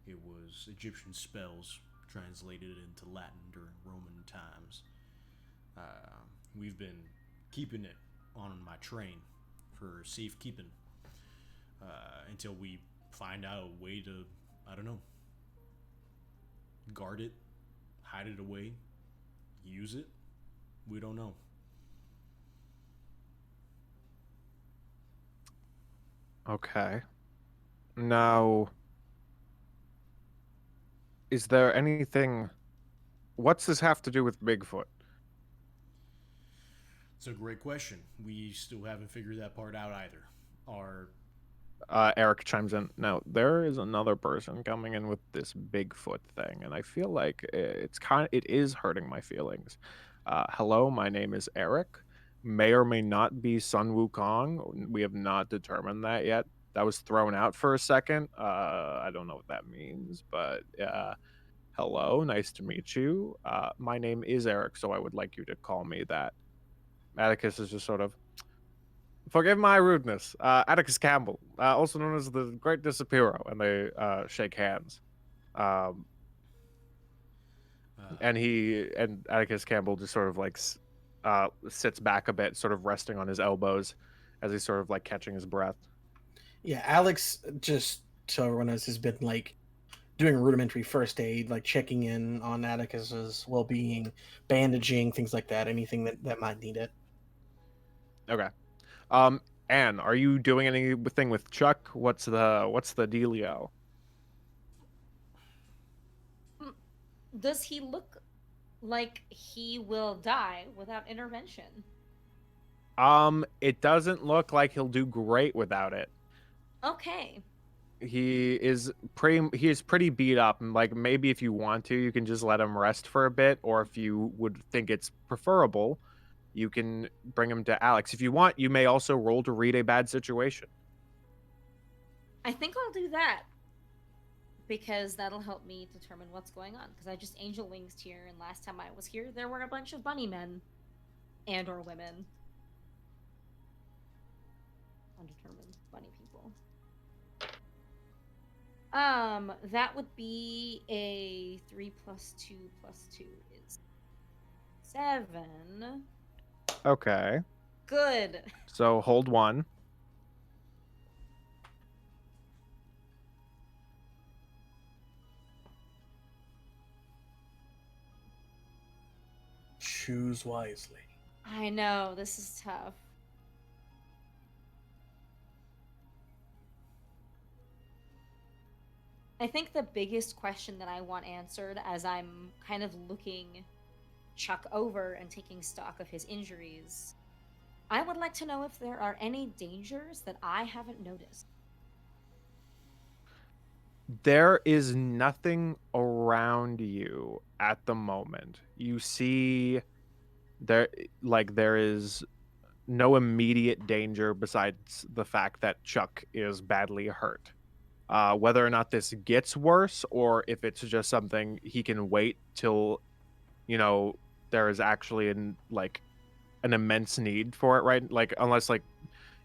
it was Egyptian spells translated into Latin during Roman times. We've been keeping it on my train for safekeeping until we find out a way to, I don't know, guard it, hide it away, use it. We don't know. Okay. Now, is there anything? What's this have to do with Bigfoot? It's a great question. We still haven't figured that part out either. Our Eric chimes in. Now, there is another person coming in with this Bigfoot thing, and I feel like it is hurting my feelings. Hello, my name is Eric. May or may not be Sun Wukong. We have not determined that yet. That was thrown out for a second. I don't know what that means, but hello, nice to meet you. My name is Eric, so I would like you to call me that. Atticus is just sort of, forgive my rudeness. Atticus Campbell, also known as the Great Disappearo, and they shake hands. Um, and Atticus Campbell just sort of like sits back a bit, sort of resting on his elbows as he's sort of like catching his breath. Yeah, Alex, just so everyone knows, has been like doing rudimentary first aid, like checking in on Atticus's well-being, bandaging, things like that. Anything that might need it. Okay. Anne, are you doing anything with Chuck? What's the dealio? Does he look like he will die without intervention? It doesn't look like he'll do great without it. Okay. He is pretty beat up, and like maybe if you want to, you can just let him rest for a bit, or if you would think it's preferable, you can bring him to Alex. If you want, you may also roll to read a bad situation. I think I'll do that. Because that'll help me determine what's going on. Because I just angel winged here, and last time I was here, there were a bunch of bunny men. And or women. Undetermined bunny people. That would be a 3 + 2 + 2 is 7. Okay. Good. So hold 1. Choose wisely. I know, this is tough. I think the biggest question that I want answered as I'm kind of looking Chuck over and taking stock of his injuries, I would like to know if there are any dangers that I haven't noticed. There is nothing around you at the moment. You see there is no immediate danger besides the fact that Chuck is badly hurt. Whether or not this gets worse or if it's just something he can wait till, there is actually an immense need for it, right? Like, unless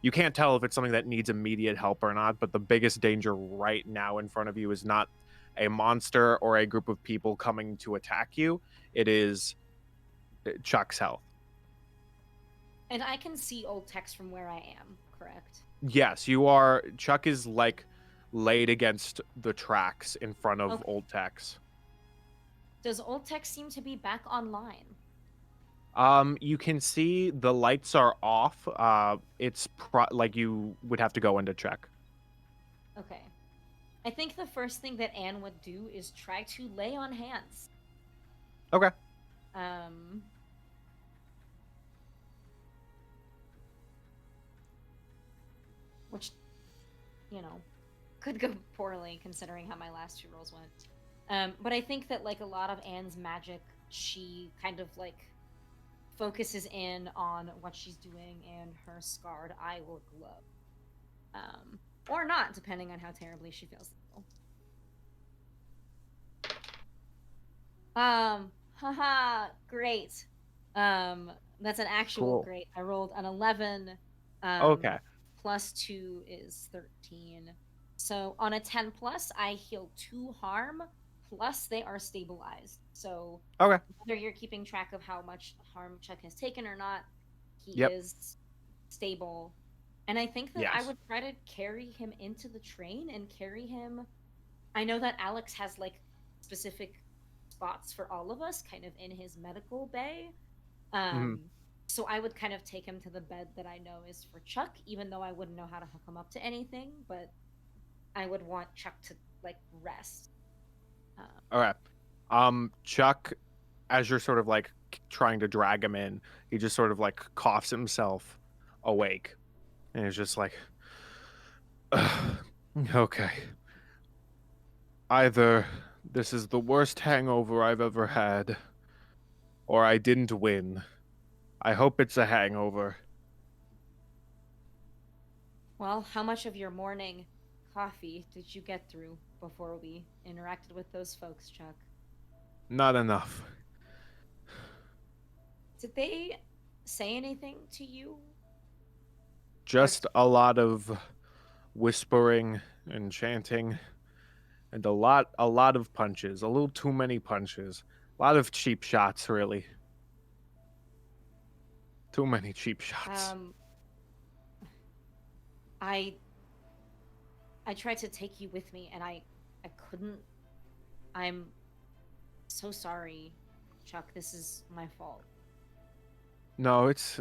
you can't tell if it's something that needs immediate help or not, but the biggest danger right now in front of you is not a monster or a group of people coming to attack you. It is Chuck's health. And I can see old text from where I am, correct? Yes, you are. Chuck is laid against the tracks in front of Old Tex. Does Old Tex seem to be back online? You can see the lights are off. It's you would have to go in to check. Okay. I think the first thing that Anne would do is try to lay on hands. Okay. Which, could go poorly considering how my last 2 rolls went. But I think that like a lot of Anne's magic, she kind of like focuses in on what she's doing, and her scarred eye will glow. Or not, depending on how terribly she feels. Haha, great. That's an actual Cool. great. I rolled an 11. Okay. Plus 2 is 13. So on a 10 plus, I heal 2 harm, plus they are stabilized. So Okay. whether you're keeping track of how much harm Chuck has taken or not, he Yep. is stable. And I think that I Yes. would try to carry him into the train and carry him. I know that Alex has like specific spots for all of us, kind of in his medical bay. So I would kind of take him to the bed that I know is for Chuck, even though I wouldn't know how to hook him up to anything, but I would want Chuck to like rest. All right. Chuck, as you're sort of like trying to drag him in, he just sort of like coughs himself awake, and he's just like, okay. Either this is the worst hangover I've ever had, or I didn't win. I hope it's a hangover. Well, how much of your morning coffee did you get through before we interacted with those folks, Chuck? Not enough. Did they say anything to you? Just a lot of whispering and chanting, and a lot of punches. A little too many punches. A lot of cheap shots, really. Too many cheap shots. I tried to take you with me, and I couldn't. I'm so sorry, Chuck. This is my fault. No, it's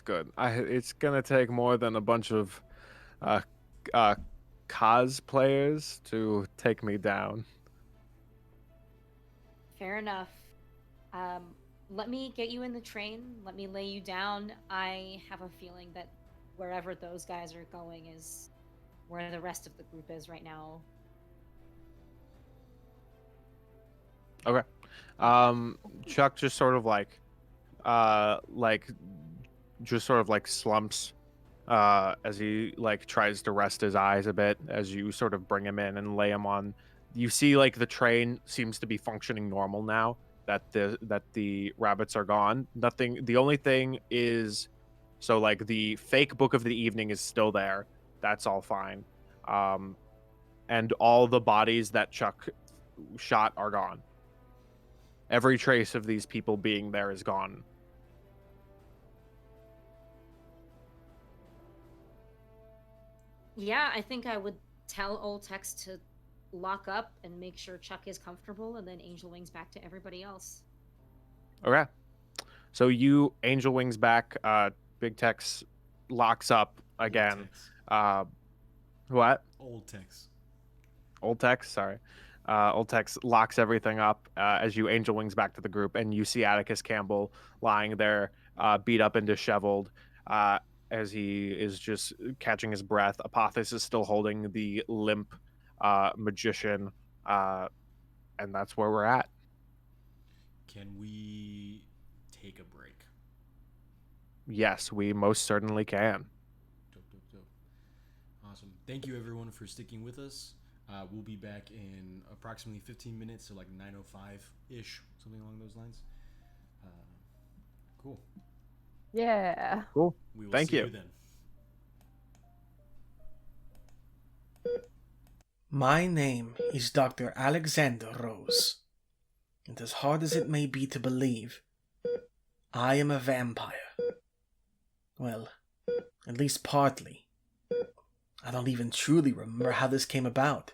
good. It's gonna take more than a bunch of cosplayers to take me down. Fair enough. Let me get you in the train. Let me lay you down. I have a feeling that wherever those guys are going is where the rest of the group is right now. Okay. Chuck just sort of just sort of like slumps as he like tries to rest his eyes a bit as you sort of bring him in and lay him on. You see like the train seems to be functioning normal now that the rabbits are gone. Nothing, the only thing is, so like the fake book of the evening is still there. That's all fine. And all the bodies that Chuck shot are gone. Every trace of these people being there is gone. Yeah, I think I would tell Old Tex to lock up and make sure Chuck is comfortable, and then Angel Wings back to everybody else. Okay. So you Angel Wings back, Big Tex locks up again. What? Old Tex. Old Tex, sorry. Old Tex locks everything up as you Angel Wings back to the group, and you see Atticus Campbell lying there, beat up and disheveled, as he is just catching his breath. Apophis is still holding the limp magician, and that's where we're at. Can we take a break? Yes, we most certainly can. Dope. Awesome. Thank you, everyone, for sticking with us. We'll be back in approximately 15 minutes, so like 9:05-ish, something along those lines. Cool. Yeah. Cool. We will Thank see you. you then. My name is Dr. Alexander Rose, and as hard as it may be to believe, I am a vampire. Well, at least partly. I don't even truly remember how this came about.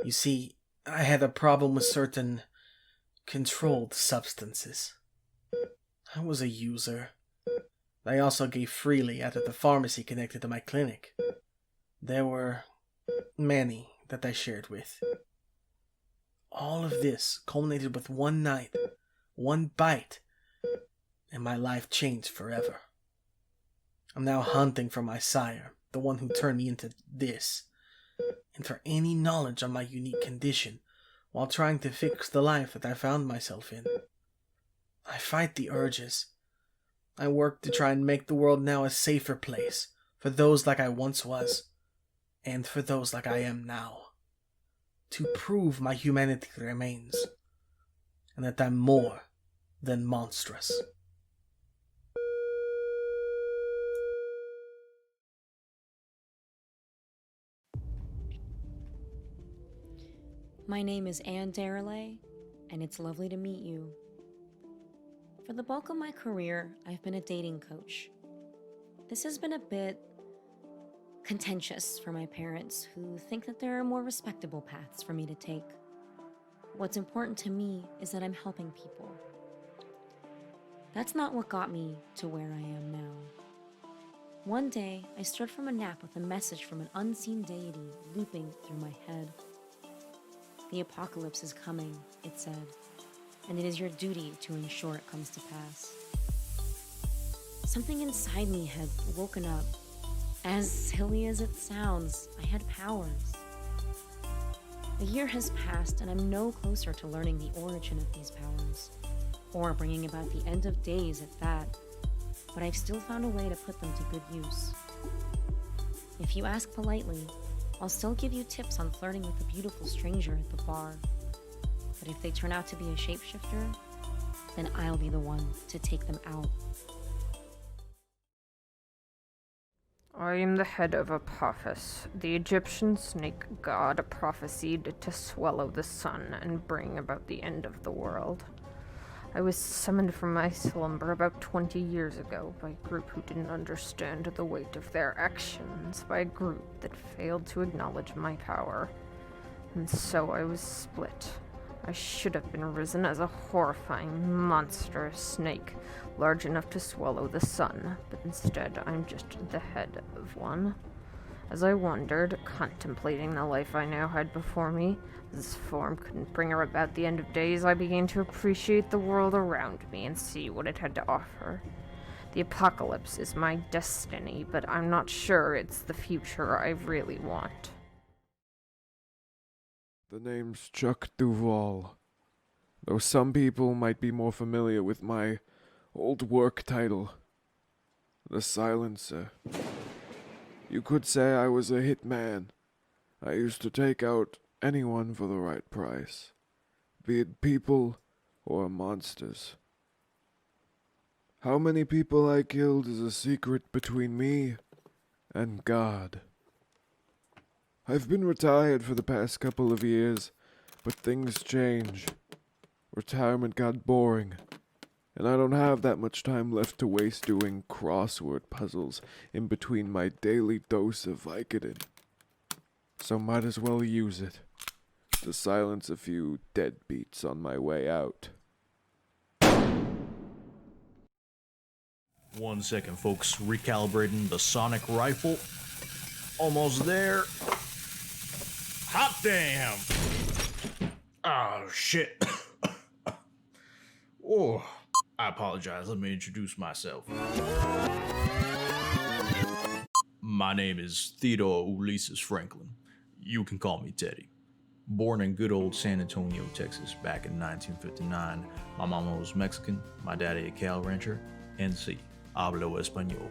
You see, I had a problem with certain controlled substances. I was a user. I also gave freely out at the pharmacy connected to my clinic. There were many that I shared with. All of this culminated with one night, one bite, and my life changed forever. I'm now hunting for my sire, the one who turned me into this, and for any knowledge on my unique condition, while trying to fix the life that I found myself in. I fight the urges. I work to try and make the world now a safer place, for those like I once was, and for those like I am now. To prove my humanity remains, and that I'm more than monstrous. My name is Anne Darelay, and it's lovely to meet you. For the bulk of my career, I've been a dating coach. This has been a bit contentious for my parents, who think that there are more respectable paths for me to take. What's important to me is that I'm helping people. That's not what got me to where I am now. One day, I stirred from a nap with a message from an unseen deity looping through my head. The apocalypse is coming, it said, and it is your duty to ensure it comes to pass. Something inside me had woken up. As silly as it sounds, I had powers. A year has passed, and I'm no closer to learning the origin of these powers, or bringing about the end of days at that, but I've still found a way to put them to good use. If you ask politely, I'll still give you tips on flirting with the beautiful stranger at the bar. But if they turn out to be a shapeshifter, then I'll be the one to take them out. I am the head of Apophis, the Egyptian snake god prophesied to swallow the sun and bring about the end of the world. I was summoned from my slumber about 20 years ago by a group who didn't understand the weight of their actions, by a group that failed to acknowledge my power. And so I was split. I should have been risen as a horrifying, monstrous snake, large enough to swallow the sun, but instead I'm just the head of one. As I wondered, contemplating the life I now had before me, this form couldn't bring about the end of days, I began to appreciate the world around me and see what it had to offer. The apocalypse is my destiny, but I'm not sure it's the future I really want. The name's Chuck Duval, though some people might be more familiar with my old work title, the Silencer. You could say I was a hitman. I used to take out anyone for the right price, be it people or monsters. How many people I killed is a secret between me and God. I've been retired for the past couple of years, but things change. Retirement got boring, and I don't have that much time left to waste doing crossword puzzles in between my daily dose of Vicodin. So might as well use it to silence a few deadbeats on my way out. 1 second, folks. Recalibrating the sonic rifle. Almost there. Hot damn! Oh, shit. Oh, I apologize. Let me introduce myself. My name is Theodore Ulysses Franklin. You can call me Teddy. Born in good old San Antonio, Texas, back in 1959. My mama was Mexican, my daddy a cow rancher, and sí, hablo español.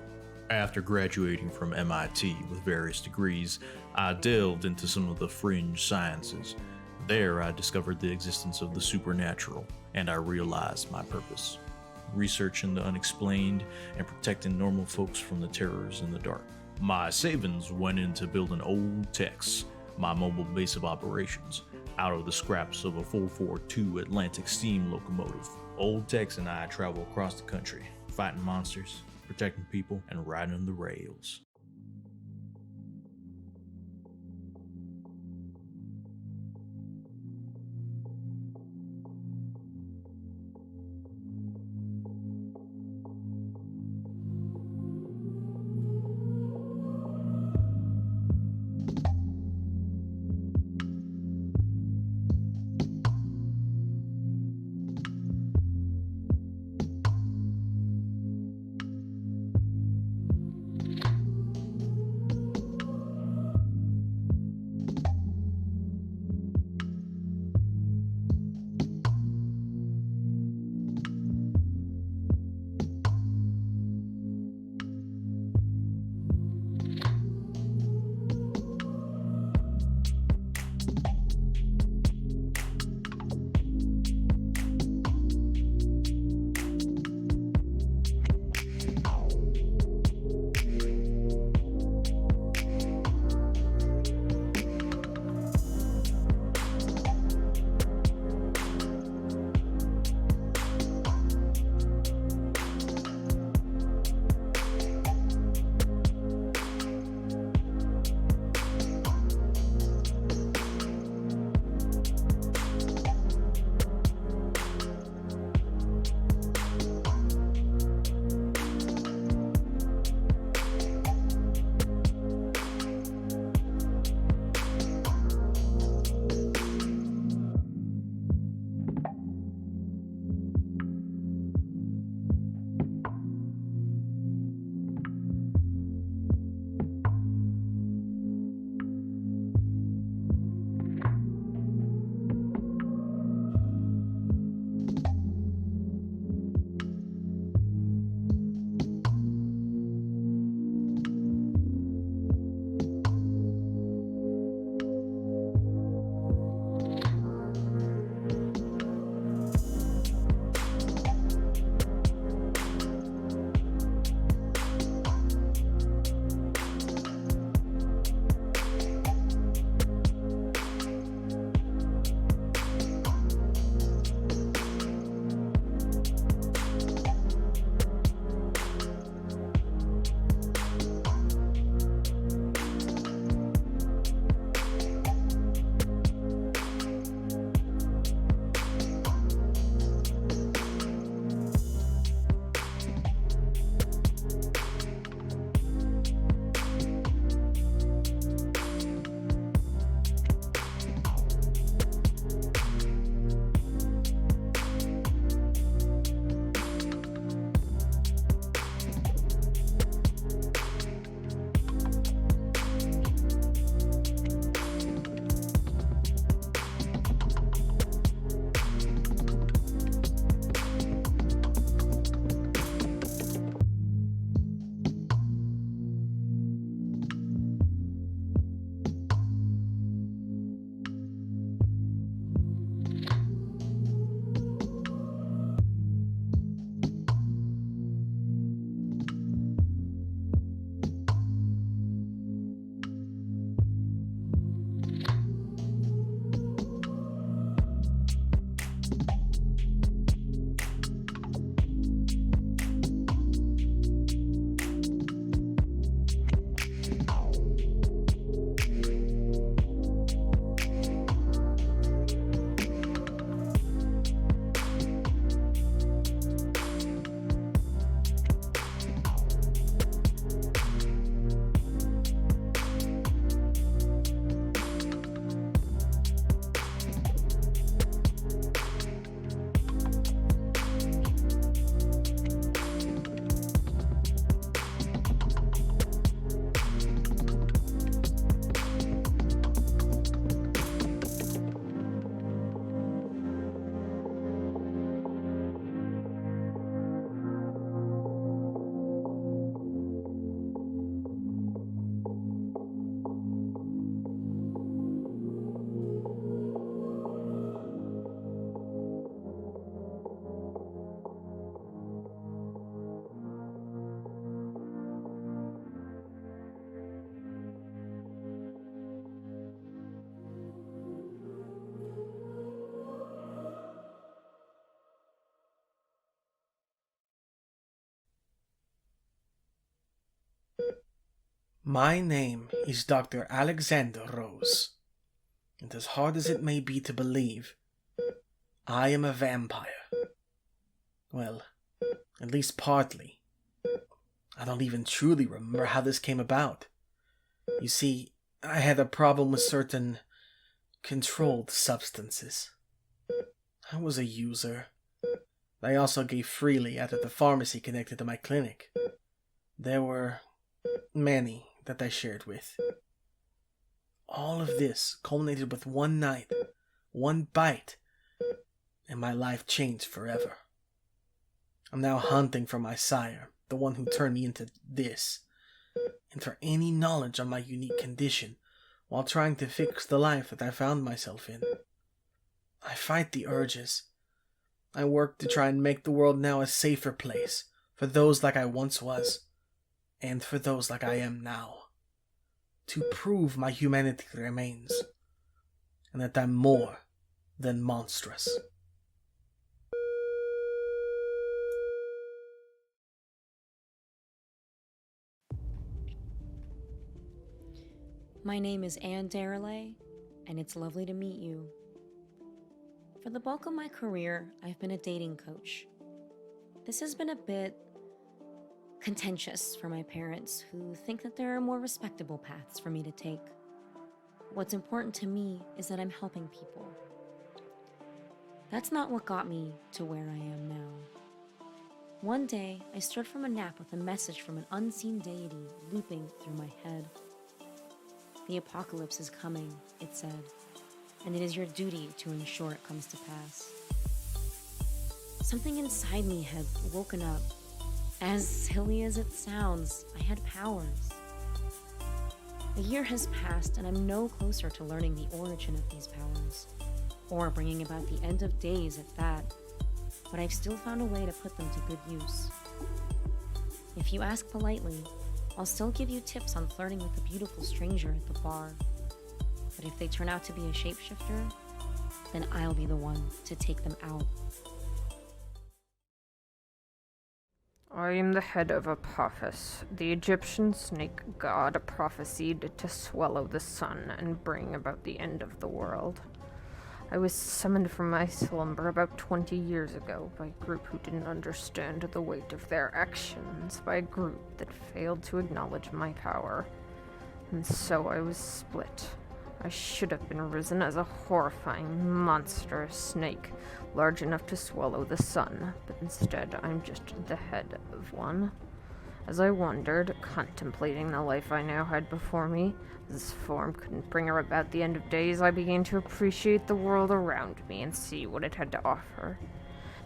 After graduating from MIT with various degrees, I delved into some of the fringe sciences. There, I discovered the existence of the supernatural, and I realized my purpose: researching the unexplained and protecting normal folks from the terrors in the dark. My savings went into building Old Tex, my mobile base of operations, out of the scraps of a 442 Atlantic steam locomotive. Old Tex and I travel across the country, fighting monsters, protecting people, and riding the rails. My name is Dr. Alexander Rose, and as hard as it may be to believe, I am a vampire. Well, at least partly. I don't even truly remember how this came about. You see, I had a problem with certain controlled substances. I was a user. I also gave freely out of the pharmacy connected to my clinic. There were many that I shared with. All of this culminated with one night, one bite, and my life changed forever. I'm now hunting for my sire, the one who turned me into this, and for any knowledge on my unique condition, while trying to fix the life that I found myself in. I fight the urges. I work to try and make the world now a safer place for those like I once was, and for those like I am now. To prove my humanity remains, and that I'm more than monstrous. My name is Anne Darelay, and it's lovely to meet you. For the bulk of my career, I've been a dating coach. This has been a bit contentious for my parents, who think that there are more respectable paths for me to take. What's important to me is that I'm helping people. That's not what got me to where I am now. One day, I stood from a nap with a message from an unseen deity looping through my head. The apocalypse is coming, it said, and it is your duty to ensure it comes to pass. Something inside me had woken up. As silly as it sounds, I had powers. A year has passed, and I'm no closer to learning the origin of these powers, or bringing about the end of days at that, but I've still found a way to put them to good use. If you ask politely, I'll still give you tips on flirting with a beautiful stranger at the bar. But if they turn out to be a shapeshifter, then I'll be the one to take them out. I am the head of Apophis, the Egyptian snake god prophesied to swallow the sun and bring about the end of the world. I was summoned from my slumber about 20 years ago by a group who didn't understand the weight of their actions, by a group that failed to acknowledge my power. And so I was split. I should have been risen as a horrifying, monstrous snake, large enough to swallow the sun, but instead I'm just the head of one. As I wondered, contemplating the life I now had before me, this form couldn't bring about the end of days, I began to appreciate the world around me and see what it had to offer.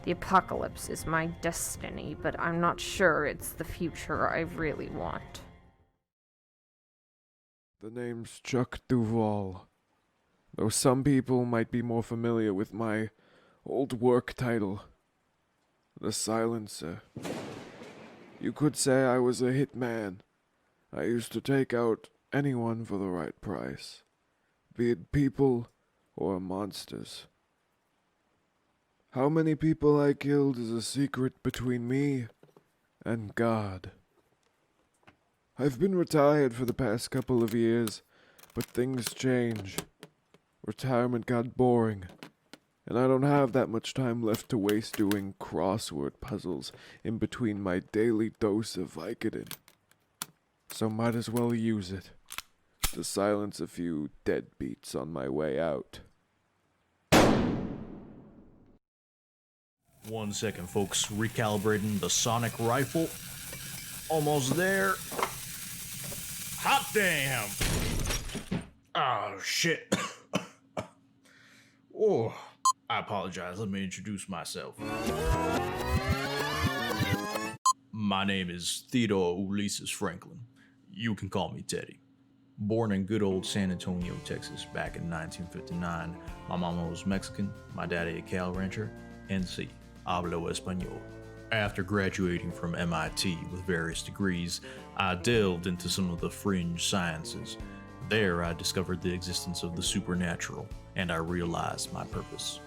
The apocalypse is my destiny, but I'm not sure it's the future I really want. The name's Chuck Duval, though some people might be more familiar with my old work title, the Silencer. You could say I was a hitman. I used to take out anyone for the right price, be it people or monsters. How many people I killed is a secret between me and God. I've been retired for the past couple of years, but things change. Retirement got boring, and I don't have that much time left to waste doing crossword puzzles in between my daily dose of Vicodin. So might as well use it to silence a few deadbeats on my way out. 1 second, folks. Recalibrating the sonic rifle. Almost there. Hot damn! Oh, shit. Oh, I apologize. Let me introduce myself. My name is Theodore Ulysses Franklin. You can call me Teddy. Born in good old San Antonio, Texas, back in 1959. My mama was Mexican, my daddy a cow rancher, and sí, hablo español. After graduating from MIT with various degrees, I delved into some of the fringe sciences. There, I discovered the existence of the supernatural, and I realized my purpose: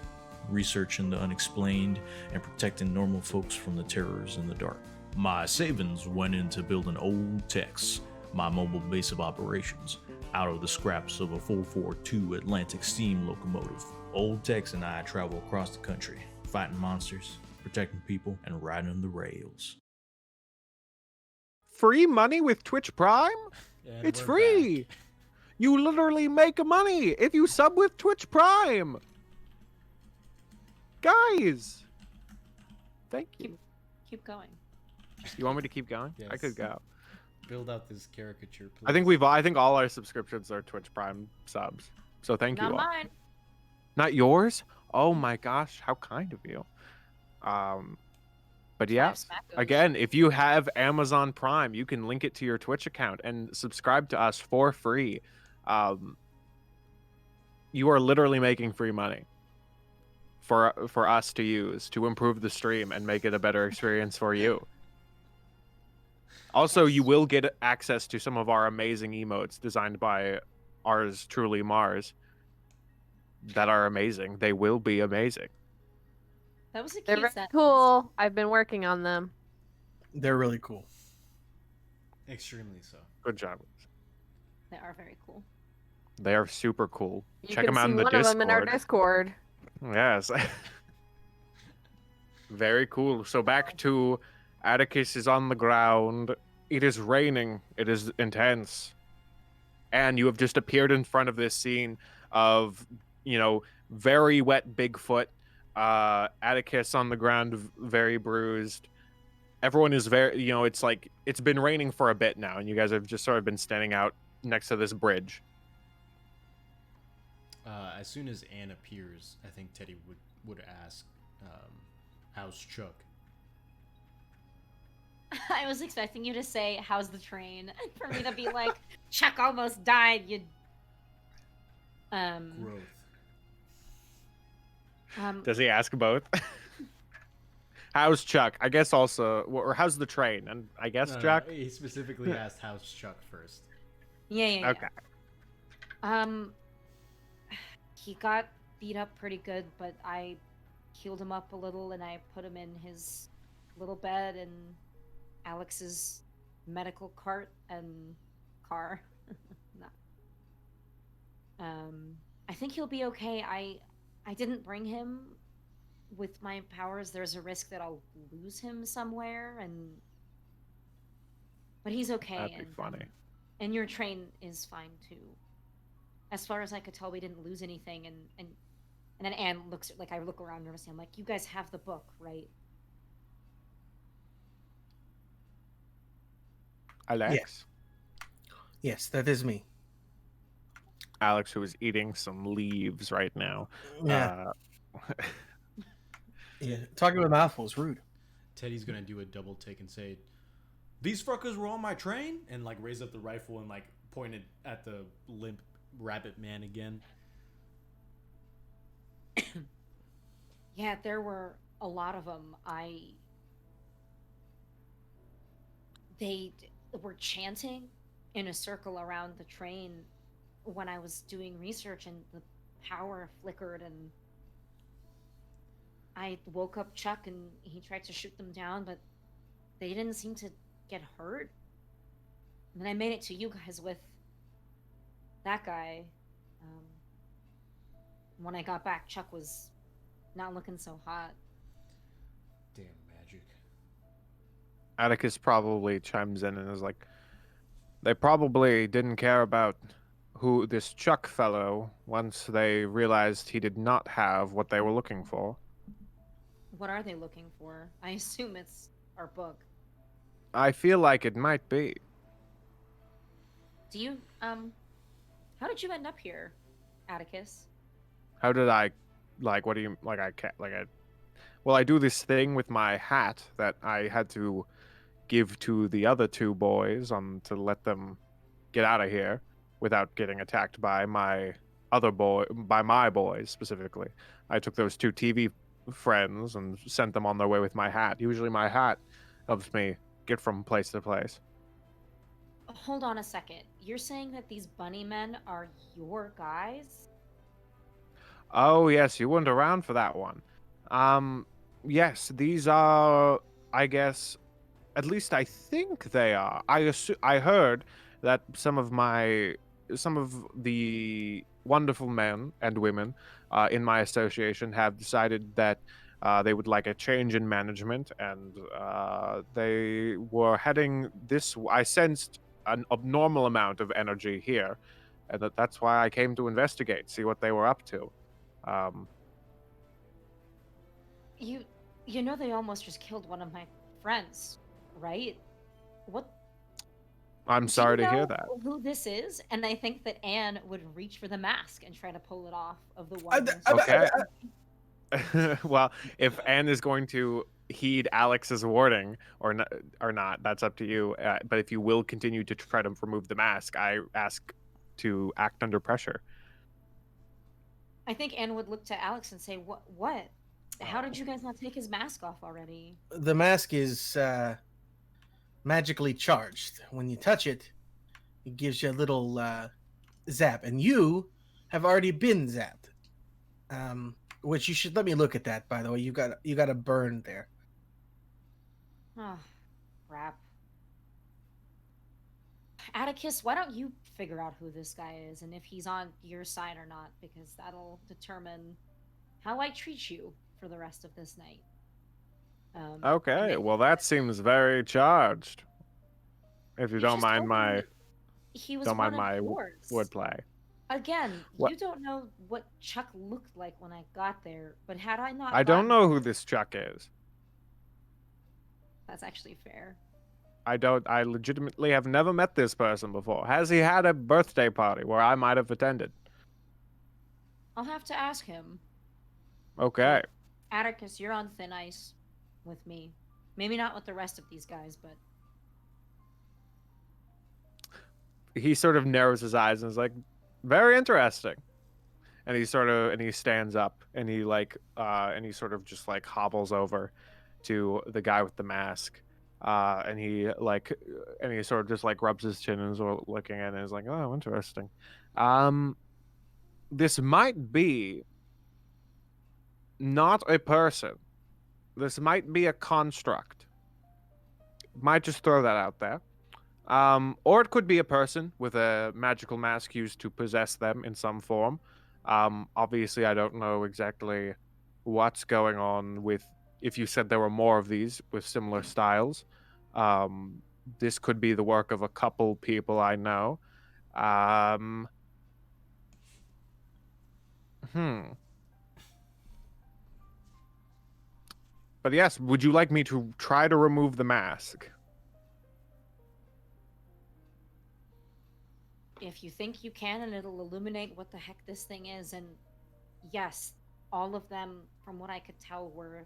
researching the unexplained and protecting normal folks from the terrors in the dark. My savings went into building old techs, my mobile base of operations, out of the scraps of a 442 Atlantic steam locomotive. Old Tex and I travel across the country, fighting monsters, protecting people, and riding the rails. Free money with Twitch Prime? And It's we're free. back. You literally make money if you sub with Twitch Prime. Guys, thank you. Keep going. You want me to keep going? I could Yes. go. Build out this caricature, please. I think all our subscriptions are Twitch Prime subs. So thank Not you all. mine. Not yours? Oh my gosh, how kind of you. But yeah, Smackos. again, if you have Amazon Prime, you can link it to your Twitch account and subscribe to us for free. You are literally making free money for us to use to improve the stream and make it a better experience for you. Also, you will get access to some of our amazing emotes designed by ours truly Mars that are amazing. They will be amazing. That was a They're cute very sentence. cool. I've been working on them. They're really cool. Extremely so. Good job. They are very cool. They are super cool. You Check can them out see in the one Discord. of them in our Discord. Yes. Very cool. So back to Atticus is on the ground. It is raining. It is intense. And you have just appeared in front of this scene of, very wet Bigfoot. Atticus on the ground, very bruised. Everyone is very, it's like, it's been raining for a bit now, and you guys have just sort of been standing out next to this bridge. As soon as Anne appears, I think Teddy would ask, how's Chuck? I was expecting you to say, "How's the train?" and for me to be like, "Chuck almost died." Growth. Does he ask both? How's Chuck? I guess also, or how's the train? And I guess No, Chuck. he specifically asked how's Chuck first. Yeah. Okay. He got beat up pretty good, but I healed him up a little, and I put him in his little bed and Alex's medical cart and car. I think he'll be okay. I didn't bring him with my powers. There's a risk that I'll lose him somewhere, but he's okay. That'd be and, funny. And your train is fine too. As far as I could tell, we didn't lose anything. And then Anne looks I look around nervously. I'm like, you guys have the book, right? Alex. Yes, that is me. Alex, who is eating some leaves right now. Yeah. Yeah. Talking with mouthfuls, rude. Teddy's gonna do a double take and say, "These fuckers were on my train," and raise up the rifle and point it at the limp rabbit man again. Yeah, there were a lot of them. They were chanting in a circle around the train when I was doing research, and the power flickered, and I woke up Chuck, and he tried to shoot them down, but they didn't seem to get hurt. And then I made it to you guys with that guy. When I got back, Chuck was not looking so hot. Damn magic. Atticus probably chimes in and is like, they probably didn't care about who this Chuck fellow once they realized he did not have what they were looking for. What are they looking for? I assume it's our book. I feel like it might be. Do you, how did you end up here, Atticus? How did I, what do you, well, I do this thing with my hat that I had to give to the other two boys to let them get out of here without getting attacked by my boys specifically. I took those two TV friends and sent them on their way with my hat. Usually my hat helps me get from place to place. Hold on a second. You're saying that these bunny men are your guys? Oh, yes, you weren't around for that one. Yes, these are, I guess, at least I think they are. I heard that some of the wonderful men and women in my association have decided that they would like a change in management, and they were heading this. I sensed an abnormal amount of energy here, and that's why I came to investigate, see what they were up to. Um, You you know they almost just killed one of my friends, right? What I'm do you sorry to hear know that. who this is? And I think that Anne would reach for the mask and try to pull it off of the I- one. Okay. Well, if Anne is going to heed Alex's warning or not, that's up to you. But if you will continue to try to remove the mask, I ask to act under pressure. I think Anne would look to Alex and say, "What? What? How did Oh. you guys not take his mask off already?" The mask is magically charged. When you touch it, it gives you a little zap, and you have already been zapped. Which you should let me look at that. By the way, you got a burn there. Oh, crap. Atticus, why don't you figure out who this guy is and if he's on your side or not, because that'll determine how I treat you for the rest of this night. And Okay, then well that seems very charged. If you you don't just mind told me my he was one of yours. wordplay. Again, What? you don't know what Chuck looked like when I got there, but had I not I don't gotten know there, who this Chuck is. that's actually fair. I don't. I legitimately have never met this person before. Has he had a birthday party where I might have attended? I'll have to ask him. Okay. Atticus, you're on thin ice with me. Maybe not with the rest of these guys, but He sort of narrows his eyes and is like, very interesting. And he stands up and he sort of just like hobbles over to the guy with the mask. And he sort of just like rubs his chin and is looking at it and is like, oh, interesting. This might be not a person. This might be a construct. Might just throw that out there. Or it could be a person with a magical mask used to possess them in some form. Obviously, I don't know exactly what's going on with. If you said there were more of these with similar styles, this could be the work of a couple people I know. Um, hmm. But yes, would you like me to try to remove the mask? if you think you can and it'll illuminate what the heck this thing is, and yes, all of them, from what I could tell, were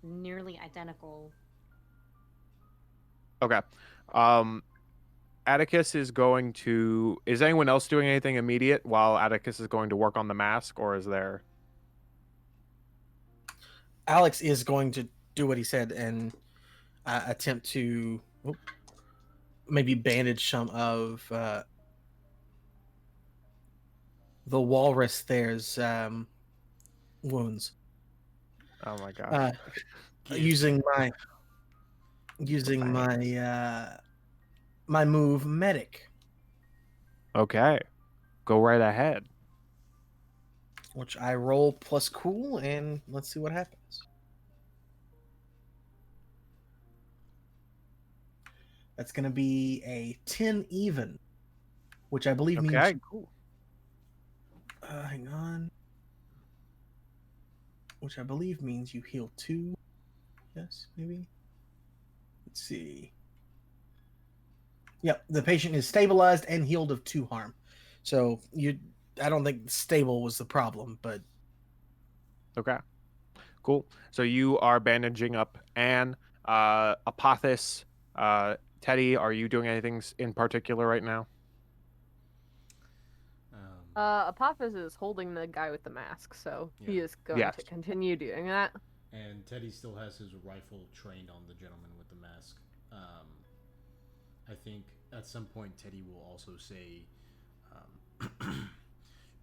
nearly identical. Okay. Atticus is going to. Is anyone else doing anything immediate while Atticus is going to work on the mask, or is there? Alex is going to do what he said and attempt to maybe bandage some of the walrus there's wounds. Oh my gosh. Using my Thanks. my move medic, Okay. Go right ahead. which I roll plus cool, and let's see what happens. That's going to be a 10 even, which I believe means. Okay, cool. Hang on. Which I believe means you heal 2. Yes, maybe. Let's see. Yep, the patient is stabilized and healed of 2 harm. So I don't think stable was the problem, but Okay. Cool. So you are bandaging up Anne, Apothis, Teddy. Are you doing anything in particular right now? Apophis is holding the guy with the mask, so he Yeah. is going Yes. to continue doing that. And Teddy still has his rifle trained on the gentleman with the mask. I think at some point Teddy will also say,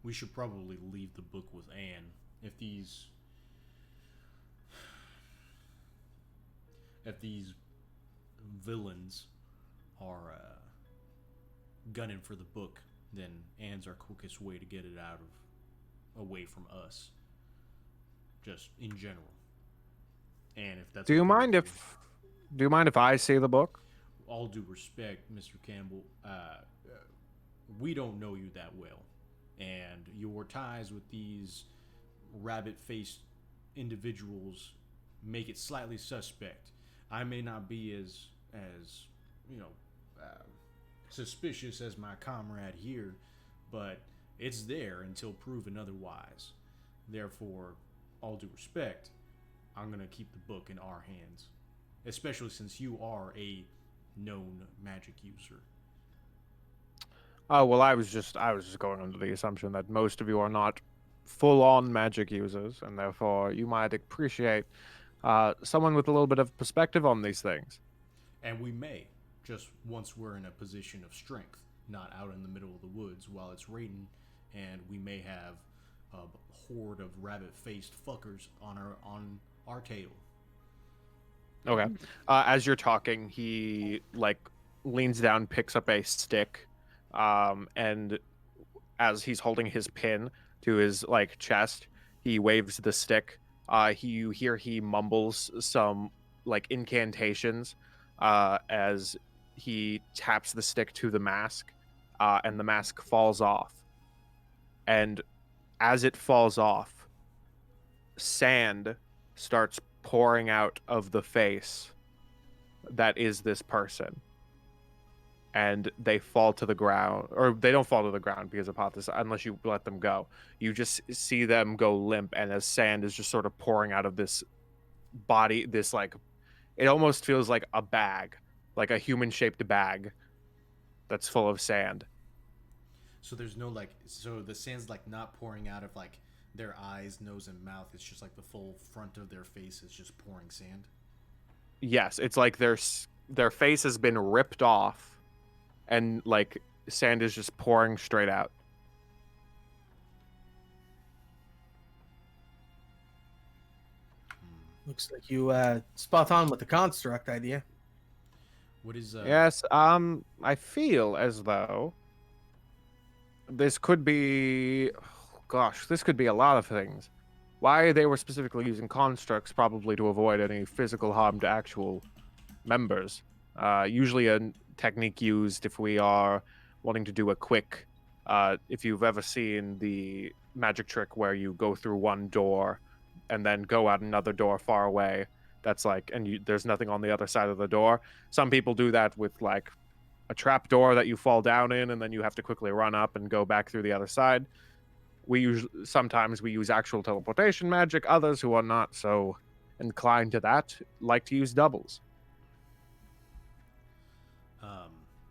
we should probably leave the book with Anne. If these villains are gunning for the book, then Anne's our quickest way to get it away from us. Just in general. And if that's Do you okay with mind if I see the book? all due respect, Mr. Campbell, we don't know you that well, and your ties with these rabbit-faced individuals make it slightly suspect. I may not be as you know suspicious as my comrade here, but it's there until proven otherwise. Therefore, all due respect, I'm gonna keep the book in our hands, especially since you are a known magic user. Oh well, I was just going under the assumption that most of you are not full-on magic users, and therefore you might appreciate someone with a little bit of perspective on these things. And we may, just once we're in a position of strength, not out in the middle of the woods while it's raining, and we may have a horde of rabbit-faced fuckers on our tail. Okay. As you're talking, he like leans down, picks up a stick, and as he's holding his pin to his like chest, he waves the stick. You hear he mumbles some like incantations, as he taps the stick to the mask, and the mask falls off. And as it falls off, sand starts pouring out of the face that is this person. And they fall to the ground, or they don't fall to the ground because of Apothis, unless you let them go. You just see them go limp, and as sand is just sort of pouring out of this body, this like, it almost feels like a bag, like a human-shaped bag that's full of sand. So there's no like, so the sand's like not pouring out of like their eyes, nose, and mouth. It's just like the full front of their face is just pouring sand. Yes, it's like their face has been ripped off, and like sand is just pouring straight out. Looks like you spot on with the construct idea. What is Yes, I feel as though this could be, gosh, this could be a lot of things. Why they were specifically using constructs, probably to avoid any physical harm to actual members. Usually a technique used if we are wanting to do a quick, if you've ever seen the magic trick where you go through one door and then go out another door far away, that's like, and there's nothing on the other side of the door. Some people do that with like a trap door that you fall down in, and then you have to quickly run up and go back through the other side. Sometimes we use actual teleportation magic. Others who are not so inclined to that like to use doubles.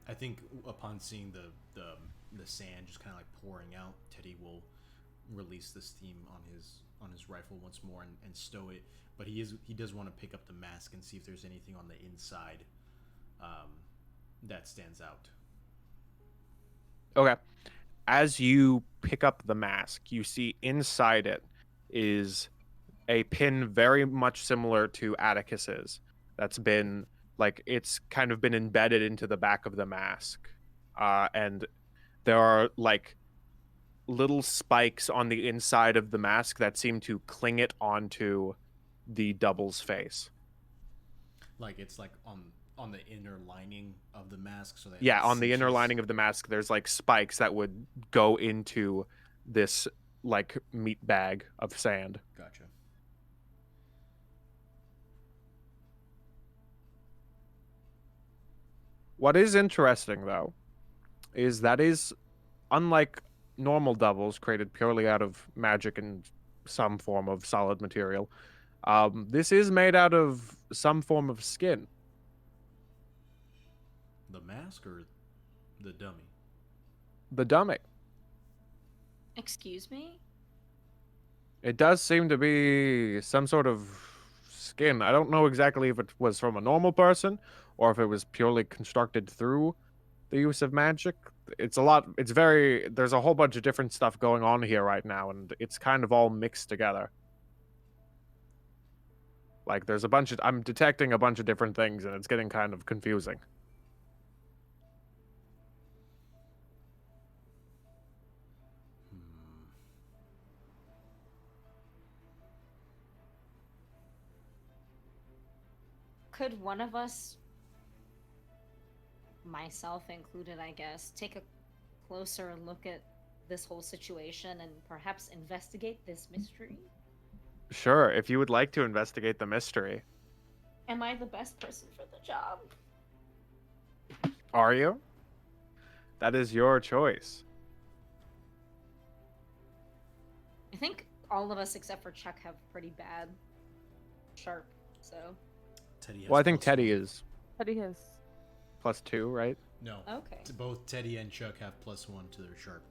I think upon seeing the sand just kind of like pouring out, Teddy will release the steam on his rifle once more and stow it. But he does want to pick up the mask and see if there's anything on the inside that stands out. Okay. As you pick up the mask, you see inside it is a pin very much similar to Atticus's. That's been like, it's kind of been embedded into the back of the mask. And there are like little spikes on the inside of the mask that seem to cling it onto the double's face. Like it's like on the inner lining of the mask, so that yeah, on the inner lining of the mask, there's like spikes that would go into this like meat bag of sand. Gotcha. What is interesting though is that is unlike normal doubles created purely out of magic and some form of solid material. This is made out of some form of skin. The mask or the dummy? The dummy. Excuse me? It does seem to be some sort of skin. I don't know exactly if it was from a normal person or if it was purely constructed through the use of magic. There's a whole bunch of different stuff going on here right now, and it's kind of all mixed together. Like I'm detecting a bunch of different things, and it's getting kind of confusing. could one of us, myself included, I guess, take a closer look at this whole situation and perhaps investigate this mystery? Sure, if you would like to investigate the mystery. Am I the best person for the job? Are you? That is your choice. I think all of us except for Chuck have pretty bad sharp, so. Teddy has Well, I think +1. Teddy is Teddy has. +2, right? No. Okay. Both Teddy and Chuck have +1 to their sharp.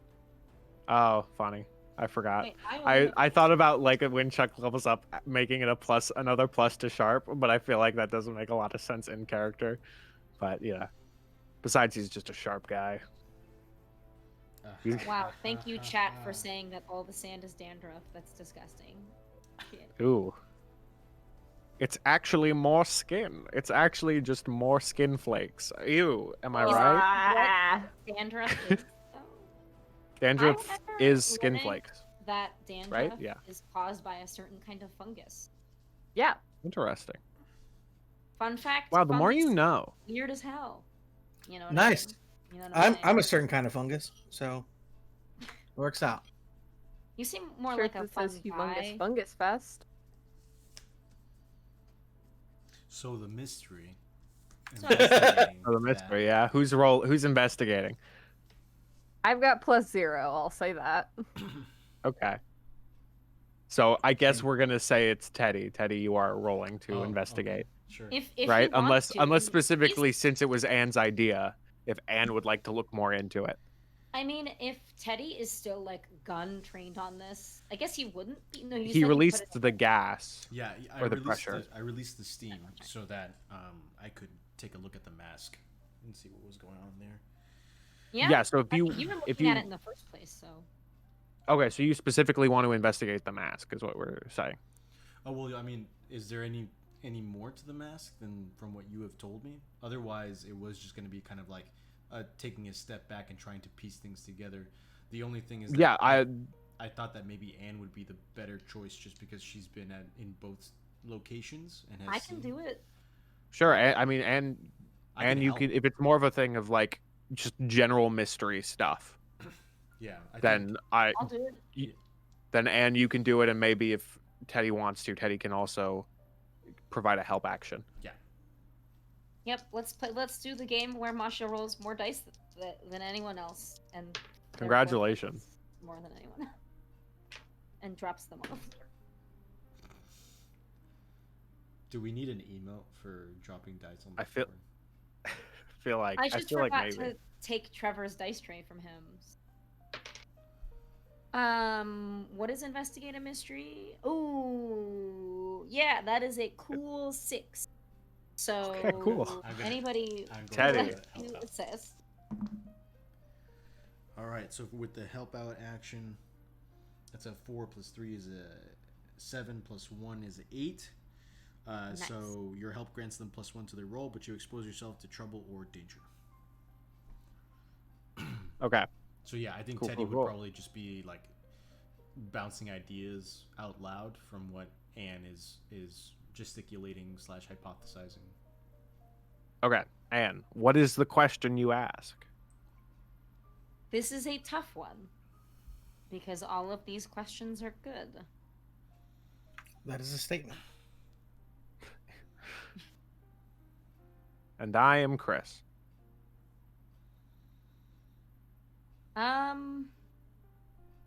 Oh, funny. I forgot. Wait, only I have thought about like when Chuck levels up, making it another plus to sharp, but I feel like that doesn't make a lot of sense in character. But yeah. Besides, he's just a sharp guy. Wow, thank you, chat, for saying that all the sand is dandruff. That's disgusting. Shit. Ooh. It's actually more skin. It's actually just more skin flakes. Ew. Am I right? Ah. Dandruff is, though? Dandruff I remember is skin learning flakes. that dandruff Right? Yeah. is caused by a certain kind of fungus. Yeah. Interesting. Fun fact. Wow, the more you fungus, know. Weird as hell. You know what Nice. I mean? You know what I'm saying? I'm a certain kind of fungus, so works out. You seem more Sure, like a it fun says guy. humongous fungus fest. So the mystery. So- investigating Oh, the mystery, yeah. Who's investigating? I've got +0. I'll say that. Okay. So I guess And- we're gonna say it's Teddy. Teddy, you are rolling to Oh, investigate. okay, Sure. If you Right? want Unless to, he's- specifically since it was Anne's idea, if Anne would like to look more into it. I mean, if Teddy is still like gun trained on this, I guess he wouldn't. No, you said He put released it in the gas. Yeah, Or the pressure. I released the steam so that I could take a look at the mask and see what was going on there. Yeah. So if I you mean, you were if looking you at it in the first place, so. Okay, so you specifically want to investigate the mask is what we're saying. Oh well, I mean, is there any more to the mask than from what you have told me? Otherwise, it was just going to be kind of like taking a step back and trying to piece things together. The only thing is that Yeah, I thought that maybe Anne would be the better choice just because she's been in both locations and has I can seen- do it. sure. I mean, and I can you help. could, if it's more of a thing of like just general mystery stuff, Yeah, I think, then I'll do it. then Anne, you can do it, and maybe if Teddy wants to, Teddy can also provide a help action. Yep. Let's do the game where Masha rolls more dice than anyone else, and therefore Congratulations. gets more than anyone, and drops them on the floor. do we need an emote for dropping dice on the I feel- floor? feel like I just feel like forgot maybe. to take Trevor's dice tray from him. What is investigate a mystery? Ooh, yeah, that is a cool 6. So, Okay, cool. I'm gonna- anybody I'm going Teddy. to let help you out. assist. All right, so with the help out action, that's a 4 plus 3 is a 7 plus 1 is 8. Nice. So your help grants them +1 to their roll, but you expose yourself to trouble or danger. Okay. So yeah, I think Cool, Teddy cool, would cool. probably just be like bouncing ideas out loud from what Anne is gesticulating / hypothesizing. Okay. Anne, what is the question you ask? This is a tough one because all of these questions are good. That is a statement. And I am Chris.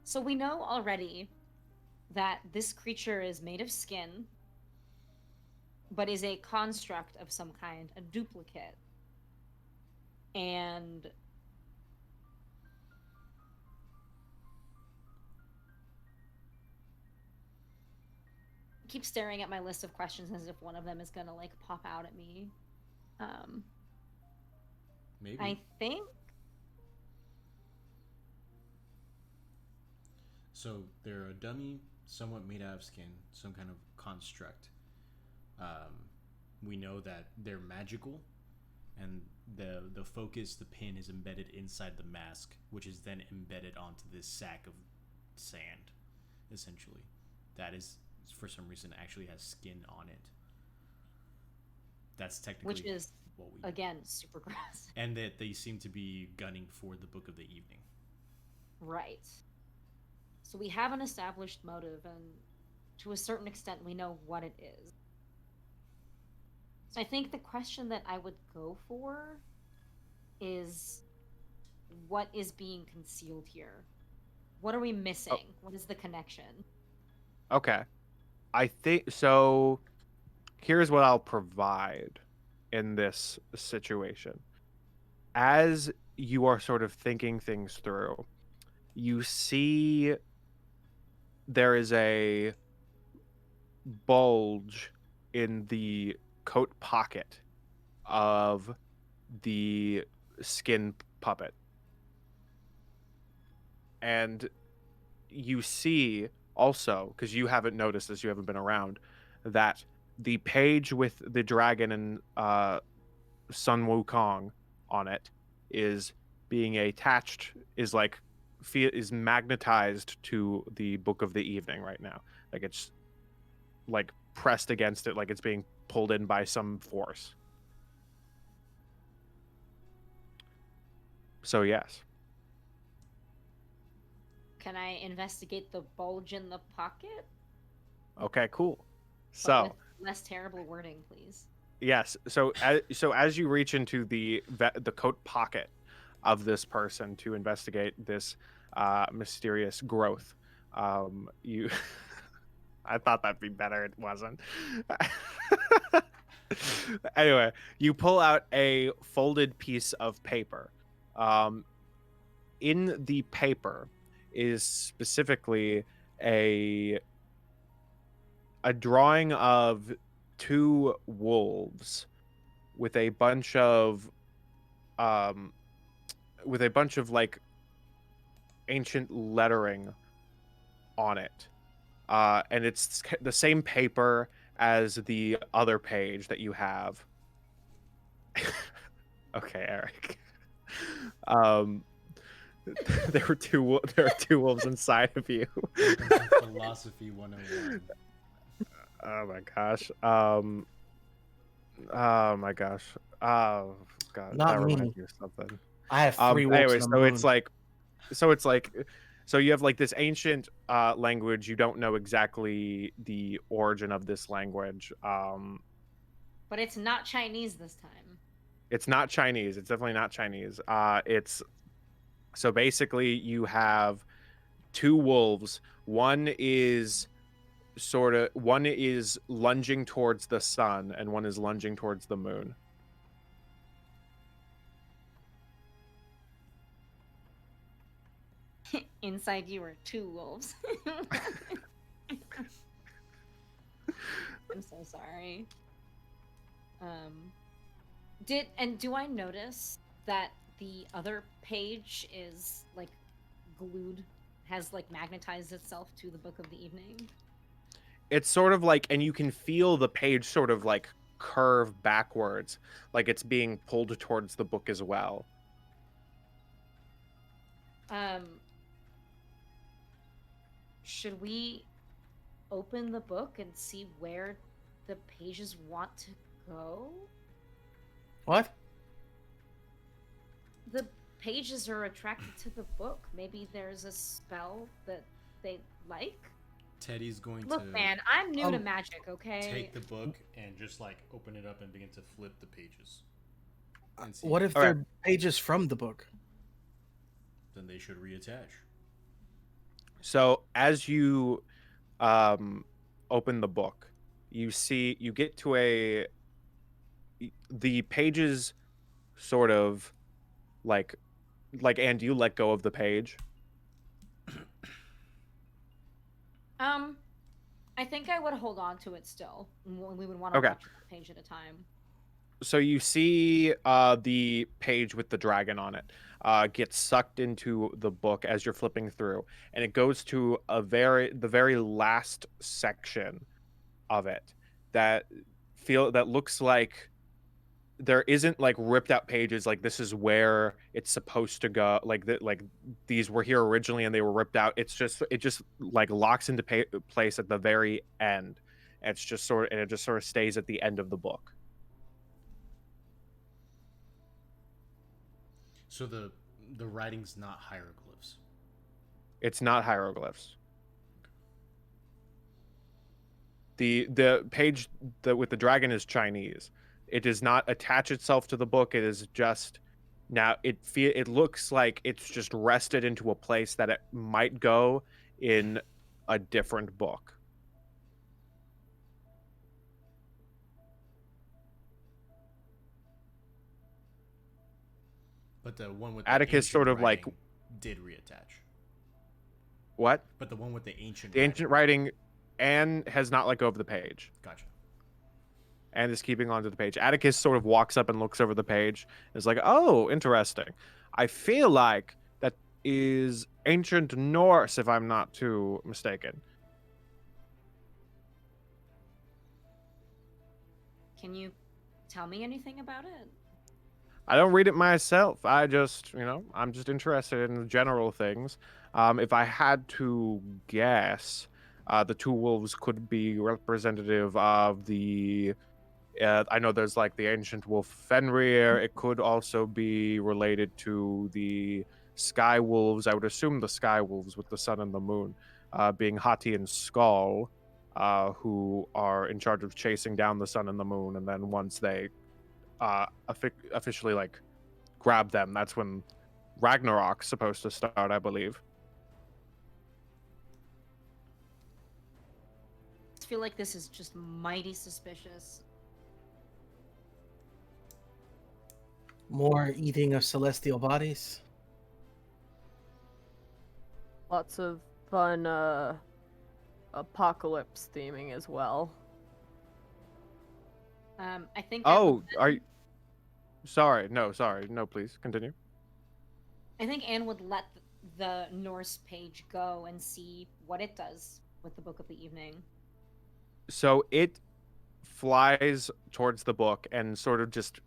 So we know already that this creature is made of skin, but is a construct of some kind, a duplicate. And I keep staring at my list of questions as if one of them is gonna like pop out at me. Maybe. I think So they're a dummy, somewhat made out of skin, some kind of construct. We know that they're magical, and the focus, the pin, is embedded inside the mask, which is then embedded onto this sack of sand, essentially. That is, for some reason, actually has skin on it. That's technically which is what we again super gross. and that they seem to be gunning for the Book of the Evening. Right. So we have an established motive, and to a certain extent, we know what it is. So I think the question that I would go for is, what is being concealed here? What are we missing? What is the connection? Okay. I think so. Here's what I'll provide in this situation. As you are sort of thinking things through, you see there is a bulge in the coat pocket of the skin puppet. And you see also, because you haven't noticed as you haven't been around, that the page with the dragon and Sun Wukong on it is being attached, is like is magnetized to the Book of the Evening right now. Like it's like pressed against it, like it's being pulled in by some force. So yes. Can I investigate the bulge in the pocket? Okay, cool. But So with less terrible wording, please. yes, so as you reach into the coat pocket of this person to investigate this mysterious growth, you I thought that'd be better. It wasn't. Anyway, you pull out a folded piece of paper. In the paper is specifically a drawing of two wolves with a bunch of like ancient lettering on it, and it's the same paper as the other page that you have. Okay, Eric. There are two wolves inside of you. Philosophy 101. Oh my gosh. Oh my gosh. Oh god. Not that me. reminds me of something. I have 3 wolves Anyway, and a so moon. it's like so you have like this ancient language. You don't know exactly the origin of this language. But it's not Chinese this time. It's not Chinese. It's definitely not Chinese. It's so basically you have two wolves. One is lunging towards the sun and one is lunging towards the moon. Inside you are 2 wolves. I'm so sorry. Do I notice that the other page is like glued, has like magnetized itself to the Book of the Evening? It's sort of like, and you can feel the page sort of like curve backwards, like it's being pulled towards the book as well. Should we open the book and see where the pages want to go? What? The pages are attracted to the book. Maybe there's a spell that they like? Teddy's going Look, to man, I'm new to magic, okay? take the book and just like open it up and begin to flip the pages. And see. What if All right. they're pages from the book? Then they should reattach. So as you open the book, you get to the pages sort of like and you let go of the page. I think I would hold on to it still. We would want to Okay. watch it page at a time. So you see the page with the dragon on it get sucked into the book as you're flipping through, and it goes to the very last section of it that looks like there isn't like ripped out pages like this is where it's supposed to go, like these were here originally and they were ripped out. It just like locks into place at the very end. And it just sort of stays at the end of the book. So the writing's not hieroglyphs. It's not hieroglyphs. The page that with the dragon is Chinese. It does not attach itself to the book. It is just now it looks like it's just rested into a place that it might go in a different book. But the one with Atticus the ancient sort of like writing did reattach. what? But the one with the ancient The ancient writing, Anne has not let go of the page. Gotcha. And is keeping onto the page. Atticus sort of walks up and looks over the page. Is like, oh, interesting. I feel like that is ancient Norse, if I'm not too mistaken. Can you tell me anything about it? I don't read it myself. I just, I'm just interested in the general things. If I had to guess, the two wolves could be representative of the. I know there's like the ancient wolf Fenrir. It could also be related to the sky wolves. I would assume the sky wolves with the sun and the moon, being Hati and Skull, who are in charge of chasing down the sun and the moon. And then once they officially like grab them, that's when Ragnarok's supposed to start, I believe. I feel like this is just mighty suspicious. More eating of celestial bodies. Lots of fun apocalypse theming as well. I think. Oh, are you? Sorry, no, please continue. I think Anne would let the Norse page go and see what it does with the Book of the Evening. So it flies towards the book and sort of just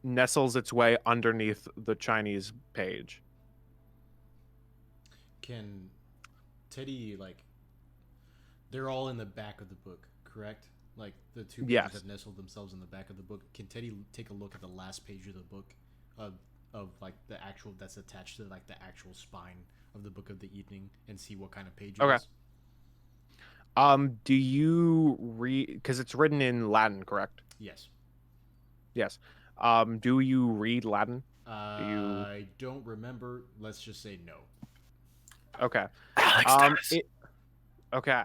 nestles its way underneath the Chinese page. Can Teddy, like, they're all in the back of the book, correct? Like, the two pages Yes. have nestled themselves in the back of the book. Can Teddy take a look at the last page of the book, of like the actual that's attached to like the actual spine of the Book of the Evening, and see what kind of page it Okay. is? Do you read? Because it's written in Latin, correct? Yes. Yes. Do you read Latin? I don't remember. Let's just say no. Okay. Alex does. Okay.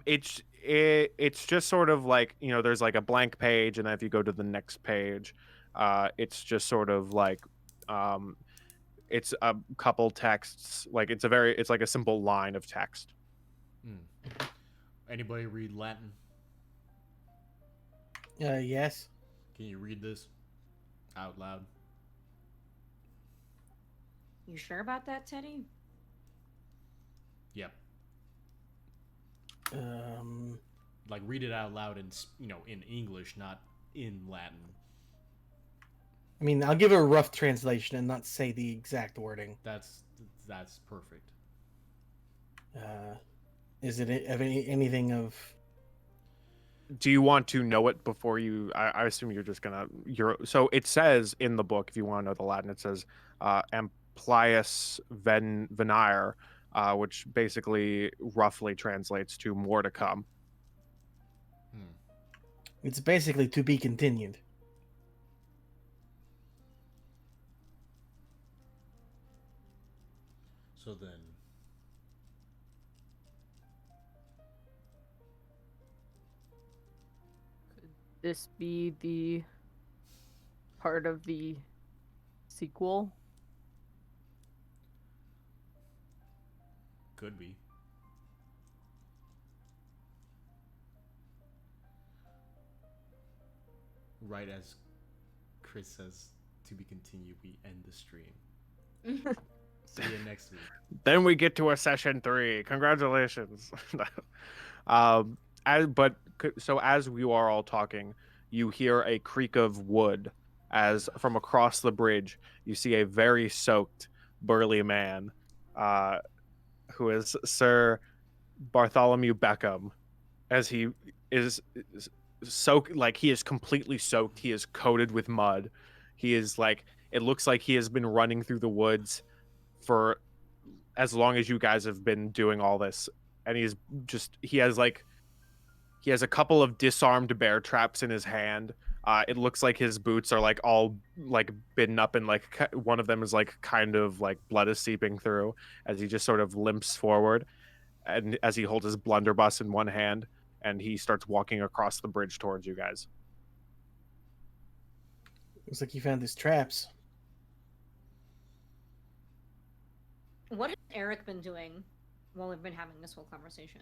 It's just sort of like, there's like a blank page, and then if you go to the next page, it's just sort of like, it's a couple texts. Like it's like a simple line of text. Anybody read Latin? Yes. Can you read this out loud? You sure about that, Teddy? Yep. Like, read it out loud in English, not in Latin. I mean, I'll give it a rough translation and not say the exact wording. That's perfect. Is it of anything of? Do you want to know it before you? I assume you're just gonna. So it says in the book, if you want to know the Latin, it says amplius venire, which basically roughly translates to more to come. It's basically to be continued. So then, Could this be the part of the sequel? could be. Right as Chris says, to be continued, we end the stream. See you next week. Then we get to a session 3. Congratulations. As you are all talking, you hear a creak of wood as from across the bridge you see a very soaked, burly man, who is Sir Bartholomew Beckham, as he is soaked, like he is completely soaked. He is coated with mud. He is like It looks like he has been running through the woods for as long as you guys have been doing all this, and he has a couple of disarmed bear traps in his hand. It looks like his boots are like all like bitten up, and like one of them is like kind of like blood is seeping through as he just sort of limps forward, and as he holds his blunderbuss in one hand, and he starts walking across the bridge towards you guys. Looks like he found his traps. What has Eric been doing while we've been having this whole conversation?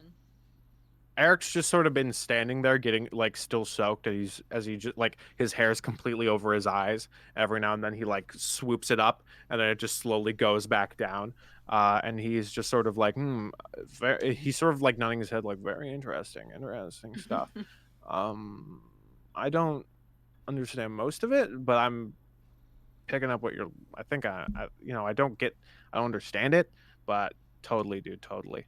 Eric's just sort of been standing there, getting like still soaked, and he just like his hair is completely over his eyes. Every now and then he like swoops it up, and then it just slowly goes back down. And he's just sort of like, he's sort of like nodding his head, like very interesting stuff. I don't understand most of it, but I'm picking up what you're. I think I I don't understand it, but totally, dude, totally.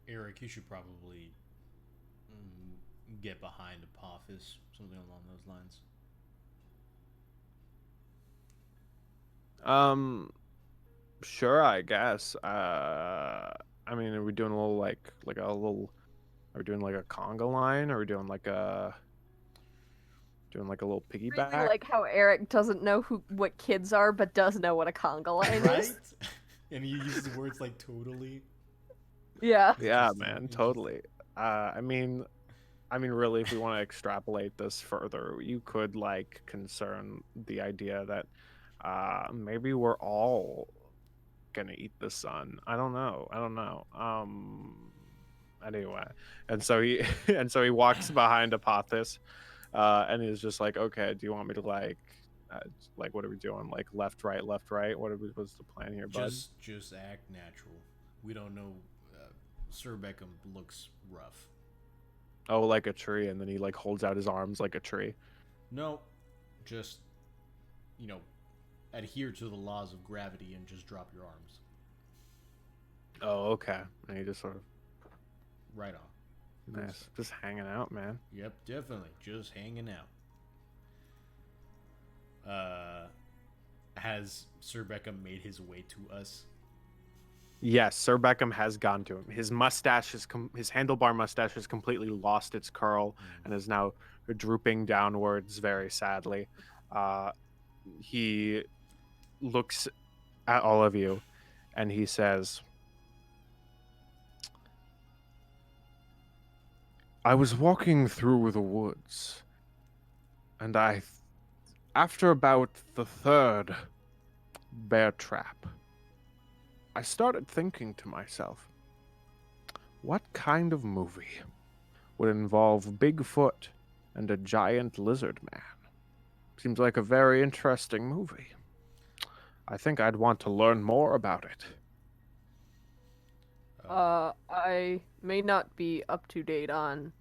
Eric, you should probably get behind Apophis, something along those lines. Sure, I guess. I mean, are we doing a little are we doing like a conga line, or are we doing like a little piggyback? Really like how Eric doesn't know what kids are, but does know what a conga line Right? is. And he uses words like totally. Yeah. Yeah, man, totally. I mean, really, if we want to extrapolate this further, you could like concern the idea that maybe we're all gonna eat the sun. I don't know. Anyway, and so he walks behind Apophis, and he's just like, okay, do you want me to like what are we doing? Like left, right? What's the plan here, bud? Just act natural. We don't know. Sir Beckham looks rough. Oh, like a tree, and then he like holds out his arms like a tree. No, just adhere to the laws of gravity and just drop your arms. Oh, okay. And he just sort of Right on. nice, just hanging out, man. Yep, definitely. Just hanging out. Has Sir Beckham made his way to us? Yes, Sir Beckham has gone to him. His mustache his handlebar mustache has completely lost its curl and is now drooping downwards very sadly. He looks at all of you and he says, I was walking through the woods, and after about the third bear trap, I started thinking to myself, what kind of movie would involve Bigfoot and a giant lizard man? Seems like a very interesting movie. I think I'd want to learn more about it. I may not be up to date on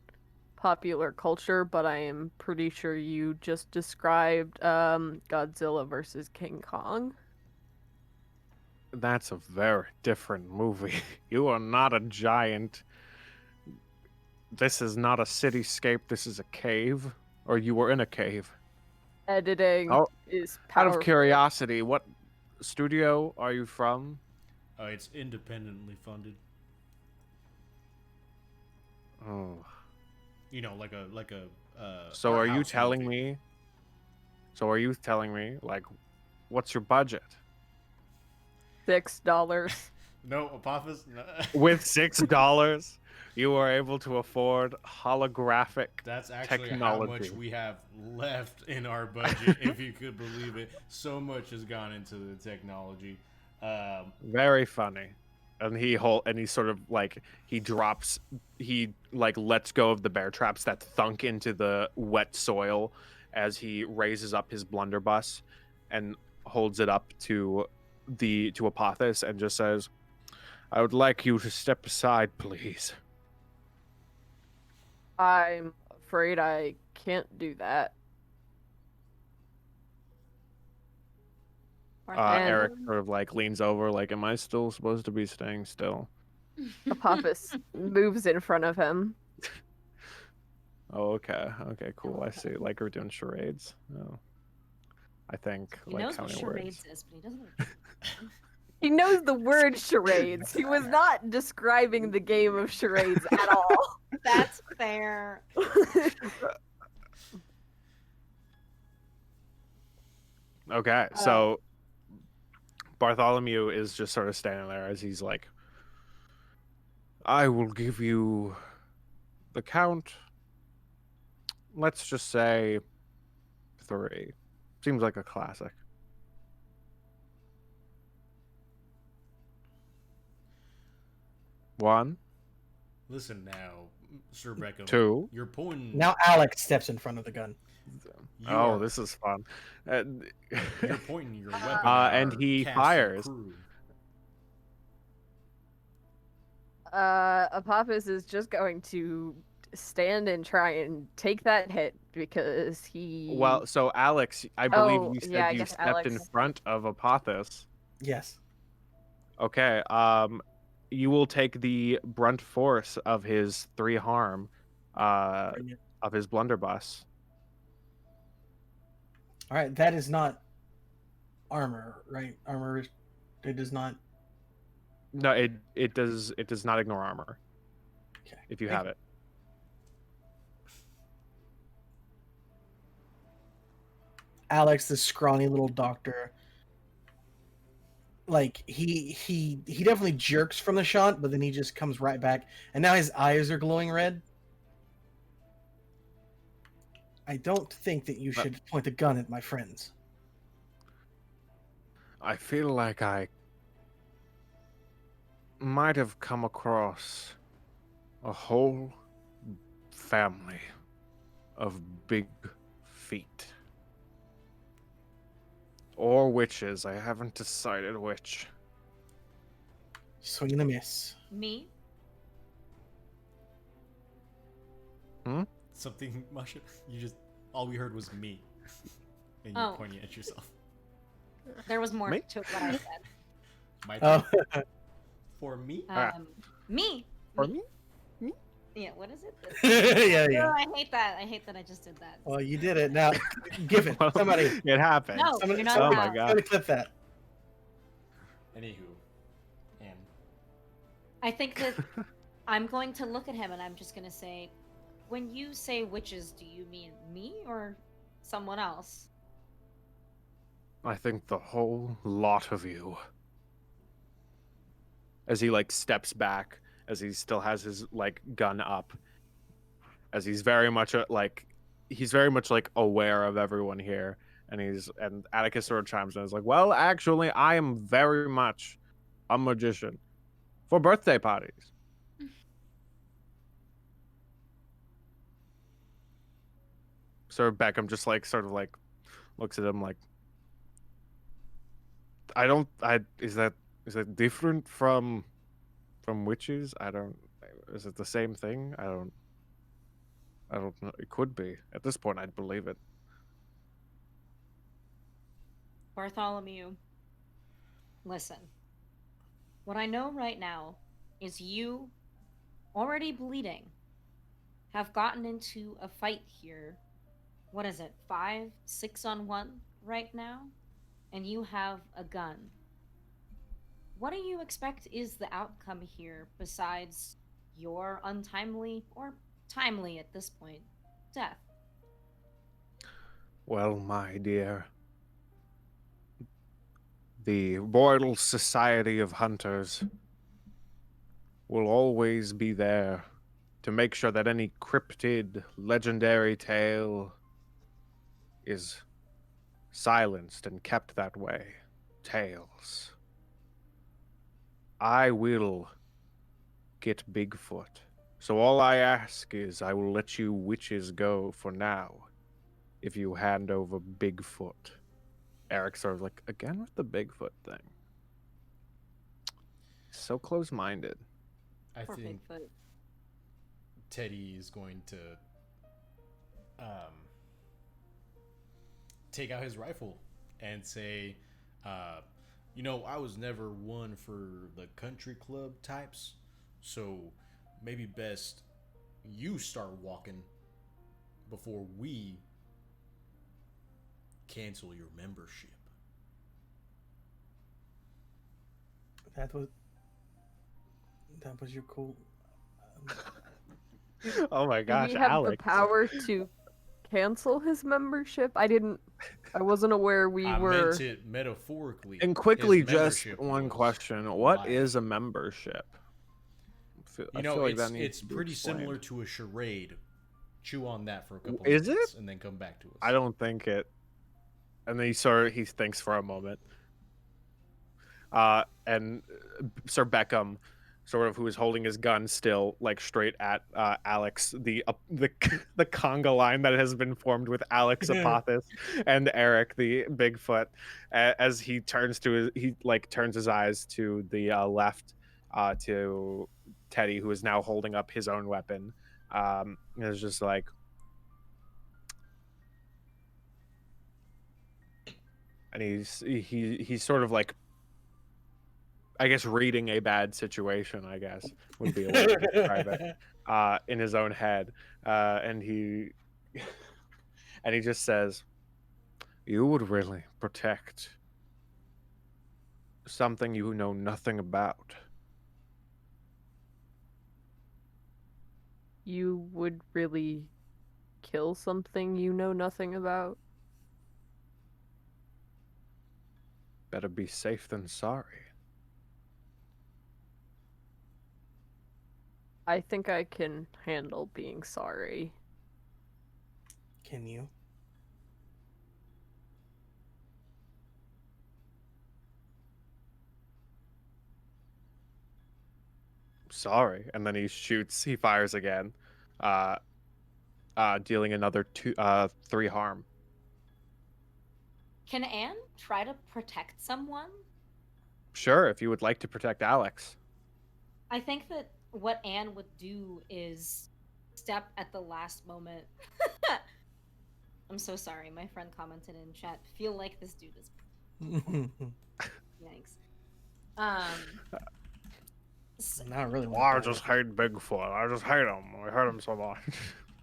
popular culture, but I am pretty sure you just described Godzilla versus King Kong. That's a very different movie. You are not a giant. This is not a cityscape. This is a cave. Or you were in a cave. Editing is Out powerful. of curiosity, what studio are you from? It's independently funded. Oh. Like a. So are you art house telling movie. me, like, what's your budget? $6. No, Apophis. No. With $6, you are able to afford holographic That's actually technology. how much we have left in our budget, if you could believe it. So much has gone into the technology. Very funny. And he sort of like he lets go of the bear traps that thunk into the wet soil as he raises up his blunderbuss and holds it up to Apophis and just says, I would like you to step aside, please. I'm afraid I can't do that. Eric sort of like leans over, like, am I still supposed to be staying still? Apophis moves in front of him. Oh, okay. Okay, cool. I see. Like we're doing charades. Oh. I think He like knows how what many charades words. is, but he doesn't know what He knows the word charades. He was not describing the game of charades at all. That's fair. Okay, so Bartholomew is just sort of standing there as he's like, I will give you the count. Let's just say 3. Seems like a classic. 1, Listen now, Sir Beckham. 2. You're pulling. Now Alex steps in front of the gun. Oh, this is fun. You're pointing your weapon at and our he cast fires. and crew. Apophis is just going to stand and try and take that hit because he. Well, so Alex, I believe Oh, you said yeah, I you guess stepped in Alex. front of Apophis. Yes. Okay. You will take the brunt force of his 3 harm, Brilliant. of his blunderbuss. All right, that is not armor, right? Armor, it does not. No, it does not ignore armor Okay. if you have it. Alex, the scrawny little doctor, like he definitely jerks from the shot, but then he just comes right back, and now his eyes are glowing red. I don't think that you should point a gun at my friends. I feel like I might have come across a whole family of big feet. Or witches. I haven't decided which. Swing and a miss. Me? Something, Masha? You just all we heard was me, and you're Oh. pointing at yourself. There was more Me? to what I said. My Oh, turn? For me? Me? For me? Yeah, what is it? yeah, Oh, yeah. I hate that. I hate that I just did that. Well, you did it. Now, give it. Well, Somebody. It happened. No, Somebody, you're not Oh my allowed. God. Somebody clip that. Anywho, and I think that I'm going to look at him and I'm just going to say, when you say witches, do you mean me or someone else? I think the whole lot of you. As he like steps back, as he still has his like gun up, as he's very much he's very much like aware of everyone here, and Atticus sort of chimes in. Is like, well, actually, I am very much a magician for birthday parties. Sir Beckham just like sort of like looks at him like, is that different from witches? I don't. Is it the same thing? I don't know. It could be. At this point, I'd believe it. Bartholomew, listen. What I know right now is you, already bleeding, have gotten into a fight here. What is it, 5, 6 on 1 right now? And you have a gun. What do you expect is the outcome here besides your untimely, or timely at this point, death? Well, my dear, the Royal Society of Hunters will always be there to make sure that any cryptid, legendary tale is silenced and kept that way. Tales. I will get Bigfoot. So all I ask is I will let you witches go for now if you hand over Bigfoot. Eric sort of like, again with the Bigfoot thing. So close-minded. I Poor think Bigfoot. Teddy is going to take out his rifle and say, I was never one for the country club types, so maybe best you start walking before we cancel your membership. That was your cool. Oh my Do gosh, we have Alex. the power to cancel his membership? I wasn't aware we I were. meant it metaphorically. And quickly, His just membership one was question: what life. is a membership? I You know, feel like that needs it's to be pretty explained. similar to a charade. Chew on that for a couple Is minutes it? and then come back to us. I don't think it. And then he thinks for a moment. And Sir Beckham, sort of, who is holding his gun still, like straight at Alex, the conga line that has been formed with Alex Apothis and Eric, the Bigfoot, as he turns his eyes to the left, to Teddy, who is now holding up his own weapon. And it's just like, and he's sort of like, I guess, reading a bad situation, I guess, would be a way to describe it, in his own head. And he just says, "You would really protect something you know nothing about." You would really kill something you know nothing about? Better be safe than sorry. I think I can handle being sorry. Can you? Sorry. And then he fires again, dealing another 3 harm. Can Anne try to protect someone? Sure, if you would like to protect Alex. I think that what Anne would do is step at the last moment. I'm so sorry. My friend commented in chat. Feel like this dude is. Yikes. Not really. I just hate Bigfoot. I just hate him. I hate him so much.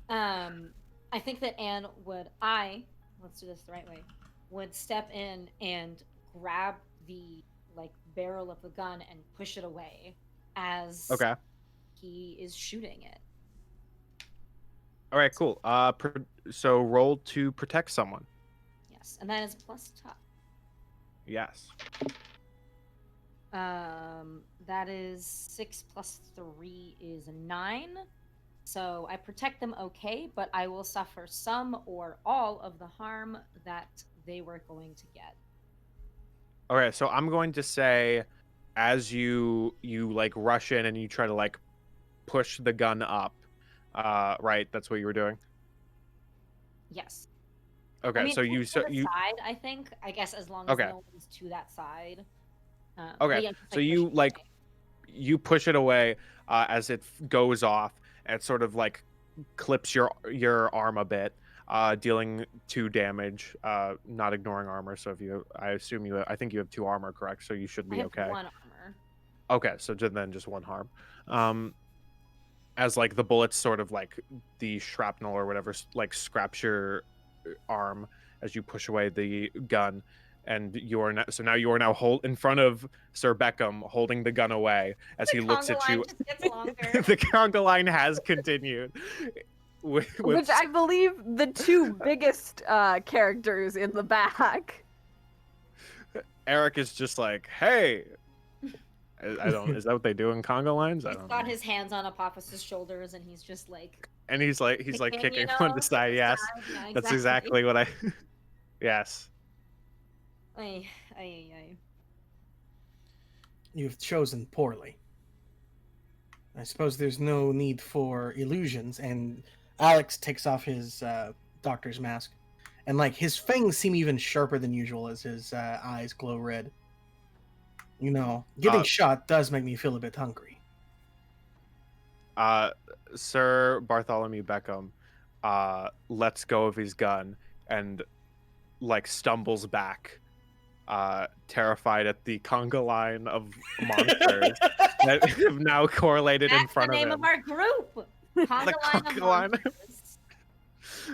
I think that Anne would. Let's do this the right way. Would step in and grab the barrel of the gun and push it away as Okay. he is shooting it. All right, cool. So roll to protect someone. Yes, and that is plus tough. Yes. That is 6 plus 3 is 9. So I protect them okay, but I will suffer some or all of the harm that they were going to get. Okay, so I'm going to say, as you rush in and you try to push the gun up, right? That's what you were doing. Yes. Okay, I mean, so to the side, I think. I guess as long as no one's to that side. Okay, yeah, so you push it away as it goes off, and it sort of clips your arm a bit, dealing 2 damage, not ignoring armor. So I think you have 2 armor, correct? So you should be okay. 1 armor. Okay, so then just 1 harm. As the bullets sort of the shrapnel or whatever scraps your arm as you push away the gun, and you are now in front of Sir Beckham, holding the gun away as he looks at you. Just gets longer. The conga line has continued. Which I believe the 2 biggest characters in the back. Eric is just like, hey. Is that what they do in conga lines? He's got his hands on Apophis's shoulders, and he's just and he's kicking one to side. Yes, Yeah, exactly. That's exactly what I. Yes. Ay. You've chosen poorly. I suppose there's no need for illusions, and Alex takes off his doctor's mask, and his fangs seem even sharper than usual as his eyes glow red. Getting shot does make me feel a bit hungry. Sir Bartholomew Beckham lets go of his gun and stumbles back, terrified at the conga line of monsters that have now correlated in front of him. That's the name of our group. Conga line of monsters.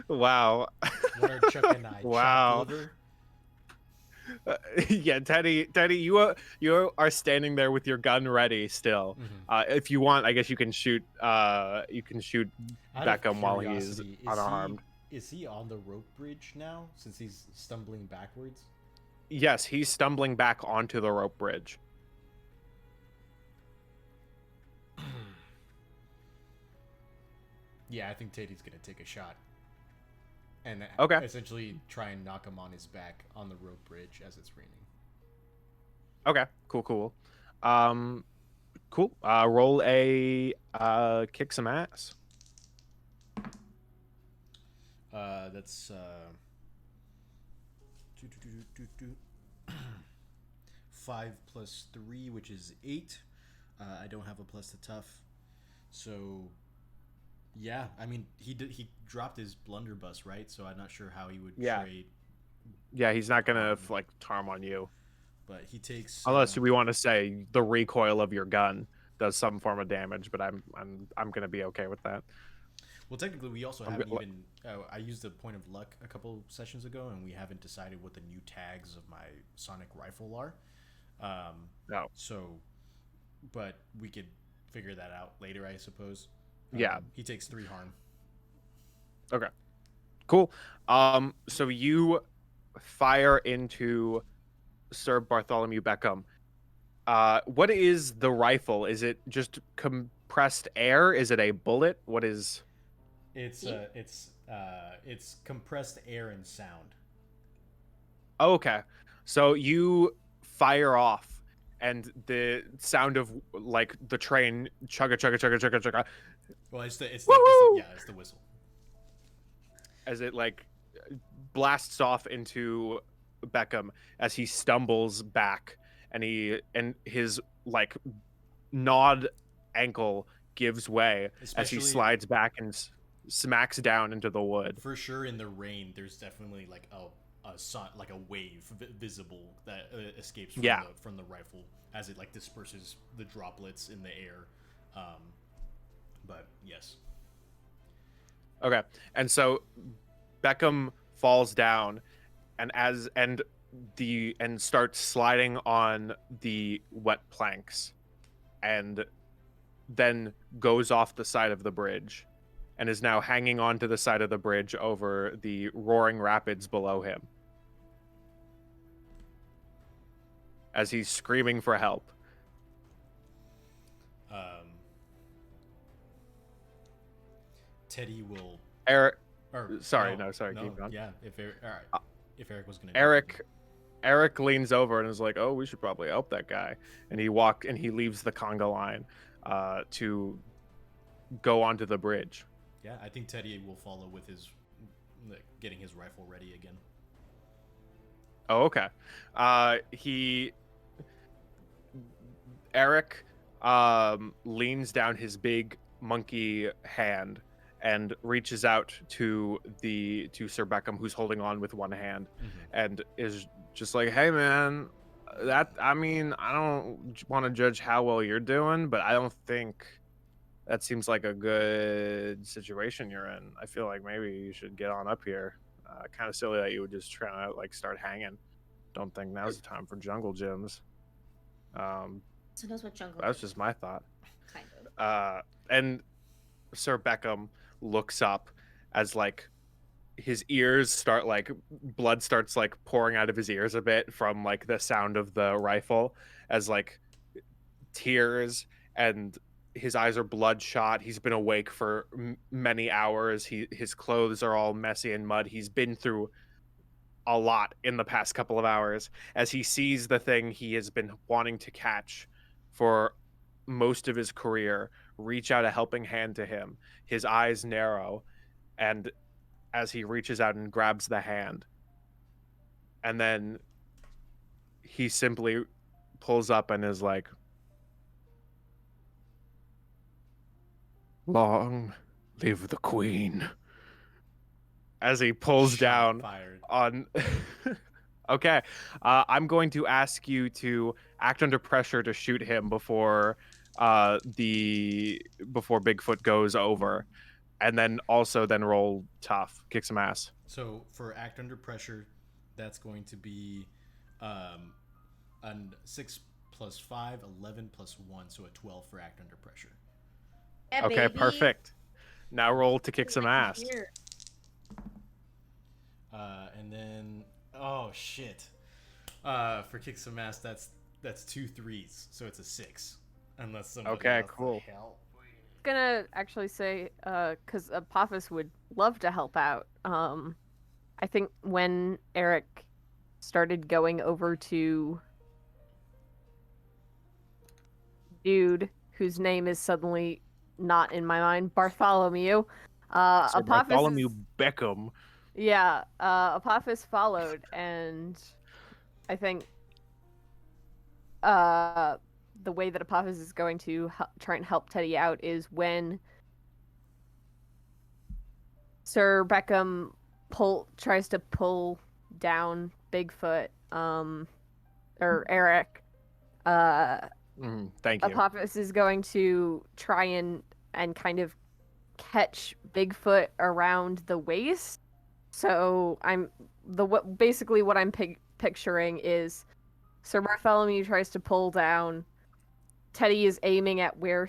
Wow. What are Chuck and I? Wow. Chopped liver? Yeah, Teddy, you are standing there with your gun ready still. Mhm. If you want, I guess you can shoot. You can shoot Out of Beckham while he's curiosity, unarmed. is he on the rope bridge now since he's stumbling backwards? Yes, he's stumbling back onto the rope bridge. Yeah, I think Teddy's gonna take a shot. And Okay. essentially try and knock him on his back on the rope bridge as it's raining. Okay, cool. Cool. Roll a kick some ass. That's 5 plus 3, which is 8. I don't have a plus to tough, so yeah. I mean, he dropped his blunderbuss, right? So I'm not sure how he would trade. Yeah, he's not gonna like tarm on you. But he takes Unless we want to say the recoil of your gun does some form of damage, but I'm gonna be okay with that. Well, technically, we also haven't even. I used a point of luck a couple sessions ago, and we haven't decided what the new tags of my sonic rifle are. No. So, but we could figure that out later, I suppose. Yeah. He takes 3 harm. Okay. Cool. So you fire into Sir Bartholomew Beckham. What is the rifle? Is it just compressed air? Is it a bullet? What is? It's compressed air and sound. Oh, okay. So you fire off, and the sound of like the train chugga chugga chugga chugga chugga. Well, it's the whistle. As it like blasts off into Beckham as he stumbles back, and his like gnawed ankle gives way as he slides back and smacks down into the wood. For sure, in the rain, there's definitely like a wave visible that escapes from the rifle as it like disperses the droplets in the air. But yes. Okay, and so Beckham falls down, and starts sliding on the wet planks, and then goes off the side of the bridge, and is now hanging onto the side of the bridge over the roaring rapids below him, as he's screaming for help. Teddy will. Eric. Sorry, keep going. Yeah, if Eric, all right. If Eric was gonna. Eric leans over and is like, "Oh, we should probably help that guy." And he leaves the conga line to go onto the bridge. Yeah, I think Teddy will follow with his getting his rifle ready again. Oh, okay. Eric leans down his big monkey hand and reaches out to Sir Beckham, who's holding on with one hand, and is just like, "Hey, man, I don't want to judge how well you're doing, but I don't think that seems like a good situation you're in. I feel like maybe you should get on up here. Kind of silly that you would just try to like start hanging. Don't think now's the time for jungle gyms." So knows what jungle. That's just my thought. Kind of. And Sir Beckham looks up as like his ears start like blood starts like pouring out of his ears a bit from like the sound of the rifle, as like tears, and his eyes are bloodshot. He's been awake for many hours. His clothes are all messy and mud. He's been through a lot in the past couple of hours as he sees the thing he has been wanting to catch for most of his career reach out a helping hand to him. His eyes narrow, and as he reaches out and grabs the hand, and then he simply pulls up and is like, "Long live the queen," as he pulls down on Okay, I'm going to ask you to act under pressure to shoot him before Bigfoot goes over. and then also then roll tough, kick some ass. So for act under pressure, that's going to be a 6 plus 5, 11 plus 1, so a 12 for act under pressure. Yeah, Okay, baby. perfect. Now roll to kick some Like ass. here. And then, oh shit. For kick some ass, that's 2 3s, so it's a 6. Unless somebody Okay, else cool. help. Gonna actually say, because Apophis would love to help out. I think when Eric started going over to dude whose name is suddenly not in my mind, Bartholomew. So Apophis Bartholomew is, Beckham. yeah, Apophis followed, and I think the way that Apophis is going to try and help Teddy out is when Sir Beckham tries to pull down Bigfoot, or Eric. Thank you. Apophis is going to try and kind of catch Bigfoot around the waist. So basically what I'm picturing is Sir Bartholomew tries to pull down. Teddy is aiming at where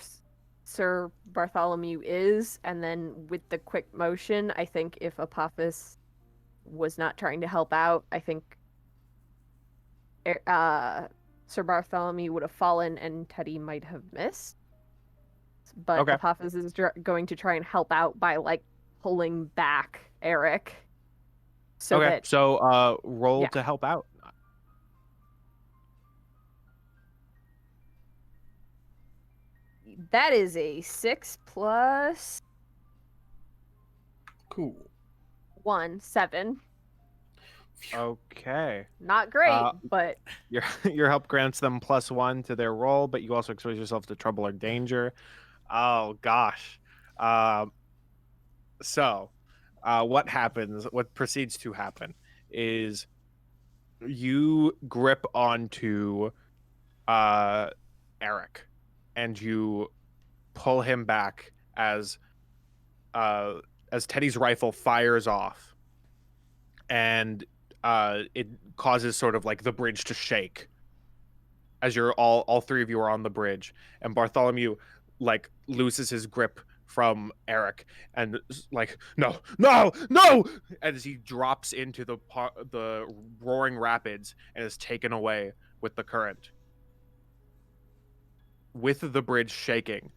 Sir Bartholomew is, and then with the quick motion, I think if Apophis was not trying to help out, I think Sir Bartholomew would have fallen and Teddy might have missed. But Okay. Apophis is going to try and help out by like pulling back Eric. So Okay, that so roll yeah. to help out. that is a 6 plus Cool. 1, 7. Okay. Not great, but Your help grants them +1 to their roll, but you also expose yourself to trouble or danger. Oh gosh. So, what happens? What proceeds to happen is you grip onto Eric, and you pull him back as Teddy's rifle fires off, and it causes sort of like the bridge to shake as you're all three of you are on the bridge, and Bartholomew like loses his grip from Eric and like no as he drops into the roaring rapids and is taken away with the current. With the bridge shaking,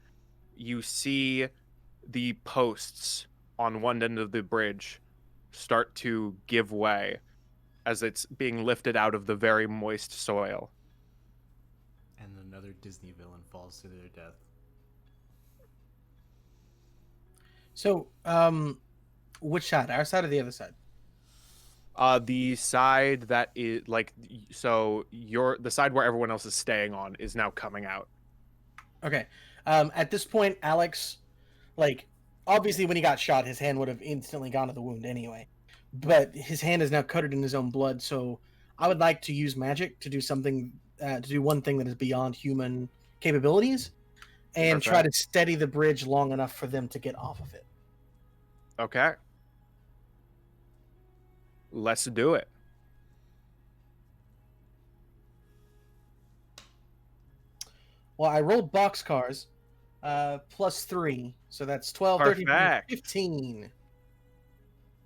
you see the posts on one end of the bridge start to give way as it's being lifted out of the very moist soil. And another Disney villain falls to their death. So, which side? Our side or the other side? The side that is like, so the side where everyone else is staying on is now coming out. Okay. At this point, Alex, like, obviously when he got shot, his hand would have instantly gone to the wound anyway. But his hand is now coated in his own blood, so I would like to use magic to do something, to do one thing that is beyond human capabilities, and try to steady the bridge long enough for them to get off of it. Okay. Let's do it. Well, I rolled boxcars, +3, so that's 12, 13, Perfect. 15.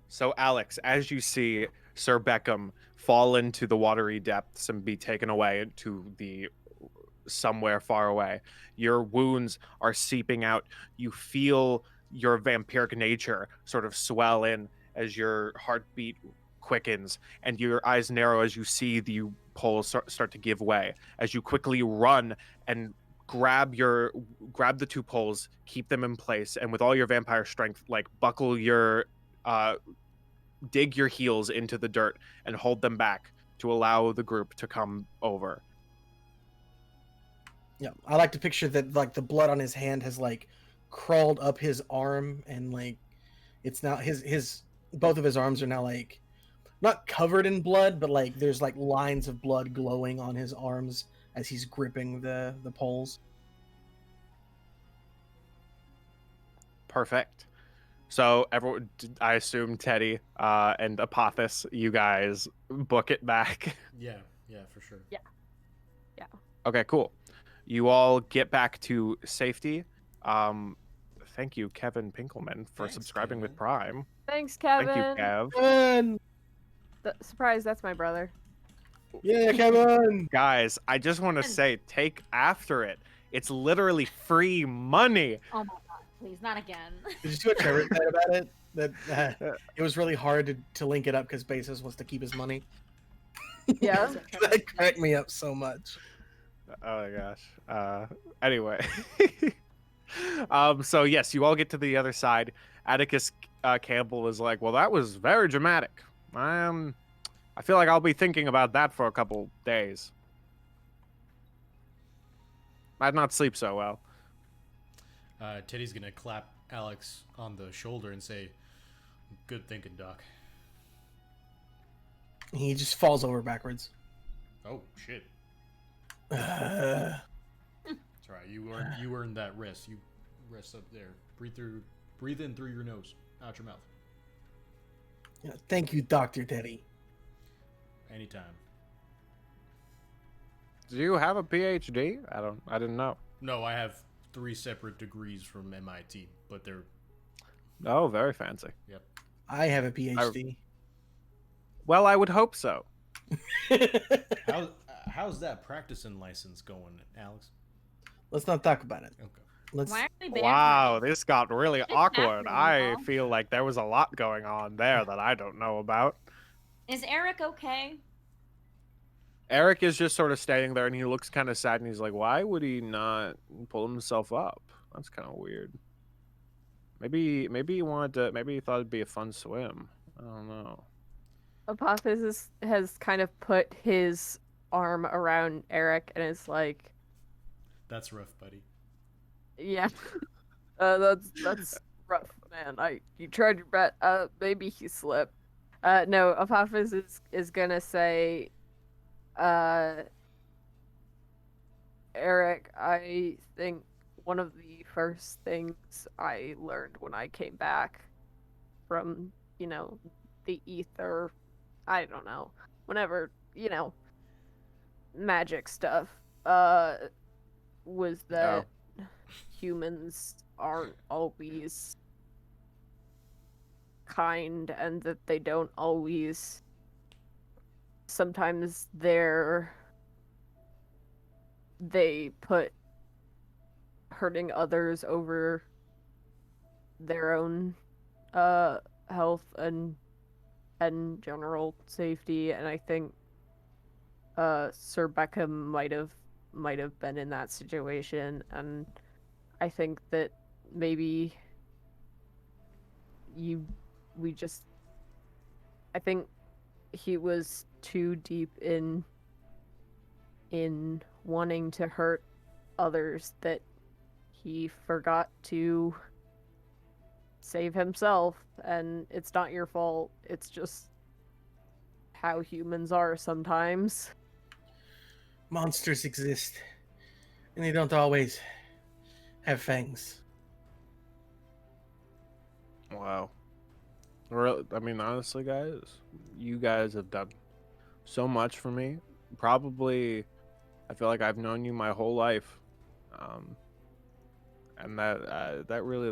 So, Alex, as you see Sir Beckham fall into the watery depths and be taken away to the somewhere far away, your wounds are seeping out. You feel your vampiric nature sort of swell in as your heartbeat quickens and your eyes narrow as you see the poles start to give way. As you quickly run and grab the two poles, keep them in place, and with all your vampire strength, like buckle your dig your heels into the dirt and hold them back to allow the group to come over. Yeah, I like to picture that like the blood on his hand has like crawled up his arm, and like it's now his both of his arms are now like not covered in blood, but like there's like lines of blood glowing on his arms as he's gripping the poles. Perfect. So everyone, I assume Teddy and Apophis, you guys book it back. Yeah, for sure. Yeah. Okay, cool. You all get back to safety. Thank you, Kevin Pinkelman, for Thanks, subscribing with Kevin. Prime. Thanks, Thank you, Kevin. Kev. Kevin! Surprise, that's my brother. Yeah, Kevin! Guys, I just want to say, take after it. It's literally free money. Oh my god, please, not again. Did you see what Trevor said about it? That it was really hard to link it up because Bezos wants to keep his money. Yeah. That cracked me up so much. Oh my gosh. Anyway. So yes, you all get to the other side. Atticus Campbell is like, well, that was very dramatic. I feel like I'll be thinking about that for a couple days. I'd not sleep so well. Teddy's gonna clap Alex on the shoulder and say, "Good thinking, Doc." He just falls over backwards. Oh shit! Uh, That's right. You earned that rest. You rest up there. Breathe in through your nose, out your mouth. thank you, Dr. Teddy. Anytime. Do you have a PhD? I didn't know. No, I have 3 separate degrees from MIT, but they're Oh, very fancy. I have a PhD. Well, I would hope so. how's that practicing license going, Alex? Let's not talk about it. Okay. Let's. Why are we banned? Wow, this got really What's awkward. happening, I y'all? feel like there was a lot going on there that I don't know about. Is Eric okay? Eric is just sort of standing there and he looks kind of sad and he's like, why would he not pull himself up? That's kind of weird. Maybe he wanted to, maybe he thought it'd be a fun swim. I don't know. Apophis has kind of put his arm around Eric and is like, That's rough, buddy. yeah, that's rough, man. You tried your best. Maybe he slipped. No, Apophis is gonna say, Eric, I think one of the first things I learned when I came back from, the ether, I don't know, whenever, magic stuff, was that humans aren't always kind and that they don't always, sometimes they put hurting others over their own health and general safety, and I think Sir Beckham might have been in that situation, and I think that maybe I think he was too deep in wanting to hurt others that he forgot to save himself, and it's not your fault. It's just how humans are sometimes. Monsters exist, and they don't always have fangs. Wow. I mean, honestly, guys, you guys have done so much for me. Probably, I feel like I've known you my whole life, and that really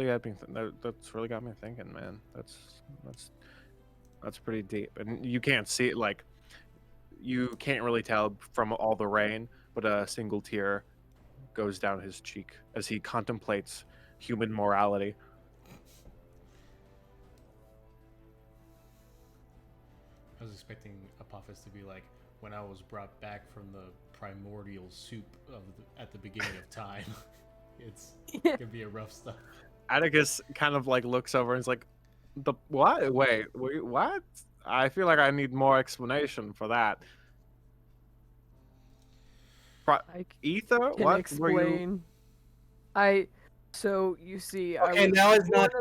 had me. That's really got me thinking, man. That's pretty deep, and you can't see it, like, you can't really tell from all the rain, but a single tear goes down his cheek as he contemplates human morality. I was expecting Apophis to be like, when I was brought back from the primordial soup at the beginning of time. It's gonna be a rough stuff. Atticus kind of like looks over and is like, "The what? Wait, what? I feel like I need more explanation for that." I Ether? can What explain. So you see, Okay, now is not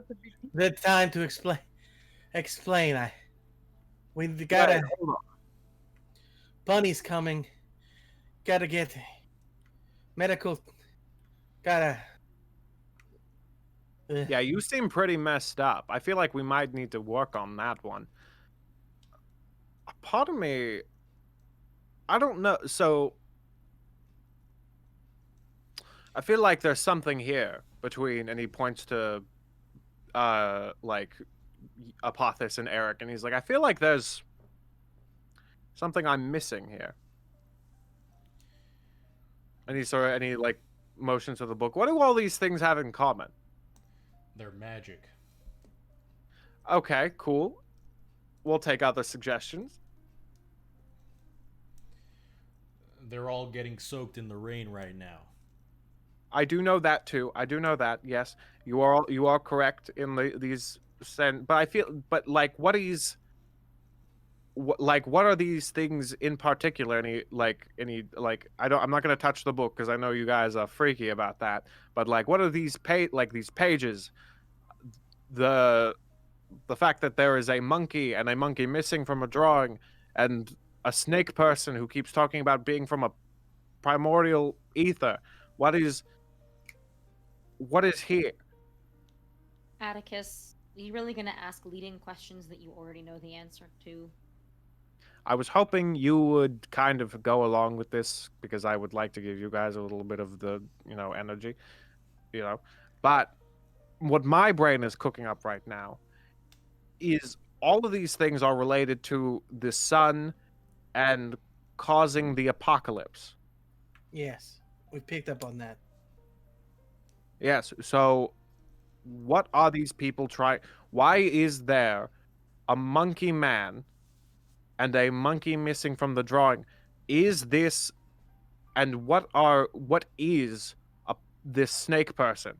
the time to explain. We gotta. Wait, hold on. Bunny's coming. Gotta get medical. Gotta. Yeah, you seem pretty messed up. I feel like we might need to work on that one. A part of me, I don't know. So I feel like there's something here between, and he points to, like Apothis and Eric, and he's like, I feel like there's something I'm missing here. And he like motions to the book. What do all these things have in common? They're magic. Okay, cool. We'll take other suggestions. They're all getting soaked in the rain right now. I do know that too. I do know that. Yes, you are correct in these but I feel, but like, what are these things in particular? Any like I'm not gonna touch the book because I know you guys are freaky about that. But like, what are these these pages? The fact that there is a monkey and a monkey missing from a drawing, and a snake person who keeps talking about being from a primordial ether. What is here? Atticus, are you really gonna ask leading questions that you already know the answer to? I was hoping you would kind of go along with this because I would like to give you guys a little bit of the, energy, But what my brain is cooking up right now is all of these things are related to the sun and causing the apocalypse. Yes, we picked up on that. Yes. So what are these people trying? Why is there a monkey man and a monkey missing from the drawing? Is this, and what is this snake person?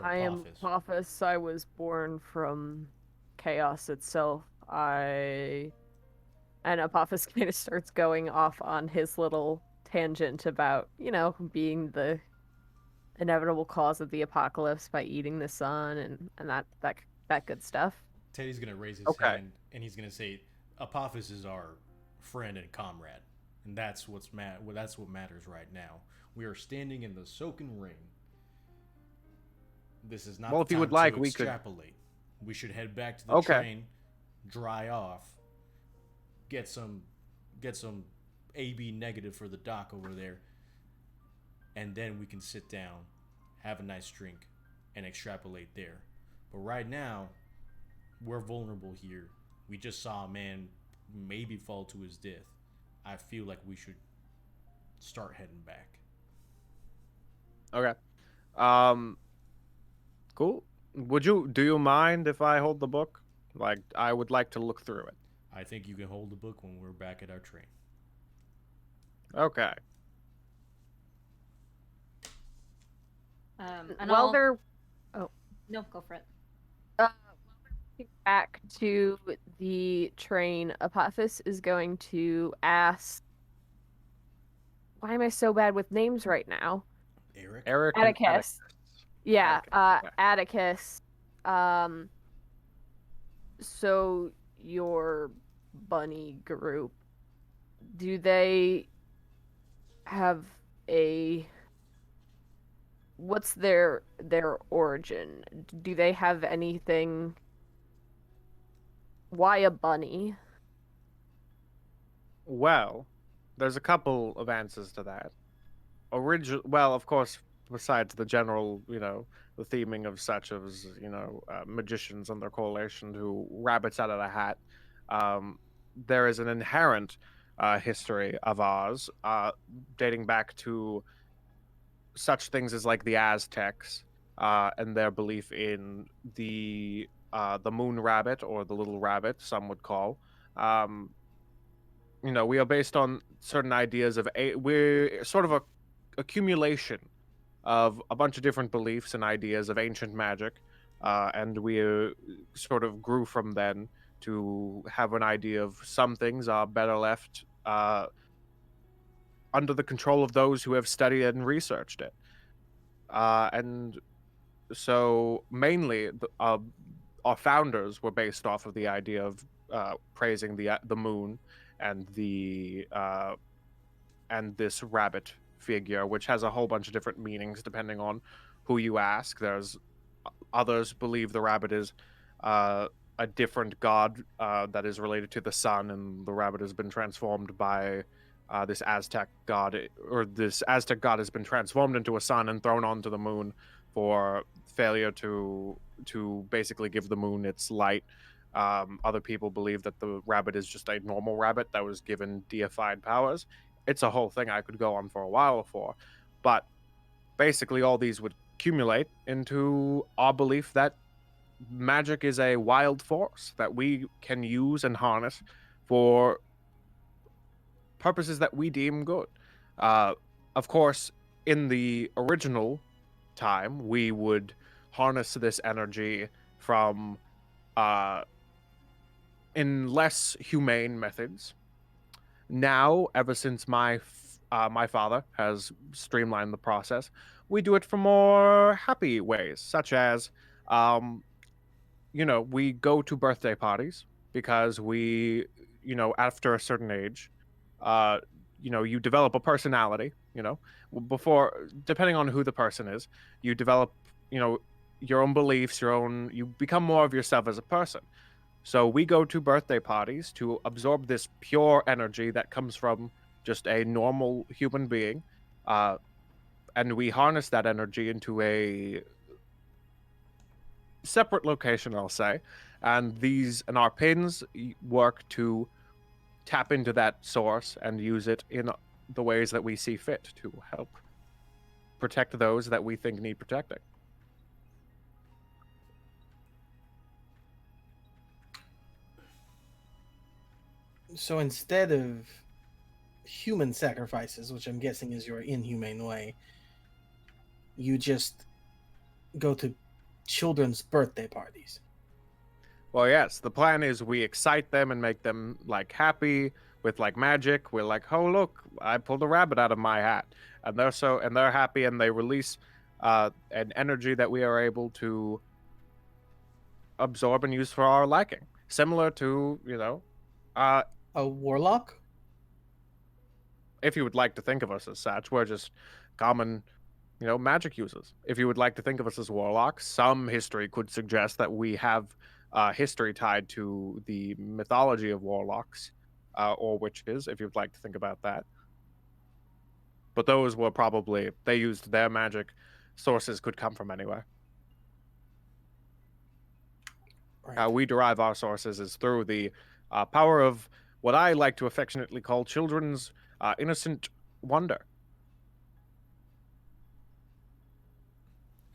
I am Apophis. I was born from chaos itself. And Apophis kind of starts going off on his little tangent about, being the inevitable cause of the apocalypse by eating the sun and that good stuff. Teddy's gonna raise his Okay. hand and he's gonna say, "Apophis is our friend and comrade, and that's what matters right now. We are standing in the soaking rain. This is not Well, the if you time would like, to we could- extrapolate. We should head back to the Okay. train, dry off, get some AB negative for the doc over there, and then we can sit down, have a nice drink, and extrapolate there. But right now, we're vulnerable here. We just saw a man maybe fall to his death. I feel like we should start heading back." Okay. Cool. Do you mind if I hold the book? Like, I would like to look through it. I think you can hold the book when we're back at our train. Okay. And While I'll... they're No, go for it. back to the train, Apophis is going to ask, why am I so bad with names right now? Eric and Atticus. Yeah, Atticus. Atticus. So your bunny group, do they have what's their origin? Do they have anything? Why a bunny? Well, there's a couple of answers to that. Well, of course, besides the general, the theming of such as, magicians and their correlation to rabbits out of the hat, there is an inherent history of ours dating back to such things as like the Aztecs and their belief in the moon rabbit, or the little rabbit, some would call. We are based on certain ideas of we're sort of a accumulation of a bunch of different beliefs and ideas of ancient magic, and we sort of grew from then to have an idea of some things are better left under the control of those who have studied and researched it. And so mainly our founders were based off of the idea of praising the moon and and this rabbit figure, which has a whole bunch of different meanings depending on who you ask. There's others believe the rabbit is a different god that is related to the sun, and the rabbit has been transformed by this Aztec god, or this Aztec god has been transformed into a sun and thrown onto the moon for failure to basically give the moon its light. Other people believe that the rabbit is just a normal rabbit that was given deified powers. It's a whole thing I could go on for a while for, but basically all these would accumulate into our belief that magic is a wild force that we can use and harness for purposes that we deem good. Of course, in the original time, we would harness this energy from in less humane methods. Now, ever since my father has streamlined the process, we do it for more happy ways, such as, we go to birthday parties because after a certain age, uh, you develop a personality. Before, depending on who the person is, you develop, your own beliefs, you become more of yourself as a person. So we go to birthday parties to absorb this pure energy that comes from just a normal human being, and we harness that energy into a separate location, I'll say. And our pins work to tap into that source and use it in the ways that we see fit to help protect those that we think need protecting. So instead of human sacrifices, which I'm guessing is your inhumane way, you just go to children's birthday parties. Well, yes, the plan is we excite them and make them happy with magic. We're like, "Oh, look, I pulled a rabbit out of my hat." And they're happy, and they release an energy that we are able to absorb and use for our liking. Similar to, A warlock? if you would like to think of us as such, we're just common, magic users. If you would like to think of us as warlocks, some history could suggest that we have history tied to the mythology of warlocks or witches, if you'd like to think about that. But those were probably, they used their magic sources could come from anywhere. Right. How we derive our sources is through the power of what I like to affectionately call children's innocent wonder.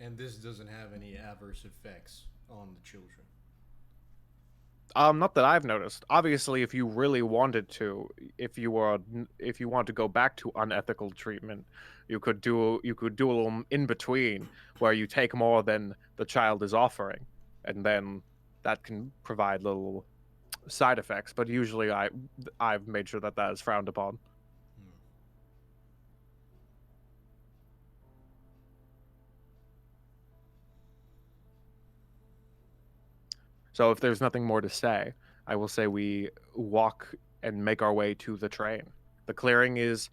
And this doesn't have any adverse effects on the children. Not that I've noticed. Obviously, if you really wanted to, if you want to go back to unethical treatment, you could do a little in between where you take more than the child is offering, and then that can provide little side effects. But usually, I've made sure that is frowned upon. So if there's nothing more to say, I will say we walk and make our way to the train. The clearing is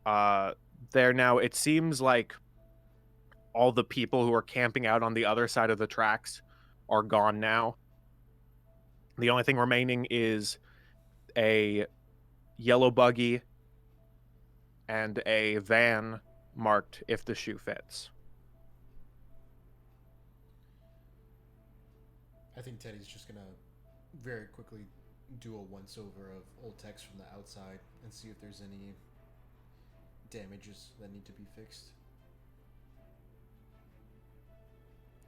there now. It seems like all the people who are camping out on the other side of the tracks are gone now. The only thing remaining is a yellow buggy and a van marked "If the Shoe Fits." I think Teddy's just gonna very quickly do a once-over of old text from the outside and see if there's any damages that need to be fixed.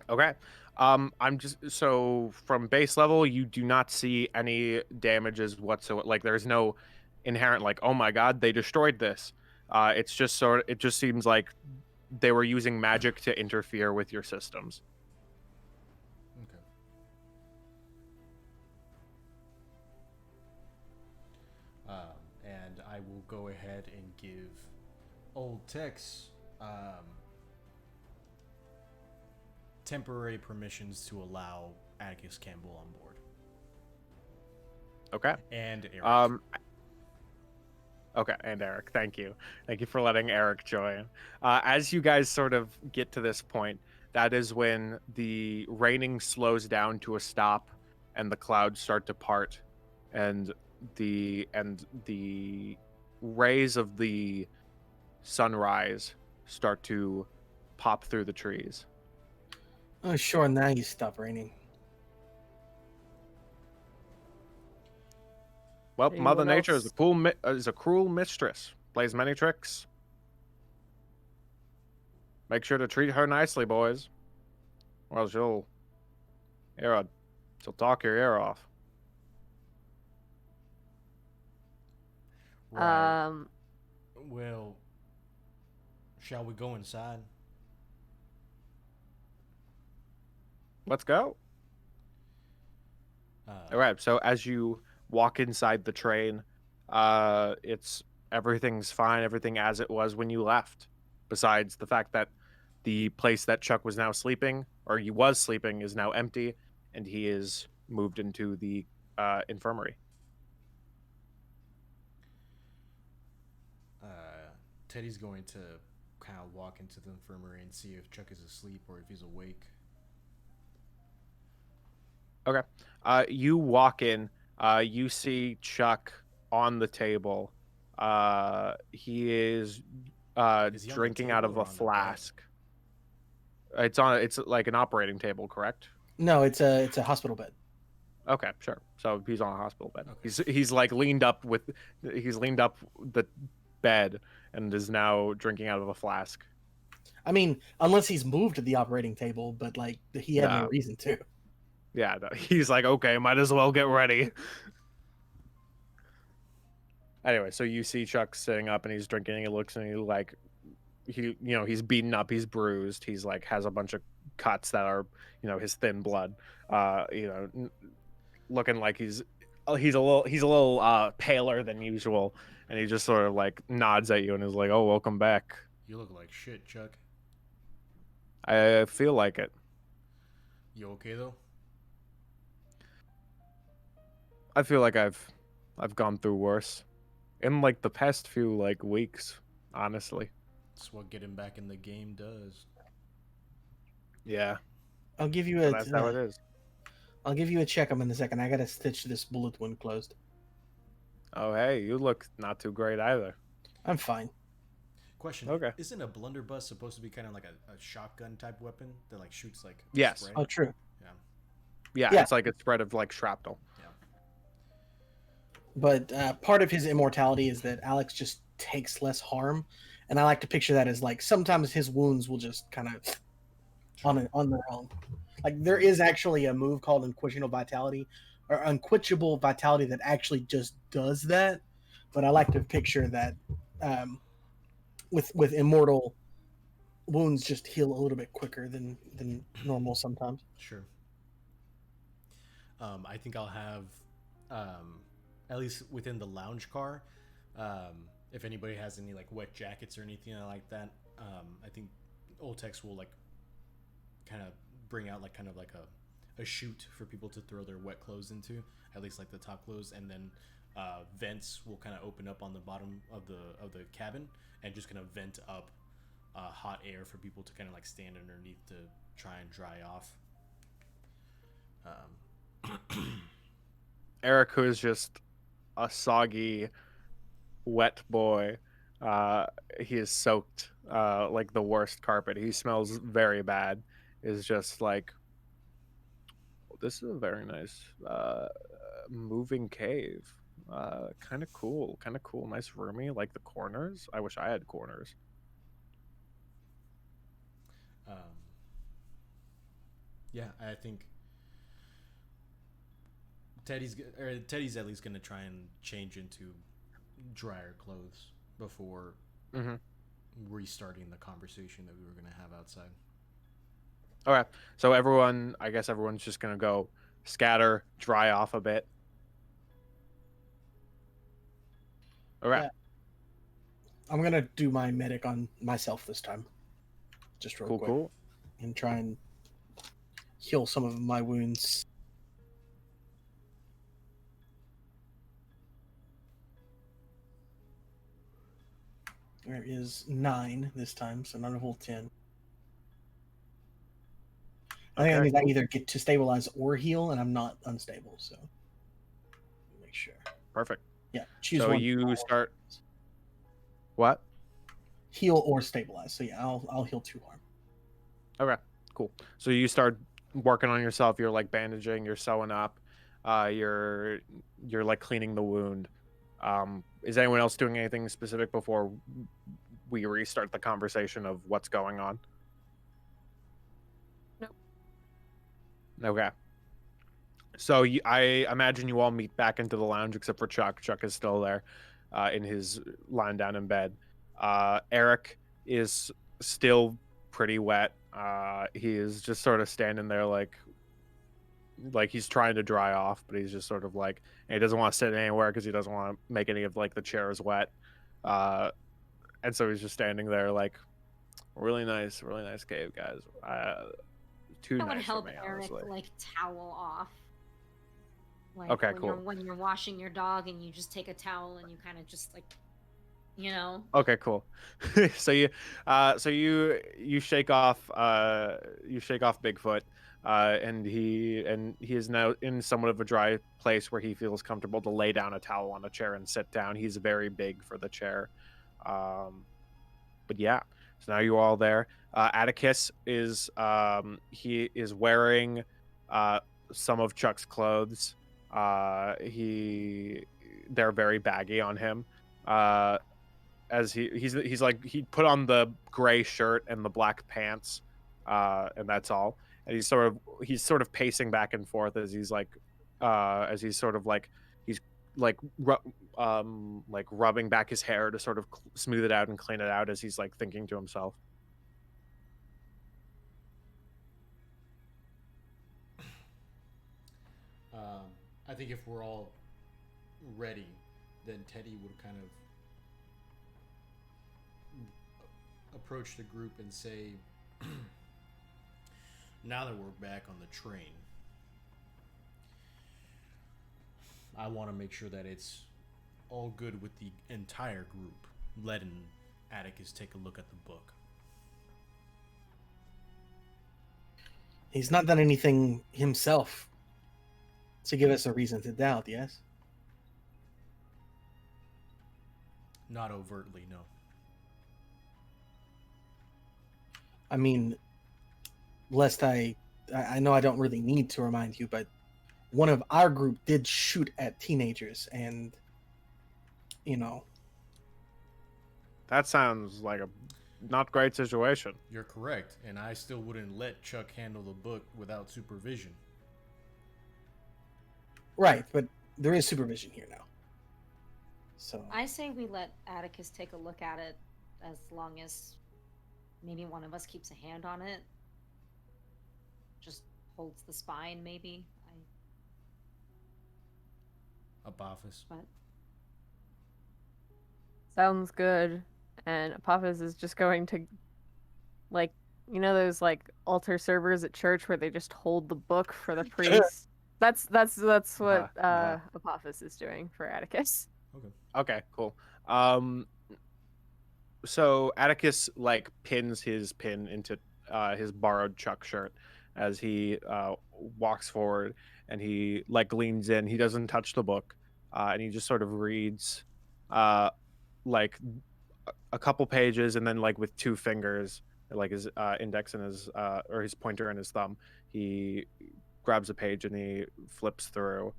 Okay. I'm just, so from base level, you do not see any damages whatsoever. There's no inherent oh my god, they destroyed this. It's just it just seems like they were using magic to interfere with your systems. Okay. And I will go ahead and give old Tex temporary permissions to allow Atticus Campbell on board. Okay. And Eric. Okay, and Eric, thank you. Thank you for letting Eric join. As you guys sort of get to this point, that is when the raining slows down to a stop and the clouds start to part and the rays of the sunrise start to pop through the trees. Oh, sure. Now you stop raining. Well, Mother Anyone Nature else? is a cruel mistress. Plays many tricks. Make sure to treat her nicely, boys. Or else she'll talk your ear off. Right. Um, Well, shall we go inside? Let's go. All right. So as you walk inside the train, it's everything's fine, everything as it was when you left. Besides the fact that the place that Chuck was now sleeping, or he was sleeping, is now empty, and he is moved into the infirmary. Teddy's going to kind of walk into the infirmary and see if Chuck is asleep or if he's awake. Okay. You walk in. You see Chuck on the table. He is Is he on the drinking out table of or a on the bed? flask. It's like an operating table, correct? No, it's a hospital bed. Okay, sure. So he's on a hospital bed. Okay. He's like leaned up the bed and is now drinking out of a flask. I mean, unless he's moved to the operating table, but like he had no No. reason to. Yeah, no, he's like, okay, might as well get ready. Anyway, so you see Chuck sitting up and he's drinking. He looks and he's beaten up, he's bruised, he's like has a bunch of cuts that are his thin blood. Looking like he's a little paler than usual, and he just sort of like nods at you and is like, "Oh, welcome back." You look like shit, Chuck. I feel like it. You okay though? I feel like I've gone through worse in like the past few like weeks, honestly. That's what getting back in the game does. Yeah, I'll give you so a that's how it is. I'll give you a checkup in a second. I gotta stitch this bullet wound closed. Oh, hey, you look not too great either. I'm fine. Question: Okay. Isn't a blunderbuss supposed to be kind of like a shotgun type weapon that like shoots like Yes. spray? Oh, true. Yeah, Yeah. it's like a spread of like shrapnel. But part of his immortality is that Alex just takes less harm, and I like to picture that as like sometimes his wounds will just kind of on their own. Like there is actually a move called unquenchable vitality that actually just does that. But I like to picture that with immortal wounds just heal a little bit quicker than normal sometimes. Sure. I think I'll have, at least within the lounge car, if anybody has any like wet jackets or anything like that, I think Oltex will like kind of bring out like kind of like a chute for people to throw their wet clothes into, at least like the top clothes, and then vents will kind of open up on the bottom of the cabin and just kind of vent up hot air for people to kind of like stand underneath to try and dry off. Eric, who is just a soggy, wet boy, he is soaked like the worst carpet. He smells very bad. Is just like, this is a very nice moving cave. Kind of cool, nice roomy. Like the corners. I wish I had corners. Yeah, I think Teddy's at least gonna try and change into drier clothes before restarting the conversation that we were gonna have outside. Okay, so I guess everyone's just gonna go scatter, dry off a bit. Okay. Yeah. I'm gonna do my medic on myself this time, just real quick, Cool. and try and heal some of my wounds. There is 9 this time, so not a whole 10. I think I Okay, need to cool. either get to stabilize or heal, and I'm not unstable, so make sure. Perfect. Yeah, choose So one. you start. What? Heal or stabilize. So yeah, I'll heal 2 harm. Okay, cool. So you start working on yourself. You're like bandaging. You're sewing up. You're like cleaning the wound. Is anyone else doing anything specific before we restart the conversation of what's going on? Nope. Okay. So I imagine you all meet back into the lounge except for Chuck. Chuck is still there, in his lying down in bed. Eric is still pretty wet. He is just sort of standing there like he's trying to dry off, but he's just sort of like, and he doesn't want to sit anywhere because he doesn't want to make any of like the chairs wet. And so he's just standing there like, really nice cave, guys. Too I would nice for help me, Eric honestly. like towel off. Like Okay, when cool. when you're washing your dog and you just take a towel and you kind of just like, you know. Okay, cool. So you shake off Bigfoot, and he is now in somewhat of a dry place where he feels comfortable to lay down a towel on a chair and sit down. He's very big for the chair, but yeah. So now you're all there. Atticus is he is wearing some of Chuck's clothes. They're very baggy on him. As he's like, he put on the gray shirt and the black pants, and that's all. And he's sort of pacing back and forth as he's like rubbing back his hair to sort of smooth it out and clean it out as he's like thinking to himself. I think if we're all ready, then Teddy would kind of approach the group and say, now that we're back on the train, I want to make sure that it's all good with the entire group, letting Atticus take a look at the book. He's not done anything himself to give us a reason to doubt, yes? Not overtly, no. I mean, lest I know I don't really need to remind you, but one of our group did shoot at teenagers, and That sounds like a not great situation. You're correct, and I still wouldn't let Chuck handle the book without supervision. right, but there is supervision here now. So I say we let Atticus take a look at it, as long as maybe one of us keeps a hand on it. Just holds the spine, maybe. Apophis. But Sounds good. And Apophis is just going to, like, those like altar servers at church where they just hold the book for the priest. That's what Apophis is doing for Atticus. Okay, cool. So Atticus like pins his pin into his borrowed Chuck shirt as he walks forward, and he like leans in. He doesn't touch the book, and he just sort of reads like a couple pages, and then like with 2 fingers, like his index and his or his pointer and his thumb, he grabs a page and he flips through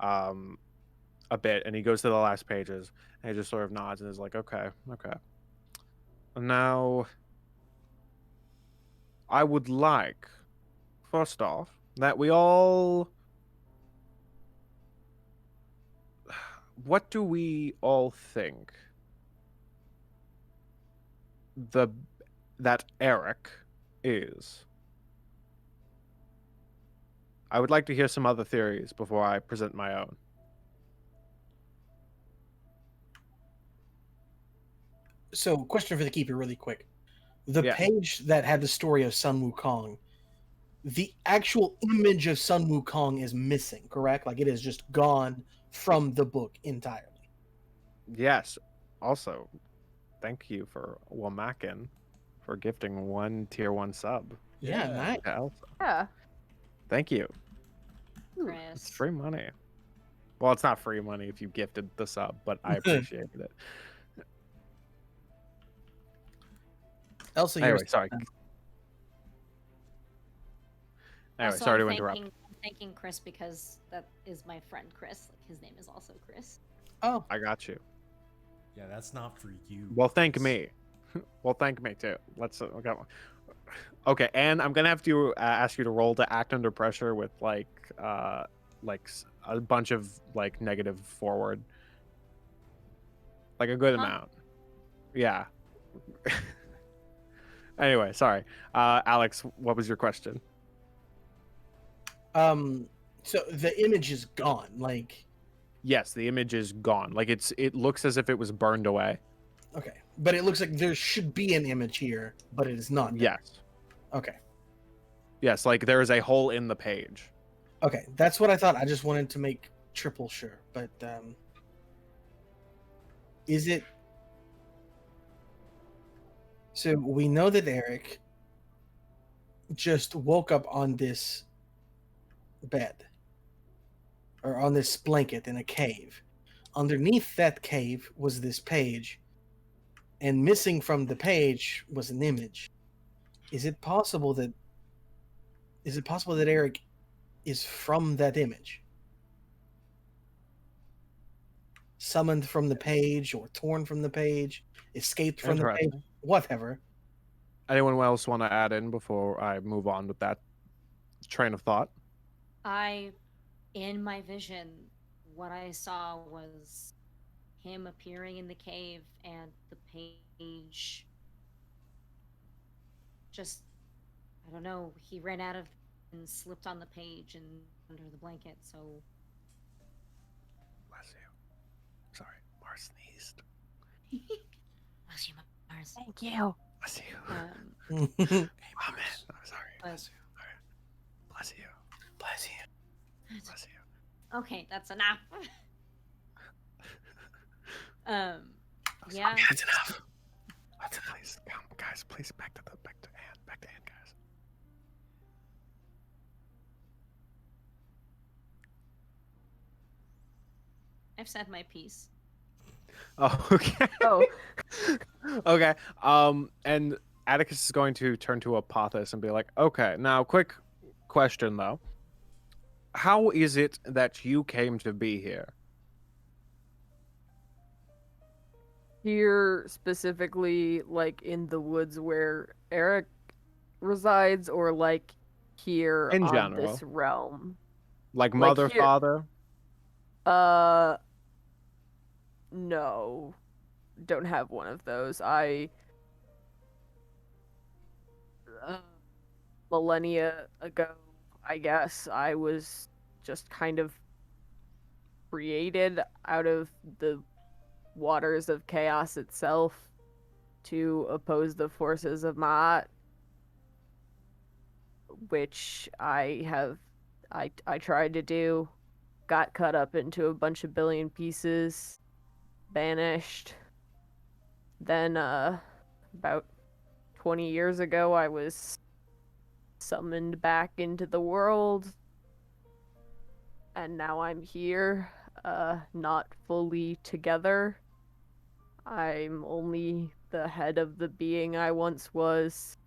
a bit, and he goes to the last pages, and he just sort of nods and is like, okay. Now, I would like, first off, that we all... What do we all think that Eric is? I would like to hear some other theories before I present my own. So, question for the keeper, really quick. The Yeah. page that had the story of Sun Wukong, the actual image of Sun Wukong is missing, correct? Like, it is just gone from the book entirely. Yes. Also, thank you for Wamakin for gifting 1 tier 1 sub. Yeah, nice. to Elsa. Yeah. Thank you. Chris. It's free money. Well, it's not free money if you gifted the sub, but I appreciated it. Elsa, Anyway, you're sorry. Anyway, Also, sorry I'm to interrupt. I'm thanking Chris because that is my friend Chris. Like, his name is also Chris. Oh, I got you. Yeah, that's not for you. Well, thank Chris. me. Well, thank me too. Let's go. Okay, and I'm gonna have to ask you to roll to act under pressure with like a bunch of like negative forward, like a good Huh? amount. Yeah. Anyway, sorry. Alex, what was your question? so the image is gone. Like, Yes, the image is gone. Like it looks as if it was burned away. okay, but it looks like there should be an image here, but it is not. there. Yes. Okay. Yes, like there is a hole in the page. Okay, that's what I thought. I just wanted to make triple sure, but is it? So we know that Eric just woke up on this bed or on this blanket in a cave. Underneath that cave was this page, and missing from the page was an image. Is it possible that Eric is from that image? Summoned from the page or torn from the page, escaped from the page, Interesting. whatever. Anyone else want to add in before I move on with that train of thought? In my vision, what I saw was him appearing in the cave and the page just, I don't know, he ran out of and slipped on the page and under the blanket, so Bless you. Sorry, Mars sneezed. bless you, Mars. Thank you. Bless you. Um, Amen. I'm sorry. but, Bless you. Bless you. Bless you. okay, that's enough. I'm Yeah. sorry. That's enough. Please, come, guys. Please, back to Anne, guys. I've said my piece. Oh, okay. Oh. Okay. And Atticus is going to turn to Apothos and be like, "Okay, now, quick question though. How is it that you came to be here?" Here specifically, like in the woods where Eric resides, or like here In on general. this realm? Like Like mother, here- father? No, don't have one of those. Millennia ago, I guess, I was just kind of created out of the waters of chaos itself to oppose the forces of Ma'at, which I tried to do, got cut up into a bunch of billion pieces, banished. Then, about 20 years ago, I was summoned back into the world, and now I'm here, not fully together. I'm only the head of the being I once was,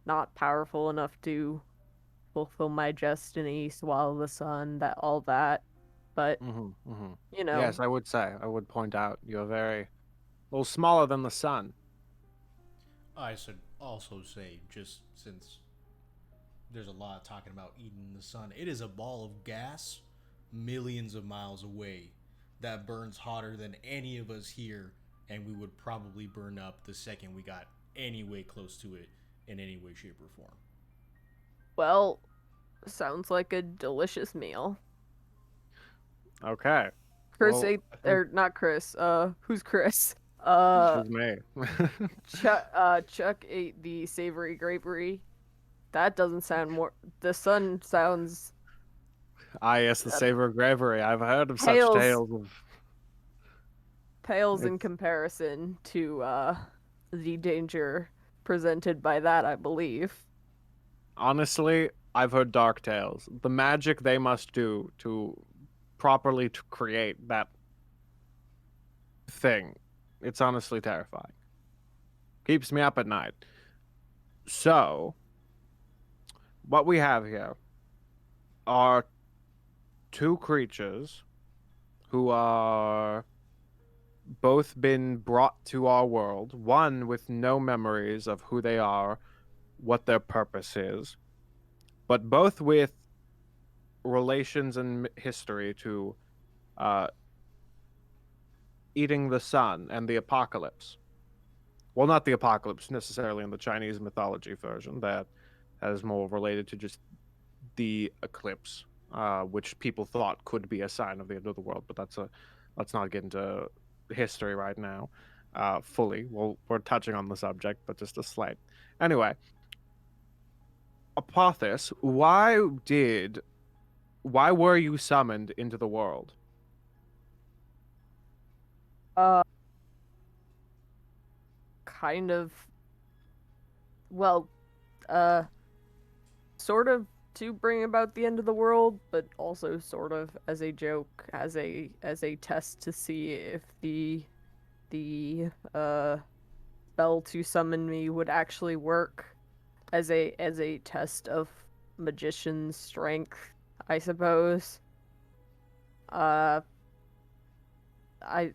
not powerful enough to fulfill my destiny, swallow the sun, all that. But, you know. Yes, I would point out you're a little smaller than the sun. I should also say, just since there's a lot of talking about eating the sun, it is a ball of gas millions of miles away that burns hotter than any of us here, and we would probably burn up the second we got any way close to it in any way, shape, or form. Well, sounds like a delicious meal. Okay. Chris Well, ate, or not Chris, who's Chris? This is me. Chuck ate the savory grapery. That doesn't sound the sun sounds... Ah, yes, the savor of gravery. I've heard of such Tales. tales of... pales in It's- comparison to the danger presented by that, I believe. Honestly, I've heard dark tales. The magic they must do to properly to create that thing, it's honestly terrifying. Keeps me up at night. So, what we have here are two creatures who are both been brought to our world, one with no memories of who they are, what their purpose is, but both with relations and history to uh, eating the sun and the apocalypse. Well, not the apocalypse necessarily in the Chinese mythology version. That is more related to just the eclipse, which people thought could be a sign of the end of the world. But let's not get into history right now fully. Well, we're touching on the subject, but just a slight. Anyway, Apophis, why were you summoned into the world? Uh, kind of, well, uh, sort of to bring about the end of the world, but also sort of as a joke, as a test to see if the spell to summon me would actually work as a test of magician's strength, I suppose. Uh, I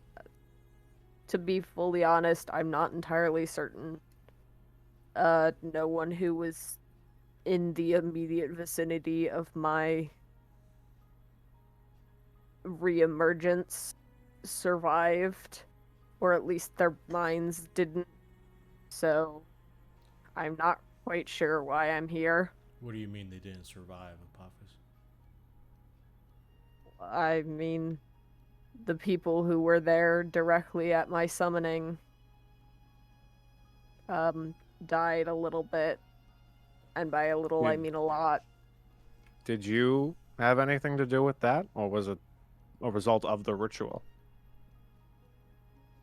to be fully honest, I'm not entirely certain. No one who was in the immediate vicinity of my reemergence survived, or at least their minds didn't. So I'm not quite sure why I'm here. What do you mean they didn't survive, Apophis? I mean, the people who were there directly at my summoning died a little bit, and by a little I Did, mean a lot. did you have anything to do with that, or was it a result of the ritual?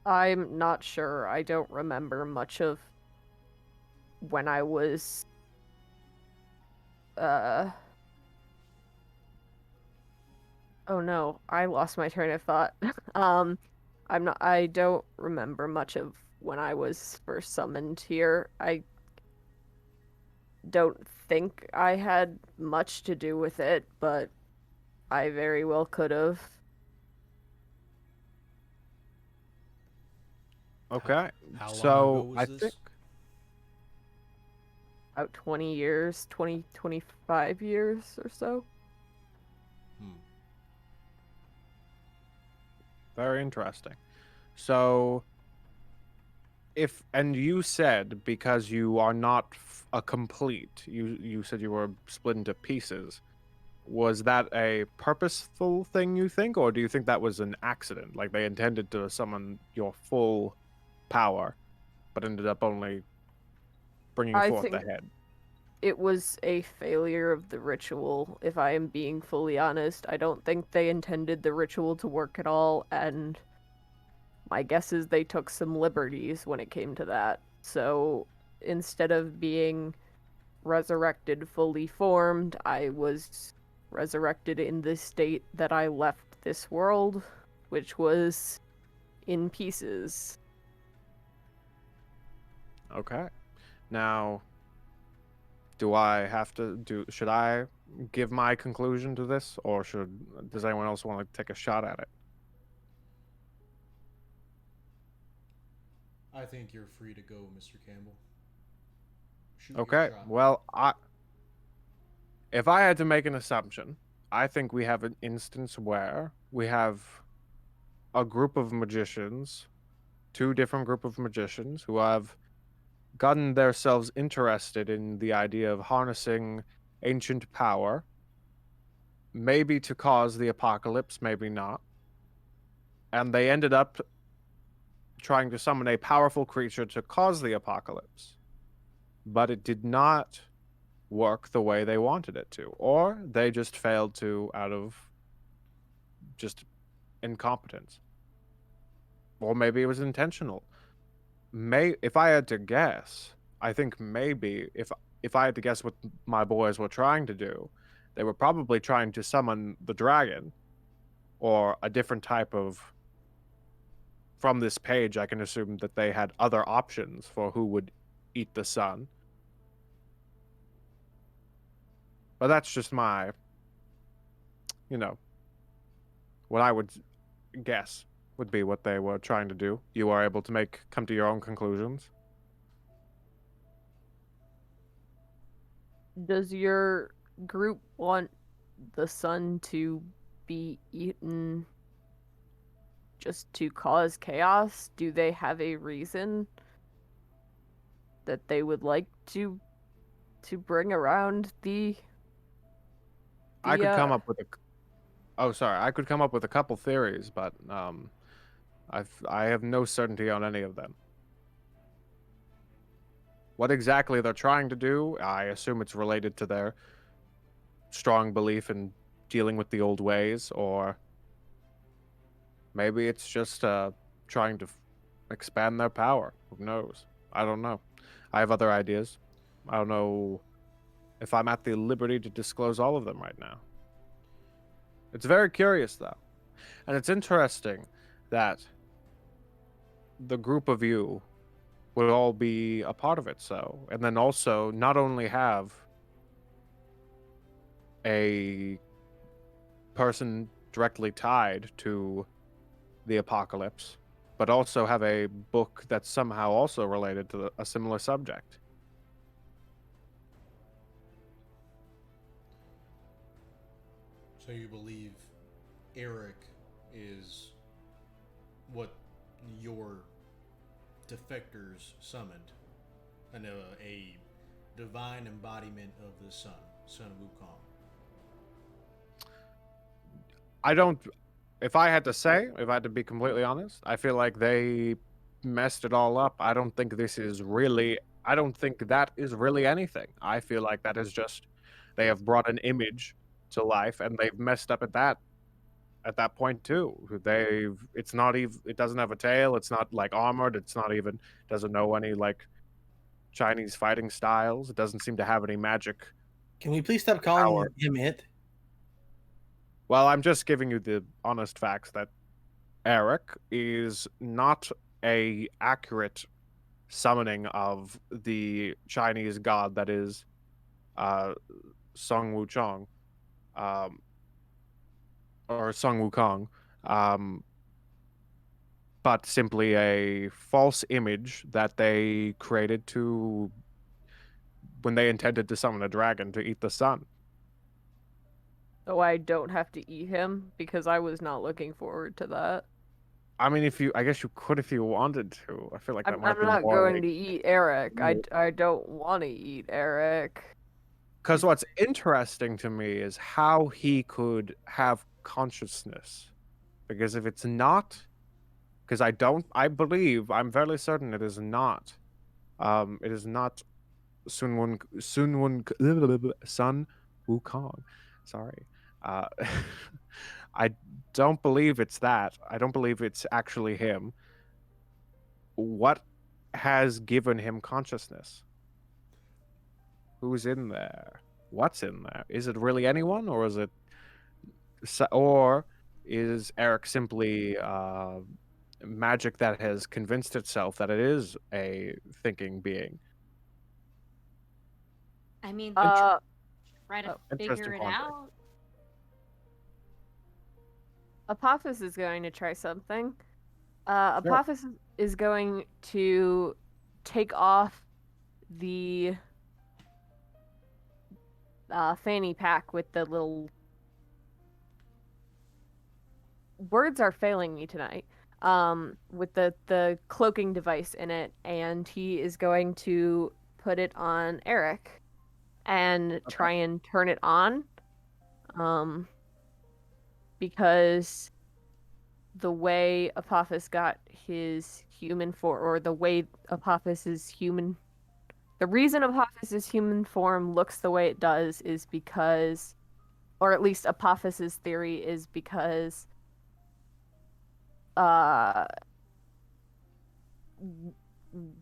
I'm not sure. I don't remember much of when I was oh no, I lost my train of thought. I don't remember much of when I was first summoned here. I don't think I had much to do with it, but I very well could have. Okay, How long ago so was I this? think About 20 years, 25 years or so. very interesting. So, and you said because you are not a complete, you said you were split into pieces. Was that a purposeful thing, you think, or do you think that was an accident? Like they intended to summon your full power, but ended up only bringing I forth the think head. it was a failure of the ritual, if I am being fully honest. I don't think they intended the ritual to work at all, and my guess is they took some liberties when it came to that. So instead of being resurrected fully formed, I was resurrected in the state that I left this world, which was in pieces. Okay. Now, should I give my conclusion to this, or does anyone else want to take a shot at it? I think you're free to go, Mr. Campbell. Shoot Okay. your shot. Well, if I had to make an assumption, I think we have an instance where we have a group of magicians, two different group of magicians who have gotten themselves interested in the idea of harnessing ancient power, maybe to cause the apocalypse, maybe not. And they ended up trying to summon a powerful creature to cause the apocalypse. But it did not work the way they wanted it to, or they just failed to out of just incompetence. or maybe it was intentional. If I had to guess, I think maybe if I had to guess what my boys were trying to do, they were probably trying to summon the dragon or a different type of. From this page, I can assume that they had other options for who would eat the sun. But that's just my, what I would guess would be what they were trying to do. You are able to come to your own conclusions. Does your group want the sun to be eaten just to cause chaos? Do they have a reason that they would like to bring around the I could come up with I could come up with a couple theories, but I have no certainty on any of them. What exactly they're trying to do, I assume it's related to their strong belief in dealing with the old ways, or maybe it's just trying to expand their power. Who knows? I don't know. I have other ideas. I don't know if I'm at the liberty to disclose all of them right now. It's very curious, though. And it's interesting that the group of you would all be a part of it, and then also not only have a person directly tied to the apocalypse, but also have a book that's somehow also related to a similar subject. So you believe Eric is what your defectors summoned, and a divine embodiment of the sun, Sun Wukong. I don't. If I had to be completely honest, I feel like they messed it all up. I don't think that is really anything. I feel like that is just they have brought an image to life, and they've messed up at that point too. It's not even, it doesn't have a tail, it's not like armored, doesn't know any like Chinese fighting styles, it doesn't seem to have any magic. Can we please stop calling him it? Well, I'm just giving you the honest facts that Eric is not a accurate summoning of the Chinese god that is Song Wuchong, or Song Wukong, but simply a false image that they created when they intended to summon a dragon to eat the sun. So I don't have to eat him, because I was not looking forward to that. I mean, I guess you could if you wanted to. I feel like that might be I'm not more going to eat Eric. I don't want to eat Eric. Because what's interesting to me is how he could have consciousness. Because if it's not, because I'm fairly certain it is not Sun Wukong. Sorry. I don't believe it's that. I don't believe it's actually him. What has given him consciousness? Who's in there? What's in there? Is it really anyone, or is Eric simply magic that has convinced itself that it is a thinking being? I mean, try to figure it context. out. Apophis is going to try something. Apophis is going to take off the fanny pack with the little... Words are failing me tonight. With the cloaking device in it, and he is going to put it on Eric and try and turn it on. Because the way Apophis got his human form, or the way Apophis's human... The reason Apophis's human form looks the way it does is because... Or at least Apophis's theory is because...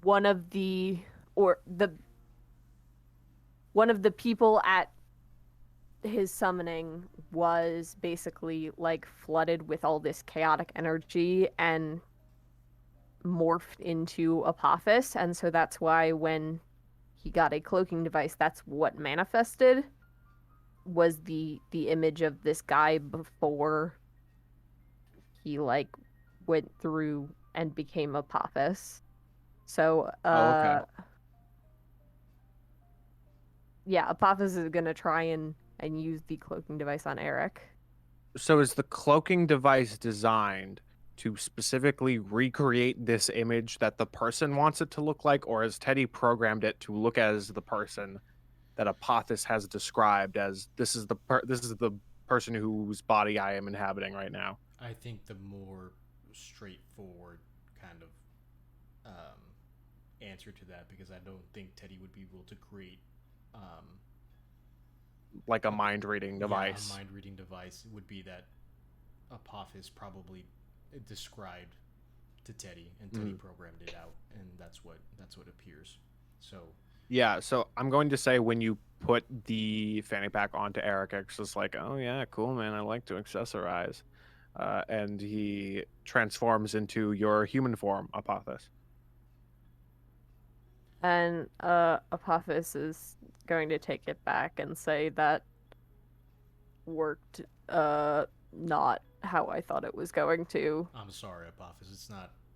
one of the one of the people at his summoning was basically like flooded with all this chaotic energy and morphed into Apophis, and so that's why when he got a cloaking device, that's what manifested was the image of this guy before he like went through and became Apophis. So okay. yeah, Apophis is gonna try and use the cloaking device on Eric. So is the cloaking device designed to specifically recreate this image that the person wants it to look like, or has Teddy programmed it to look as the person that Apophis has described as this is the person whose body I am inhabiting right now? I think the more straightforward kind of answer to that, because I don't think Teddy would be able to create Like a mind reading device. Yeah, a mind reading device would be that Apophis probably described to Teddy, and Teddy programmed it out, and that's what appears. So yeah, so I'm going to say when you put the fanny pack onto Eric, it's just like, oh yeah, cool man, I like to accessorize, and he transforms into your human form, Apophis. And Apophis is going to take it back and say that worked not how I thought it was going to. I'm sorry, Apophis.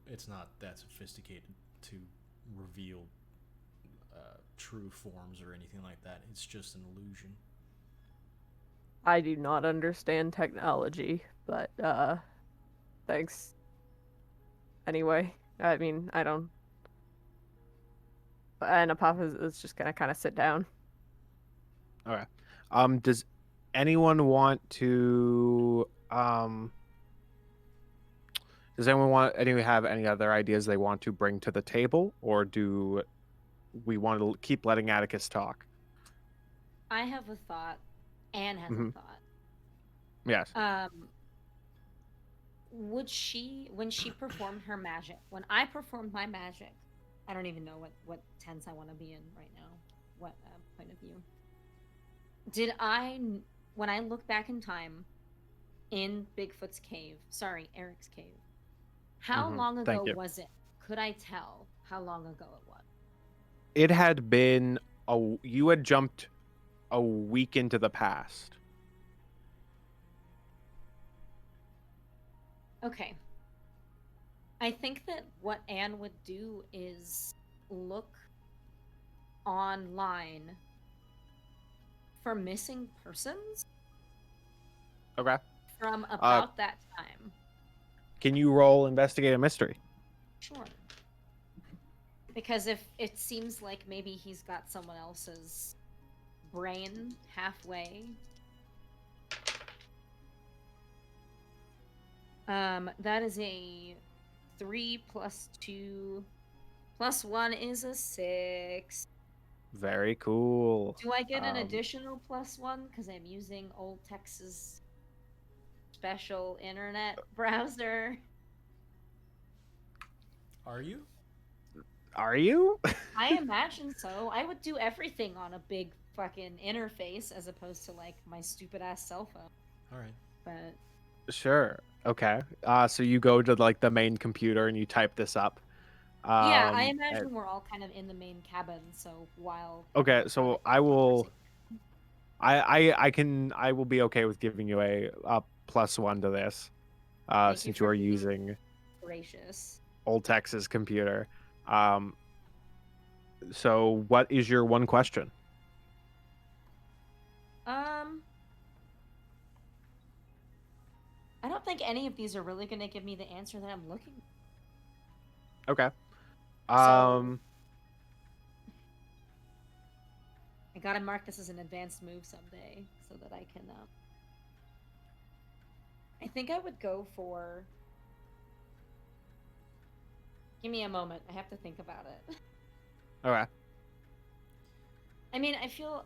It's not that sophisticated to reveal true forms or anything like that. It's just an illusion. I do not understand technology, but thanks. Anyway, I mean, I don't. And Apophis is just gonna kind of sit down. Okay. Does anyone want to does anyone have any other ideas they want to bring to the table, or do we want to keep letting Atticus talk? I have a thought. Anne has Mhm. a thought. Yes. Would she, when she performed her magic, when I performed my magic, I don't even know what tense I want to be in right now, what point of view. Did I, when I look back in time, in Bigfoot's cave, sorry, Eric's cave, how long ago Thank you. was it? Could I tell how long ago it was? It had been you had jumped a week into the past. Okay. I think that what Anne would do is look online for missing persons Okay. from about that time. Can you roll investigate a mystery? Sure. Because if it seems like maybe he's got someone else's brain halfway. That is a 3 plus 2 plus 1 is a 6. Very cool. Do I get an additional +1 because I'm using Old Texas special internet browser? Are you? Are you? I imagine so. I would do everything on a big fucking interface as opposed to like my stupid ass cell phone. All right. But Sure. Okay. So you go to like the main computer and you type this up. yeah, I imagine we're all kind of in the main cabin. So while Okay, so I will. I will be okay with giving you a +1 to this, since you are using gracious Old Texas computer. So what is your one question? I don't think any of these are really going to give me the answer that I'm looking for. Okay. So, I gotta mark this as an advanced move someday so that I can. I think I would go for. Give me a moment. I have to think about it. Okay. I mean, I feel.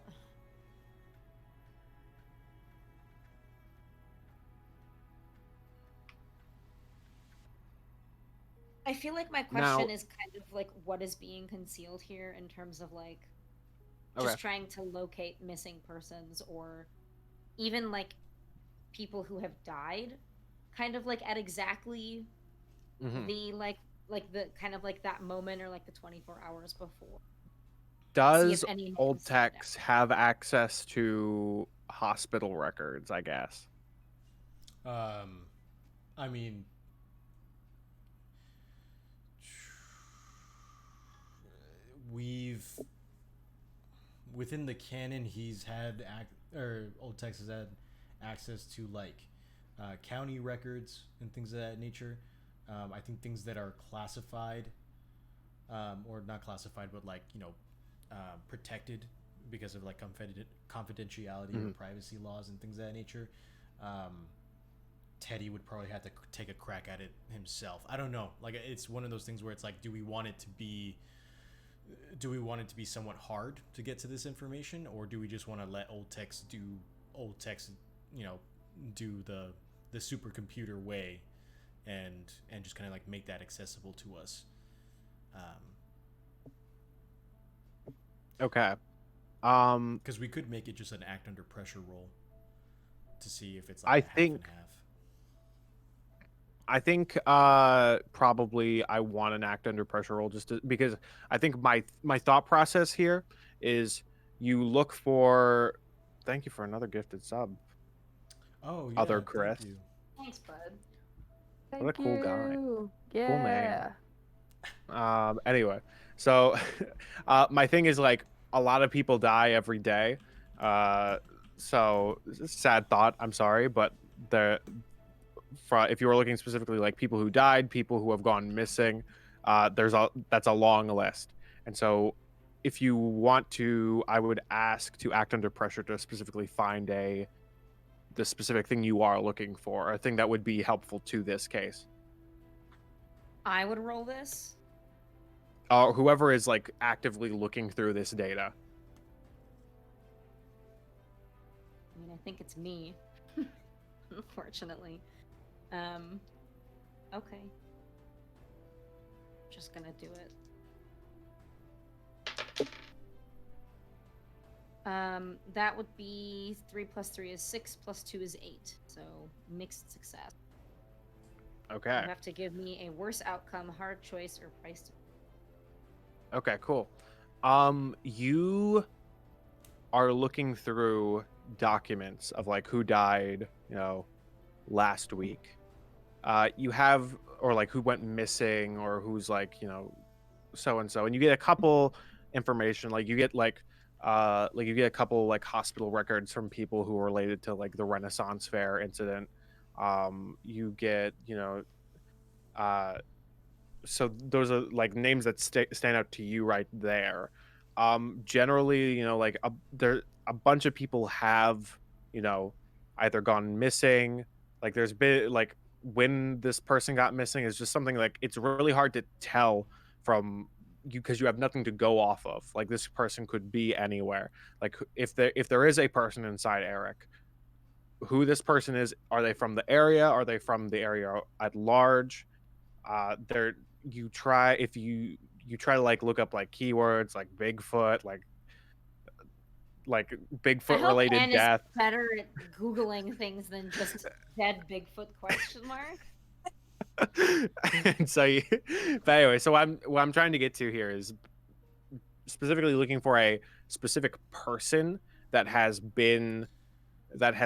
I feel like my Now- question is kind of like what is being concealed here in terms of like just Okay. trying to locate missing persons or even like people who have died, kind of like at exactly Mhm. the like the kind of like that moment or like the 24 hours before. Does any names Old stand out. Tex have access to hospital records, I guess? I mean, we've within the canon, he's had Old Tex has had access to like county records and things of that nature. I think things that are classified, or not classified, but like protected because of like confidentiality or Mhm. privacy laws and things of that nature. Teddy would probably have to take a crack at it himself. I don't know. Like it's one of those things where it's like, do we want it to be somewhat hard to get to this information, or do we just want to let Old Tex, do the supercomputer way, and just kind of like make that accessible to us? Okay. Because we could make it just an act under pressure roll to see if it's like I a half think and half. I think probably I want an act under pressure roll because I think my thought process here is you look for. Thank you for another gifted sub. Oh yeah, Other thank Chris. you. Thanks, bud. Thank What a cool guy. you. Cool name. Yeah. Anyway, so my thing is like a lot of people die every day. So sad thought. I'm sorry, but if you were looking specifically like people who died, people who have gone missing, that's a long list. And so if you want to, I would ask to act under pressure to specifically find the specific thing you are looking for, a thing that would be helpful to this case. I would roll this. Whoever is like actively looking through this data. I mean, I think it's me. Unfortunately. Okay. Just gonna do it. That would be 3 plus 3 is 6 plus 2 is 8. So mixed success. Okay. You have to give me a worse outcome, hard choice, or price to. Okay, cool. You are looking through documents of like who died, last week. You have, or like who went missing, or who's like, so and so, and you get a couple information. Like you get you get a couple like hospital records from people who are related to like the Renaissance Fair incident. You get, so those are like names that stand out to you right there. Generally, there a bunch of people have, either gone missing. Like there's been like when this person got missing is just something like it's really hard to tell from you because you have nothing to go off of. Like this person could be anywhere. Like if there is a person inside Eric, who this person is, are they from the area? Are they from the area at large? There you try if you try to like look up like keywords like Bigfoot, like Bigfoot I hope related Anne death. is better at googling things than just dead Bigfoot question mark. And so but anyway, so what I'm trying to get to here is specifically looking for a specific person that has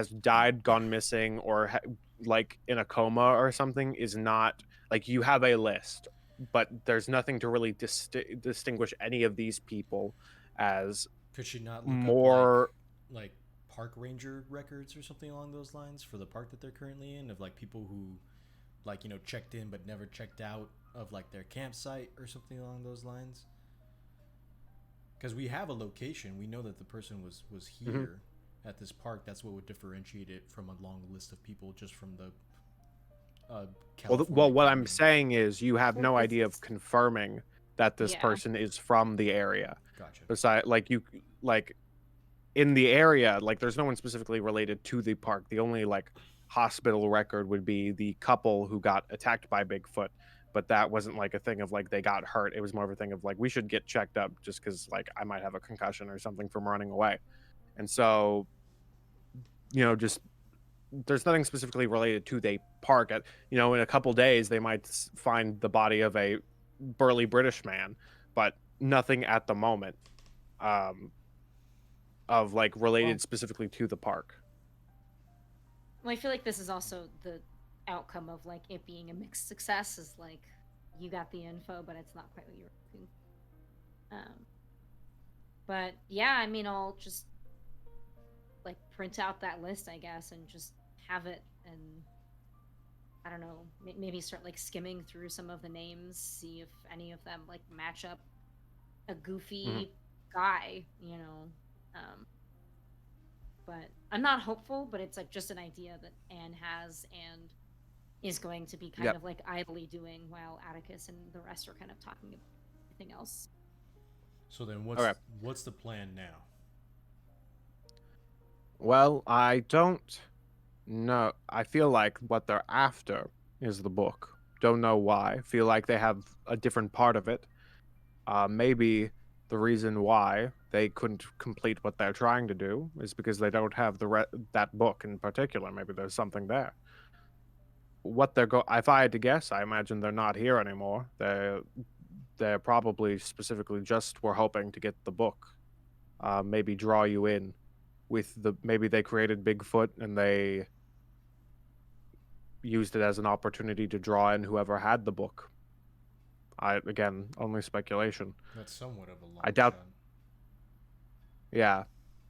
died, gone missing, or like in a coma or something. Is not like you have a list, but there's nothing to really distinguish any of these people as Could she not look more up like park ranger records or something along those lines for the park that they're currently in, of like people who like checked in but never checked out of like their campsite or something along those lines? Because we have a location, we know that the person was here at this park. That's what would differentiate it from a long list of people just from the well, what I'm county. saying is you have no Well, idea of confirming that this Yeah. person is from the area. Gotcha. Besides, like in the area, like there's no one specifically related to the park. The only like hospital record would be the couple who got attacked by Bigfoot, but that wasn't like a thing of like they got hurt. It was more of a thing of like we should get checked up just because like I might have a concussion or something from running away. And so, just there's nothing specifically related to the park. In a couple days they might find the body of a burly British man, but nothing at the moment of like related specifically to the park. Well, I feel like this is also the outcome of like it being a mixed success. Is like you got the info, but it's not quite what you were looking. But yeah, I mean, I'll just like print out that list, I guess, and just have it, and I don't know, maybe start like skimming through some of the names, see if any of them like match up a goofy guy, but I'm not hopeful, but it's like just an idea that Anne has and is going to be kind of like idly doing while Atticus and the rest are kind of talking about everything else. So then what's the plan now? Well, I don't know. I feel like what they're after is the book. Don't know why. Feel like they have a different part of it. Maybe the reason why they couldn't complete what they're trying to do is because they don't have that book in particular. Maybe there's something there. What if I had to guess, I imagine they're not here anymore. They're probably specifically just were hoping to get the book. Maybe draw you in with maybe they created Bigfoot and they used it as an opportunity to draw in whoever had the book. Again, only speculation. That's somewhat of a long I doubt. shot. Yeah,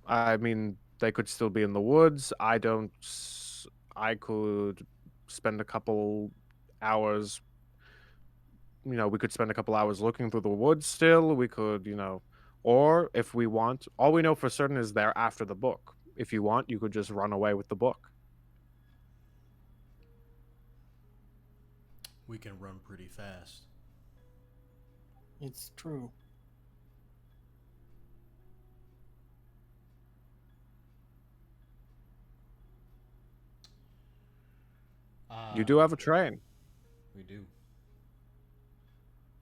I mean they could still be in the woods. I could spend a couple hours. We could spend a couple hours looking through the woods still. We could, or if we want, all we know for certain is they're after the book. If you want, you could just run away with the book. We can run pretty fast. It's true. You do have a train. We do.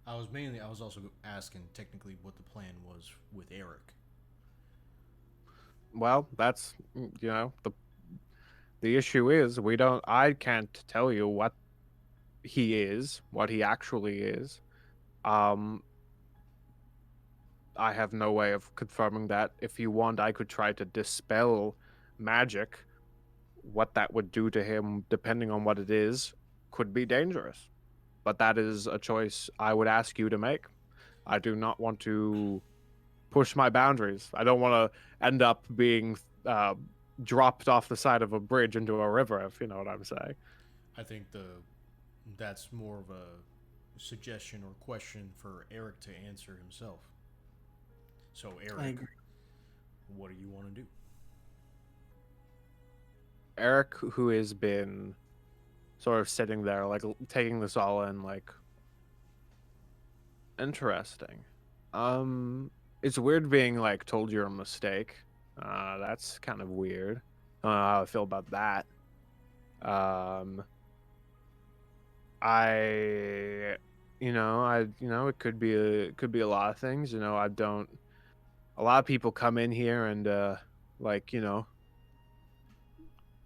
I was also asking technically what the plan was with Eric. Well, that's the issue is I can't tell you what he actually is. I have no way of confirming that. If you want, I could try to dispel magic. What that would do to him, depending on what it is, could be dangerous. But that is a choice I would ask you to make. I do not want to push my boundaries. I don't want to end up being dropped off the side of a bridge into a river, if you know what I'm saying. I think that's more of a suggestion or question for Eric to answer himself. So Eric, what do you want to do? Eric, who has been sort of sitting there, like taking this all in, like, interesting. It's weird being like told you're a mistake. That's kind of weird. I don't know how I feel about that. It could be a lot of things. A lot of people come in here and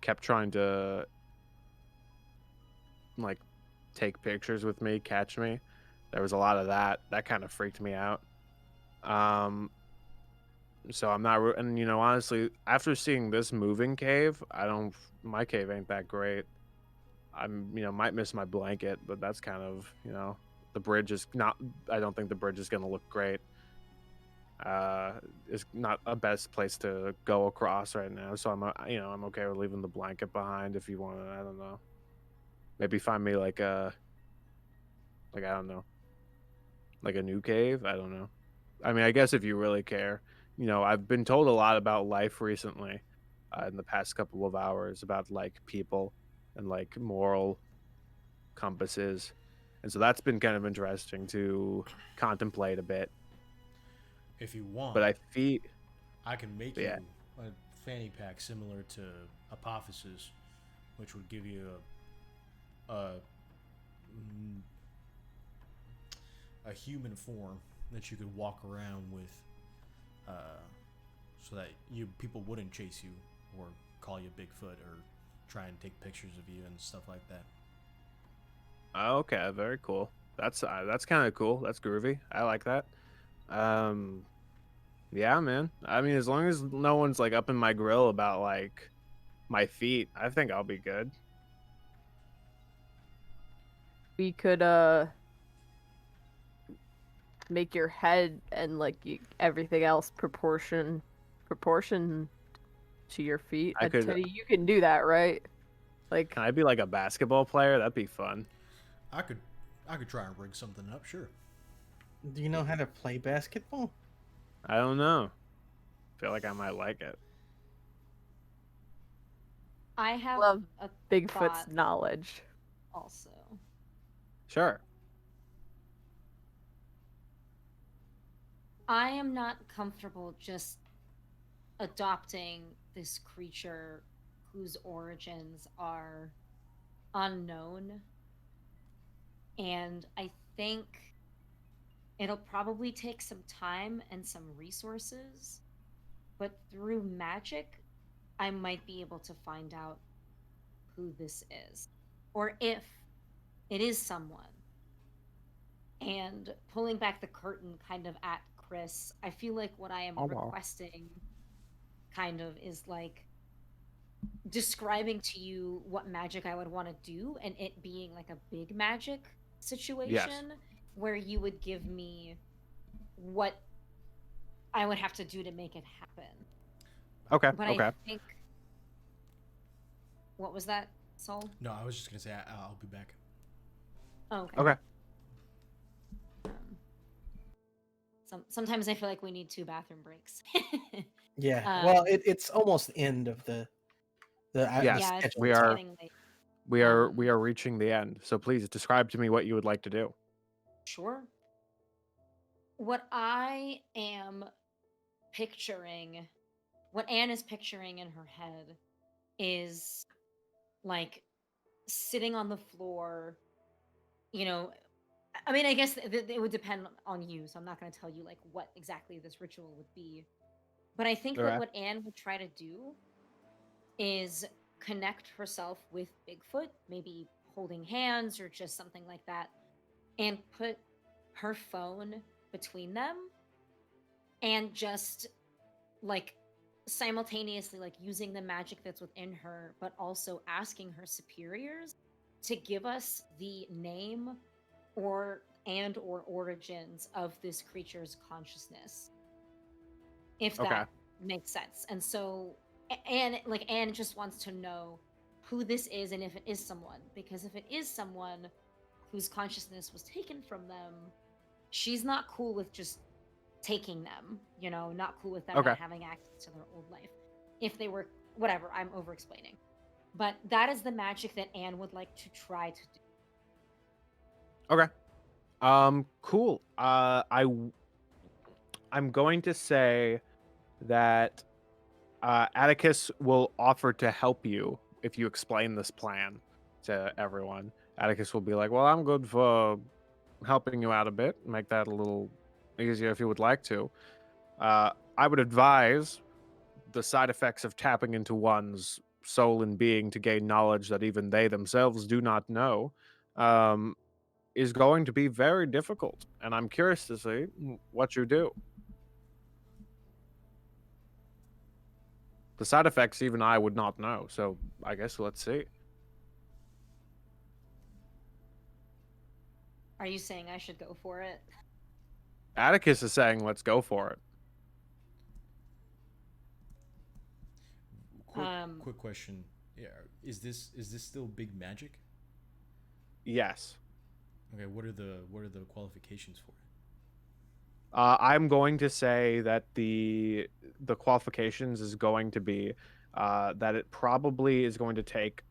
kept trying to like take pictures with me, catch me. There was a lot of that. That kind of freaked me out. So I'm not, and honestly, after seeing this moving cave, my cave ain't that great. Might miss my blanket, but that's kind of, the bridge is not, I don't think the bridge is going to look great. It's not a best place to go across right now. So I'm okay with leaving the blanket behind if you want to, I don't know. Maybe find me I don't know, like a new cave. I don't know. I mean, I guess if you really care, I've been told a lot about life recently, in the past couple of hours about like people and like moral compasses, and so that's been kind of interesting to contemplate a bit. If you want, But I can make you a fanny pack similar to Apophysis, which would give you a human form that you could walk around with, so that people wouldn't chase you or call you Bigfoot or try and take pictures of you and stuff like that. Okay, very cool. That's kind of cool. That's groovy. I like that. Yeah, man. I mean, as long as no one's like up in my grill about like my feet, I think I'll be good. We could make your head and like everything else proportion to your feet. I could- Teddy, you can do that, right? Like, Can I be like a basketball player? That'd be fun. I could try and rig something up, sure. Do you know how to play basketball? I don't know. Feel like I might like it. I have love a Bigfoot's thought knowledge. also. Sure. I am not comfortable just adopting this creature whose origins are unknown. And I think it'll probably take some time and some resources, but through magic, I might be able to find out who this is, or if it is someone. And pulling back the curtain kind of at Chris, I feel like what I am Oh, wow. requesting kind of is like describing to you what magic I would want to do, and it being like a big magic situation where you would give me what I would have to do to make it happen. Okay. But Okay. I think, what was that, Saul? No, I was just gonna say I'll be back. Oh, okay. Okay. Sometimes I feel like we need 2 bathroom breaks. Yeah. Um, Well, it's almost the end of the Yes, yeah, schedule. we it's are- getting late. We are reaching the end. So please describe to me what you would like to do. Sure. What I am picturing, what Anne is picturing in her head is like sitting on the floor, you know. I mean, I guess it would depend on you, so I'm not going to tell you like what exactly this ritual would be. But I think that Okay. what Anne would try to do is connect herself with Bigfoot, maybe holding hands or just something like that, and put her phone between them and just like simultaneously like using the magic that's within her, but also asking her superiors to give us the name or origins of this creature's consciousness, if Okay. that makes sense. And so Anne just wants to know who this is and if it is someone, because if it is someone whose consciousness was taken from them, she's not cool with just taking them, not cool with them Okay. not having access to their old life. If they were, whatever, I'm over explaining, but that is the magic that Anne would like to try to do. Okay. Cool. I'm going to say that Atticus will offer to help you if you explain this plan to everyone. Atticus will be like, "Well, I'm good for helping you out a bit, make that a little easier if you would like to. I would advise the side effects of tapping into one's soul and being to gain knowledge that even they themselves do not know is going to be very difficult, and I'm curious to see what you do. The side effects even I would not know, so I guess let's see." Are you saying I should go for it? Atticus is saying let's go for it. Quick question. Yeah, is this still big magic? Yes. Okay, what are the qualifications for it? I'm going to say that the qualifications is going to be that it probably is going to take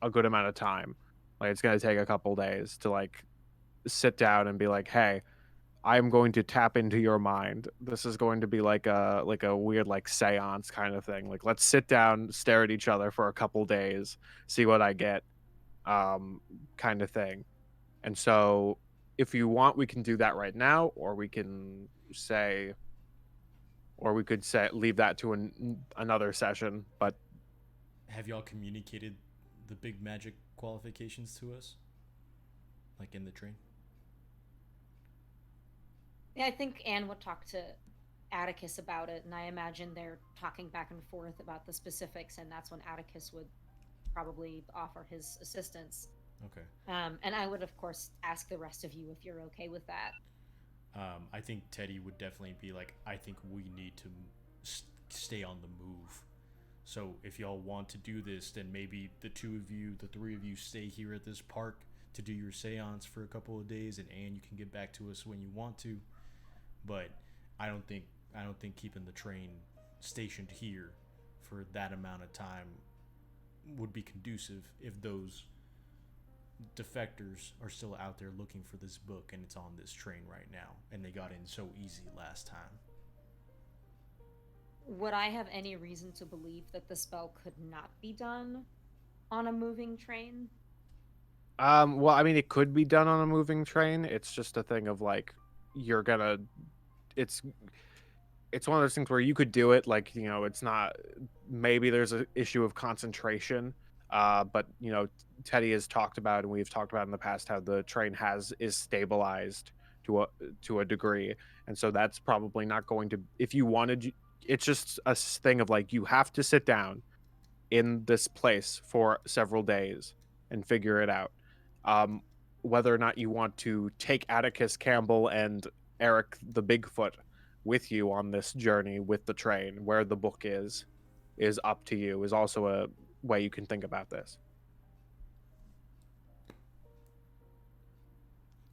a good amount of time. Like it's going to take a couple days to like sit down and be like, "Hey, I'm going to tap into your mind. This is going to be like a weird like seance kind of thing. Like let's sit down, stare at each other for a couple days, see what I get." Kind of thing. And so if you want, we can do that right now, or we can say, or we could say leave that to another session. But Have y'all communicated the big magic qualifications to us? Like in the train? Yeah, I think Anne would talk to Atticus about it, and I imagine they're talking back and forth about the specifics, and that's when Atticus would probably offer his assistance. Okay. And I would, of course, ask the rest of you if you're okay with that. I think Teddy would definitely be like, I think we need to stay on the move. So if y'all want to do this, then maybe the two of you, the three of you, stay here at this park to do your seance for a couple of days, and Anne, you can get back to us when you want to. But I don't think keeping the train stationed here for that amount of time would be conducive if those defectors are still out there looking for this book and it's on this train right now, and they got in so easy last time. Would I have any reason to believe that the spell could not be done on a moving train? Well, I mean, it could be done on a moving train. It's just a thing of like, you're gonna, it's one of those things where you could do it, like, you know, it's not, maybe there's an issue of concentration, but, you know, Teddy has talked about, and we've talked about in the past, how the train is stabilized to a degree, and so that's probably not going to, if you wanted, it's just a thing of like, you have to sit down in this place for several days and figure it out. Whether or not you want to take Atticus Campbell and Eric the Bigfoot with you on this journey with the train, where the book is up to you, is also a way you can think about this.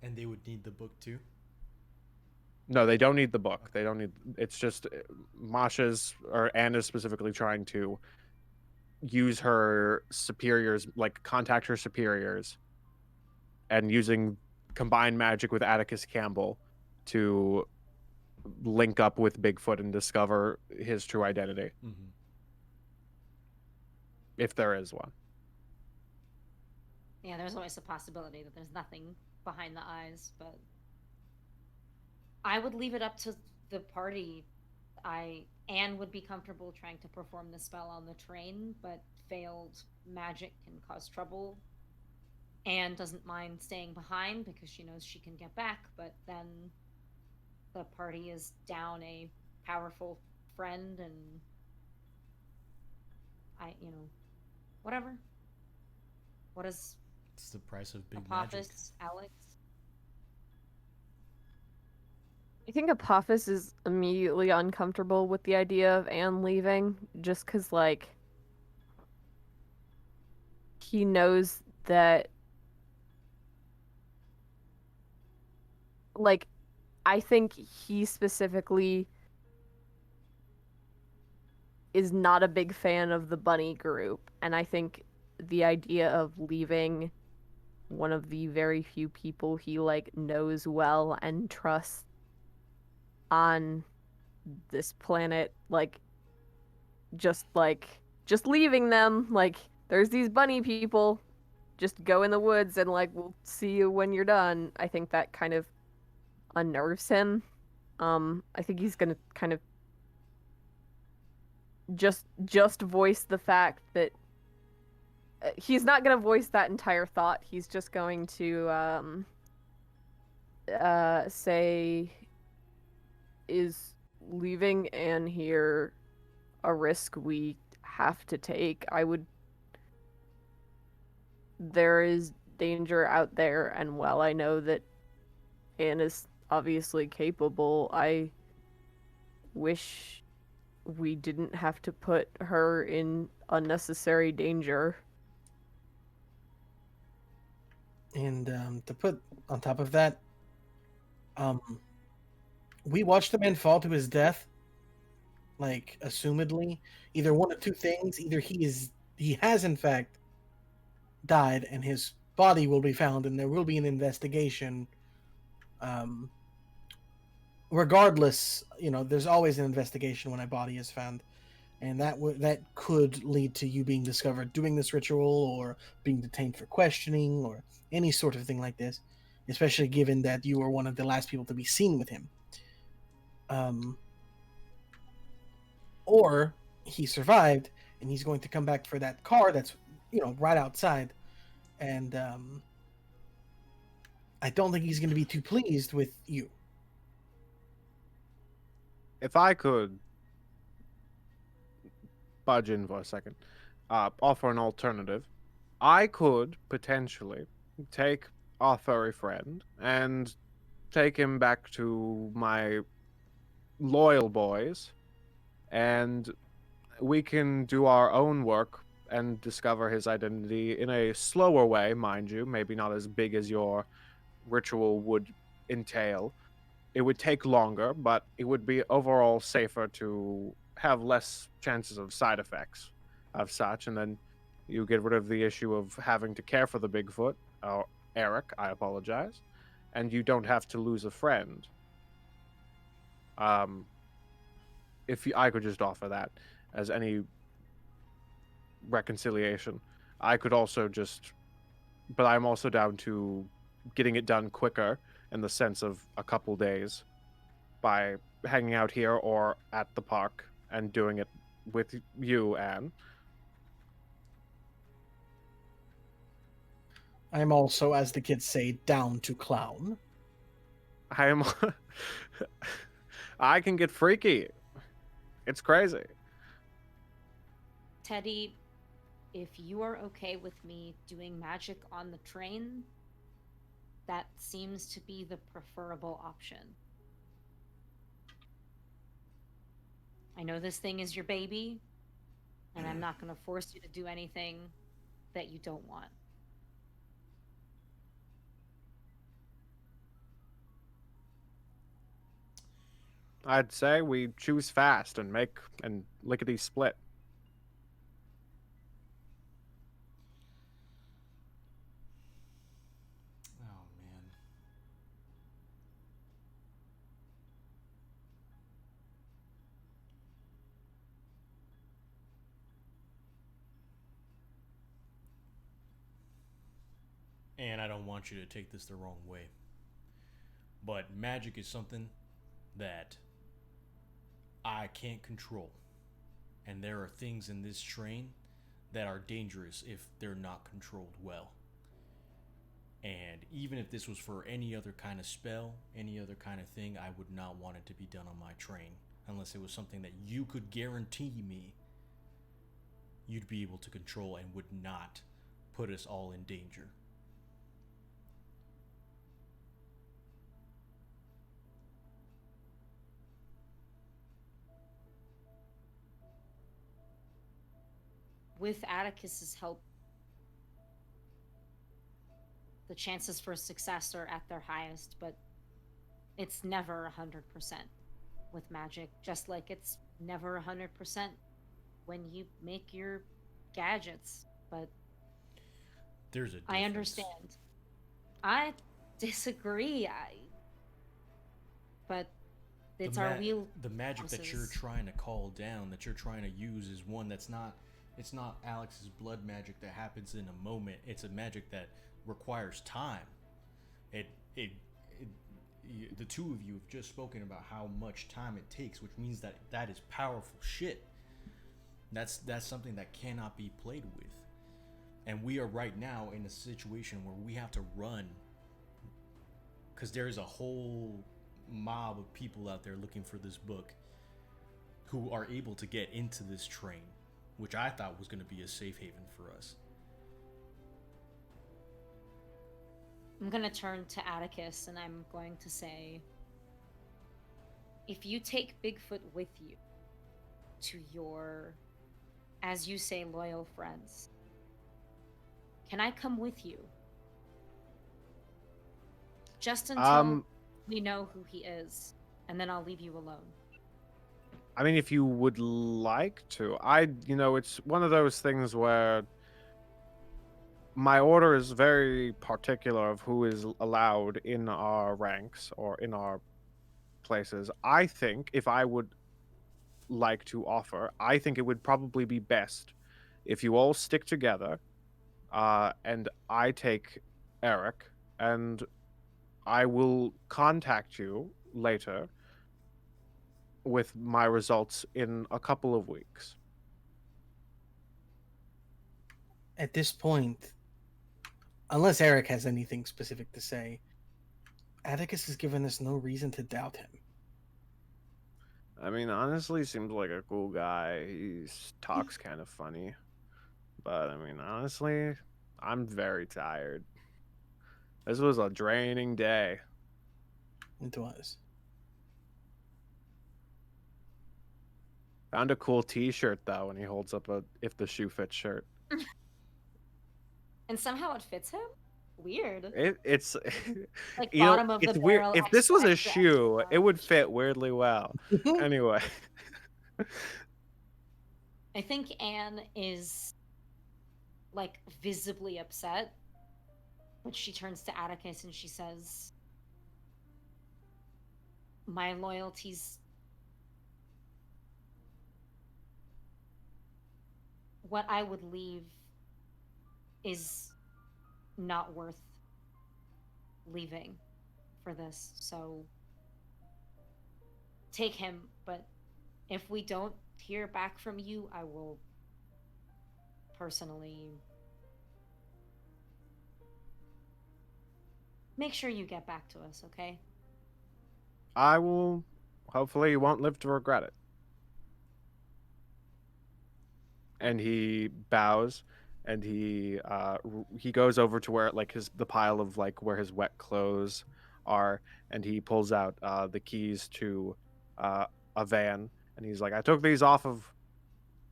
And they would need the book too? No, they don't need the book. They don't need, it's just Masha's, or Anna's specifically, trying to use her superiors, like contact her superiors, and using combined magic with Atticus Campbell to link up with Bigfoot and discover his true identity. Mm-hmm. If there is one. Yeah, there's always a possibility that there's nothing behind the eyes, but I would leave it up to the party. Anne would be comfortable trying to perform the spell on the train, but failed magic can cause trouble. Anne doesn't mind staying behind because she knows she can get back, but then the party is down a powerful friend, and whatever. What is It's the price of big magic. Apophis, Alex? I think Apophis is immediately uncomfortable with the idea of Anne leaving, just because, like, he knows that, like, I think he specifically is not a big fan of the bunny group, and I think the idea of leaving one of the very few people he, like, knows well and trusts on this planet, just leaving them, like, there's these bunny people, just go in the woods and, like, we'll see you when you're done. I think that kind of unnerves him. I think he's gonna kind of just voice the fact that he's not gonna voice that entire thought. He's just going to say, is leaving Anne here a risk we have to take? There is danger out there, and while I know that Anne is obviously capable, I wish we didn't have to put her in unnecessary danger. And to put on top of that, we watched the man fall to his death, like, assumedly. Either one of two things: either he has in fact died, and his body will be found, and there will be an investigation. Regardless, there's always an investigation when a body is found, and that could lead to you being discovered doing this ritual, or being detained for questioning, or any sort of thing like this. especially given that you were one of the last people to be seen with him. Or he survived, and he's going to come back for that car that's, right outside, and I don't think he's going to be too pleased with you. If I could budge in for a second, offer an alternative, I could potentially take our furry friend and take him back to my loyal boys, and we can do our own work and discover his identity in a slower way, mind you, maybe not as big as your ritual would entail. It would take longer, but it would be overall safer to have less chances of side effects of such, and then you get rid of the issue of having to care for the Bigfoot, or Eric, I apologize, and you don't have to lose a friend. I could just offer that as any reconciliation. I could also but I'm also down to getting it done quicker in the sense of a couple days by hanging out here or at the park and doing it with you, Anne. I'm also, as the kids say, down to clown. I am. I can get freaky. It's crazy. Teddy, if you are okay with me doing magic on the train, that seems to be the preferable option. I know this thing is your baby, and I'm not going to force you to do anything that you don't want. I'd say we choose fast and make and lickety split. Oh man. And I don't want you to take this the wrong way, but magic is something that I can't control. And there are things in this train that are dangerous if they're not controlled well. And even if this was for any other kind of spell, any other kind of thing, I would not want it to be done on my train. Unless it was something that you could guarantee me you'd be able to control and would not put us all in danger. With Atticus's help, the chances for success are at their highest, but it's never 100% with magic, just like it's never 100% when you make your gadgets. But there's a difference. I understand. I disagree. But it's our wheel. The magic that you're trying to call down, that you're trying to use, is one that's not. It's not Alex's blood magic that happens in a moment. It's a magic that requires time. The two of you have just spoken about how much time it takes, which means that is powerful shit. That's something that cannot be played with. And we are right now in a situation where we have to run, because there is a whole mob of people out there looking for this book who are able to get into this train, which I thought was going to be a safe haven for us. I'm going to turn to Atticus and I'm going to say, if you take Bigfoot with you to your, as you say, loyal friends, can I come with you? Just until we know who he is, and then I'll leave you alone. I mean, if you would like to. It's one of those things where my order is very particular of who is allowed in our ranks or in our places. I think if I would like to offer, I think it would probably be best if you all stick together, and I take Eric, and I will contact you later with my results in a couple of weeks. At this point, unless Eric has anything specific to say, Atticus has given us no reason to doubt him. I mean, honestly, seems like a cool guy. He talks kind of funny. But I mean, honestly, I'm very tired. This was a draining day. It was. Found a cool T-shirt though, and he holds up a "If the Shoe Fits" shirt. And somehow it fits him? Weird. It's Like you know, bottom of the it's weird. barrel, If this was a extra, shoe, extra it would large. fit weirdly well. Anyway, I think Anne is like visibly upset, but she turns to Atticus and she says, "My loyalties, what I would leave is not worth leaving for this. So take him, but if we don't hear back from you, I will personally make sure you get back to us, okay?" I will. Hopefully, you won't live to regret it. And he bows, and he goes over to where like the pile of like where his wet clothes are, and he pulls out the keys to a van, and he's like, "I took these off of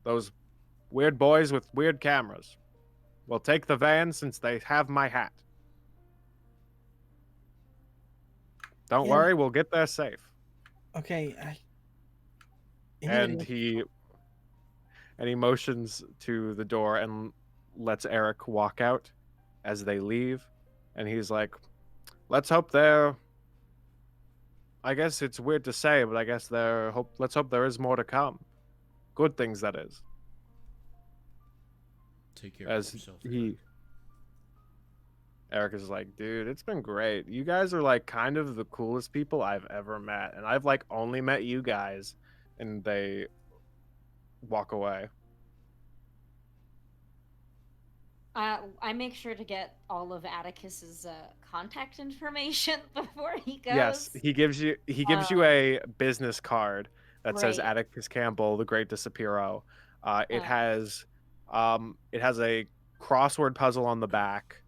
those weird boys with weird cameras. We'll take the van since they have my hat. Don't Yeah. worry, we'll get there safe." Okay, And he motions to the door and lets Eric walk out as they leave. And he's like, "Let's hope they're. I guess it's weird to say, but I guess let's hope there is more to come. Good things, that is." Take care of As yourself. Eric is like, "Dude, it's been great. You guys are like kind of the coolest people I've ever met, and I've like only met you guys." And they walk away. I make sure to get all of Atticus's contact information before he goes. Yes, he gives you a business card that says Great. Atticus Campbell, the Great Disapiro. It has a crossword puzzle on the back.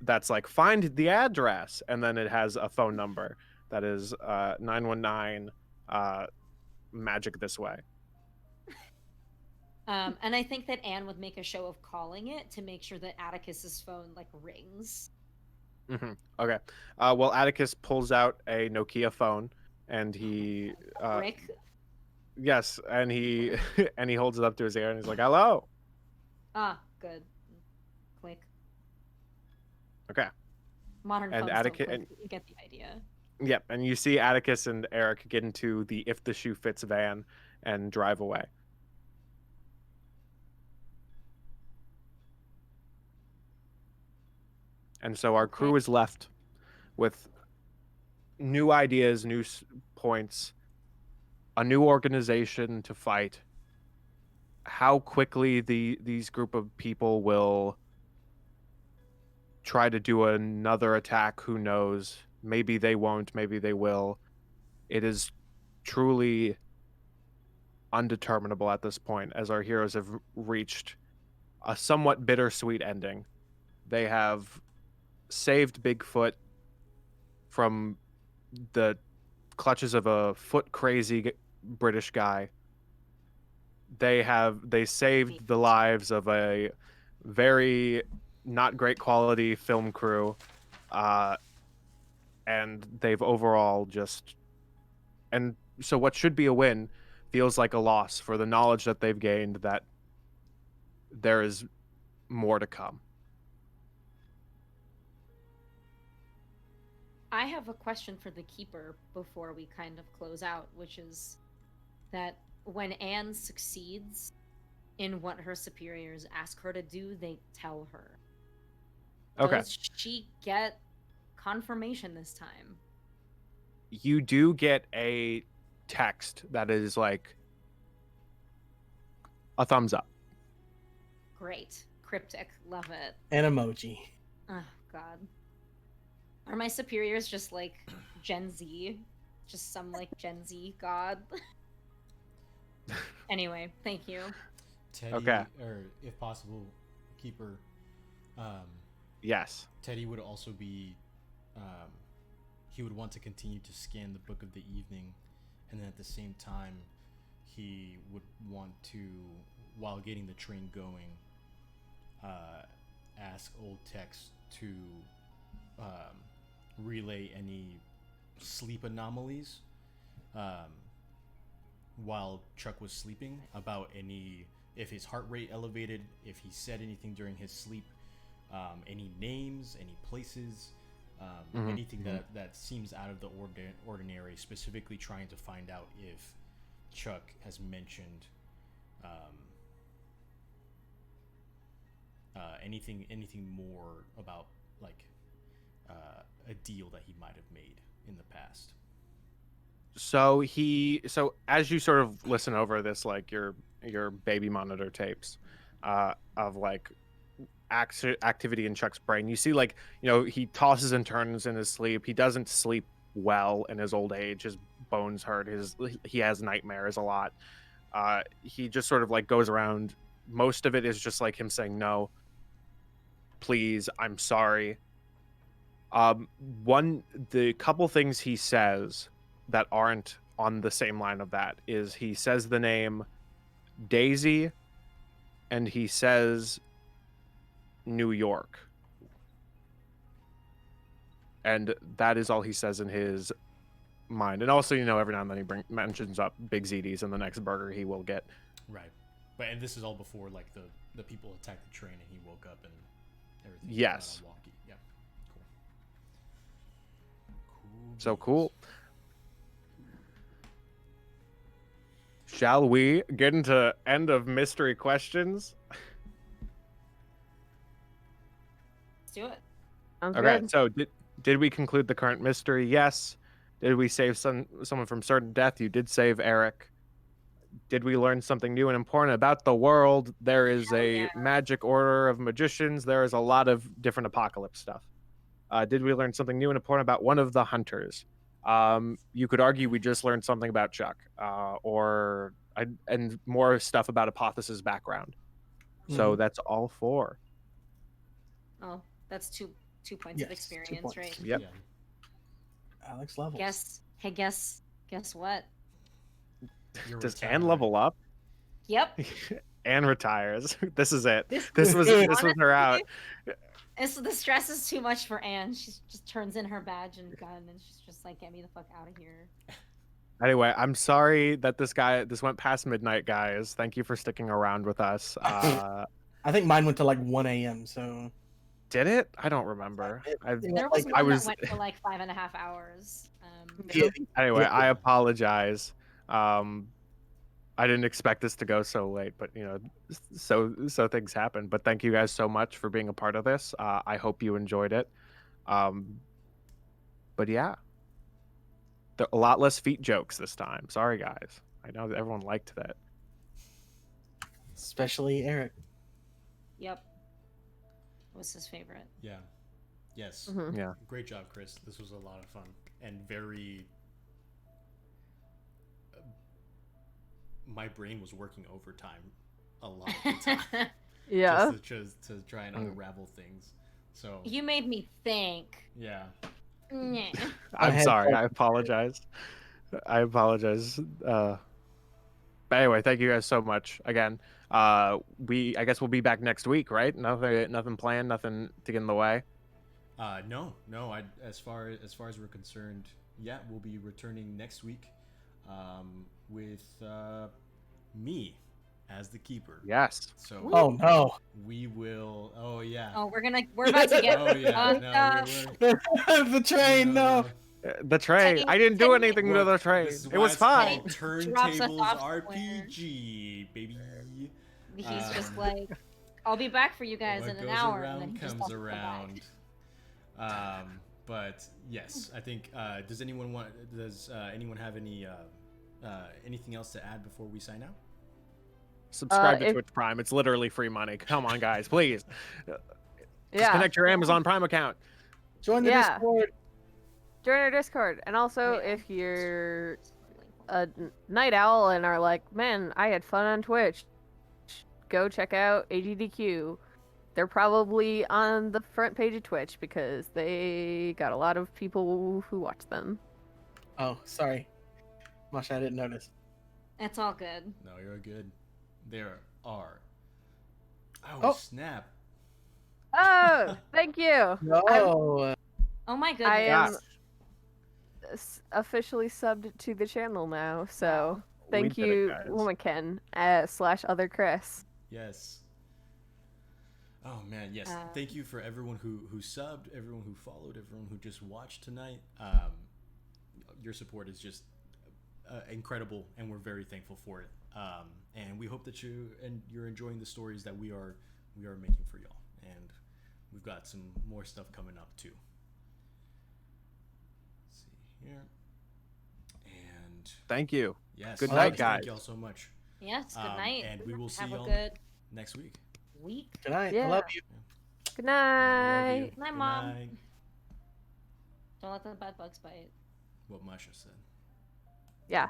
That's like find the address, and then it has a phone number that is 919 magic this way. And I think that Anne would make a show of calling it to make sure that Atticus's phone like rings. Mm-hmm. Okay. Well, Atticus pulls out a Nokia phone, and he Rick. yes, and he and he holds it up to his ear, and he's like, "Hello." Good. Click. Okay. Modern And phones don't Atticus, click, but you get the idea. yep, and you see Atticus and Eric get into the "If the Shoe Fits" van and drive away. And so our crew is left with new ideas, new points, a new organization to fight. How quickly these group of people will try to do another attack, who knows? Maybe they won't, maybe they will. It is truly undeterminable at this point, as our heroes have reached a somewhat bittersweet ending. They have saved Bigfoot from the clutches of a foot crazy British guy. They saved the lives of a very not great quality film crew, and they've overall just, and so what should be a win feels like a loss for the knowledge that they've gained that there is more to come. I have a question for the keeper before we kind of close out, which is that when Anne succeeds in what her superiors ask her to do, they tell her. Okay. Does she get confirmation this time. You do get a text that is like a thumbs up. Great. Cryptic. Love it. An emoji. Oh, God. Are my superiors just like Gen Z? Just some like Gen Z god? Anyway, thank you. Teddy, Okay. or if possible, Keeper. Yes. Teddy would also be. He would want to continue to scan the Book of the Evening, and then at the same time, he would want to, while getting the train going, ask Old Tex to relay any sleep anomalies while Chuck was sleeping, about any, if his heart rate elevated, if he said anything during his sleep, any names, any places, anything that seems out of the ordinary, specifically trying to find out if Chuck has mentioned anything more about like a deal that he might have made in the past. So as you sort of listen over this, like your baby monitor tapes of like activity in Chuck's brain, you see like, he tosses and turns in his sleep. He doesn't sleep well in his old age. His bones hurt. He has nightmares a lot. He just sort of like goes around. Most of it is just like him saying, no, please, I'm sorry. The couple things he says that aren't on the same line of that is he says the name Daisy and he says New York. And that is all he says in his mind. And also, every now and then he mentions up Big ZD's and the next burger he will get. Right. And this is all before like the people attacked the train and he woke up and everything. Yes. Walkie. Yeah. Cool. So cool. Shall we get into end of mystery questions? Let's do it. Sounds Okay, good. so did we conclude the current mystery? Yes. Did we save someone from certain death? You did save Eric. Did we learn something new and important about the world? There is a magic order of magicians. There is a lot of different apocalypse stuff. Did we learn something new and important about one of the hunters? You could argue we just learned something about Chuck, and more stuff about Apophis' background. So that's all 4. Oh, that's two points of experience, 2 points. right? Yep. Yeah. Alex levels. Guess what? You're Does Anne level up? Yep. Anne retires. This is it. This This was her out. And so the stress is too much for Anne. She just turns in her badge and gun, and she's just like, "Get me the fuck out of here." Anyway, I'm sorry that this went past midnight, guys. Thank you for sticking around with us. I think mine went to like 1 a.m. So Did it? I don't remember. There was one that went for like 5.5 hours. Anyway, I apologize. I didn't expect this to go so late, but so things happen. But thank you guys so much for being a part of this. I hope you enjoyed it. But yeah, a lot less feet jokes this time. Sorry, guys. I know that everyone liked that. especially Eric. Yep. Was his favorite. Yeah. Yes. Mhm. Yeah. Great job, Chris. This was a lot of fun and very. My brain was working overtime a lot of the time. Yeah. Just to try and unravel things. So. You made me think. Yeah. Nyeh. I'm sorry. I apologize. But anyway, thank you guys so much again. I guess we'll be back next week, right? Nothing planned, nothing to get in the way. No. As far as we're concerned, yeah, we'll be returning next week, with me as the keeper. Yes. So. Oh no! We will. Oh yeah. Oh, we're about to get. Oh yeah. The train. No. The tray. I didn't do anything to the tray. It was fine. Drops us TurnTables off RPG, baby. He's just like, I'll be back for you guys What in an goes hour, around and then he just comes doesn't come back. around. But yes, I think. Does anyone have any anything else to add before we sign out? Subscribe to if- Twitch Prime. It's literally free money. Come on, guys, please. Just Yeah. connect your Amazon Prime account. Join the Yeah. Discord. Join our Discord. And also, Wait, if you're a night owl and are like, man, I had fun on Twitch, go check out AGDQ. They're probably on the front page of Twitch because they got a lot of people who watch them. Oh, sorry. Masha, I didn't notice. It's all good. No, you're good. There are. Oh. Snap! Oh, thank you. No. Oh my goodness. I am Yeah. officially subbed to the channel now, so We thank did it, you, guys. Womanken / other Chris. Yes. Oh man, yes. Thank you for everyone who subbed, everyone who followed, everyone who just watched tonight. Your support is just incredible, and we're very thankful for it. And we hope that you're enjoying the stories that we are making for y'all. And we've got some more stuff coming up too. Let's see here. And Thank you. yes, Good night, thank guys. y'all so much. Yes, good night. And we will see Have a y'all good next week. week. Good night. I Yeah. love you. Good Love night. you. Night, Good Mom. night. Don't let the bad bugs bite. What Masha said. Yeah.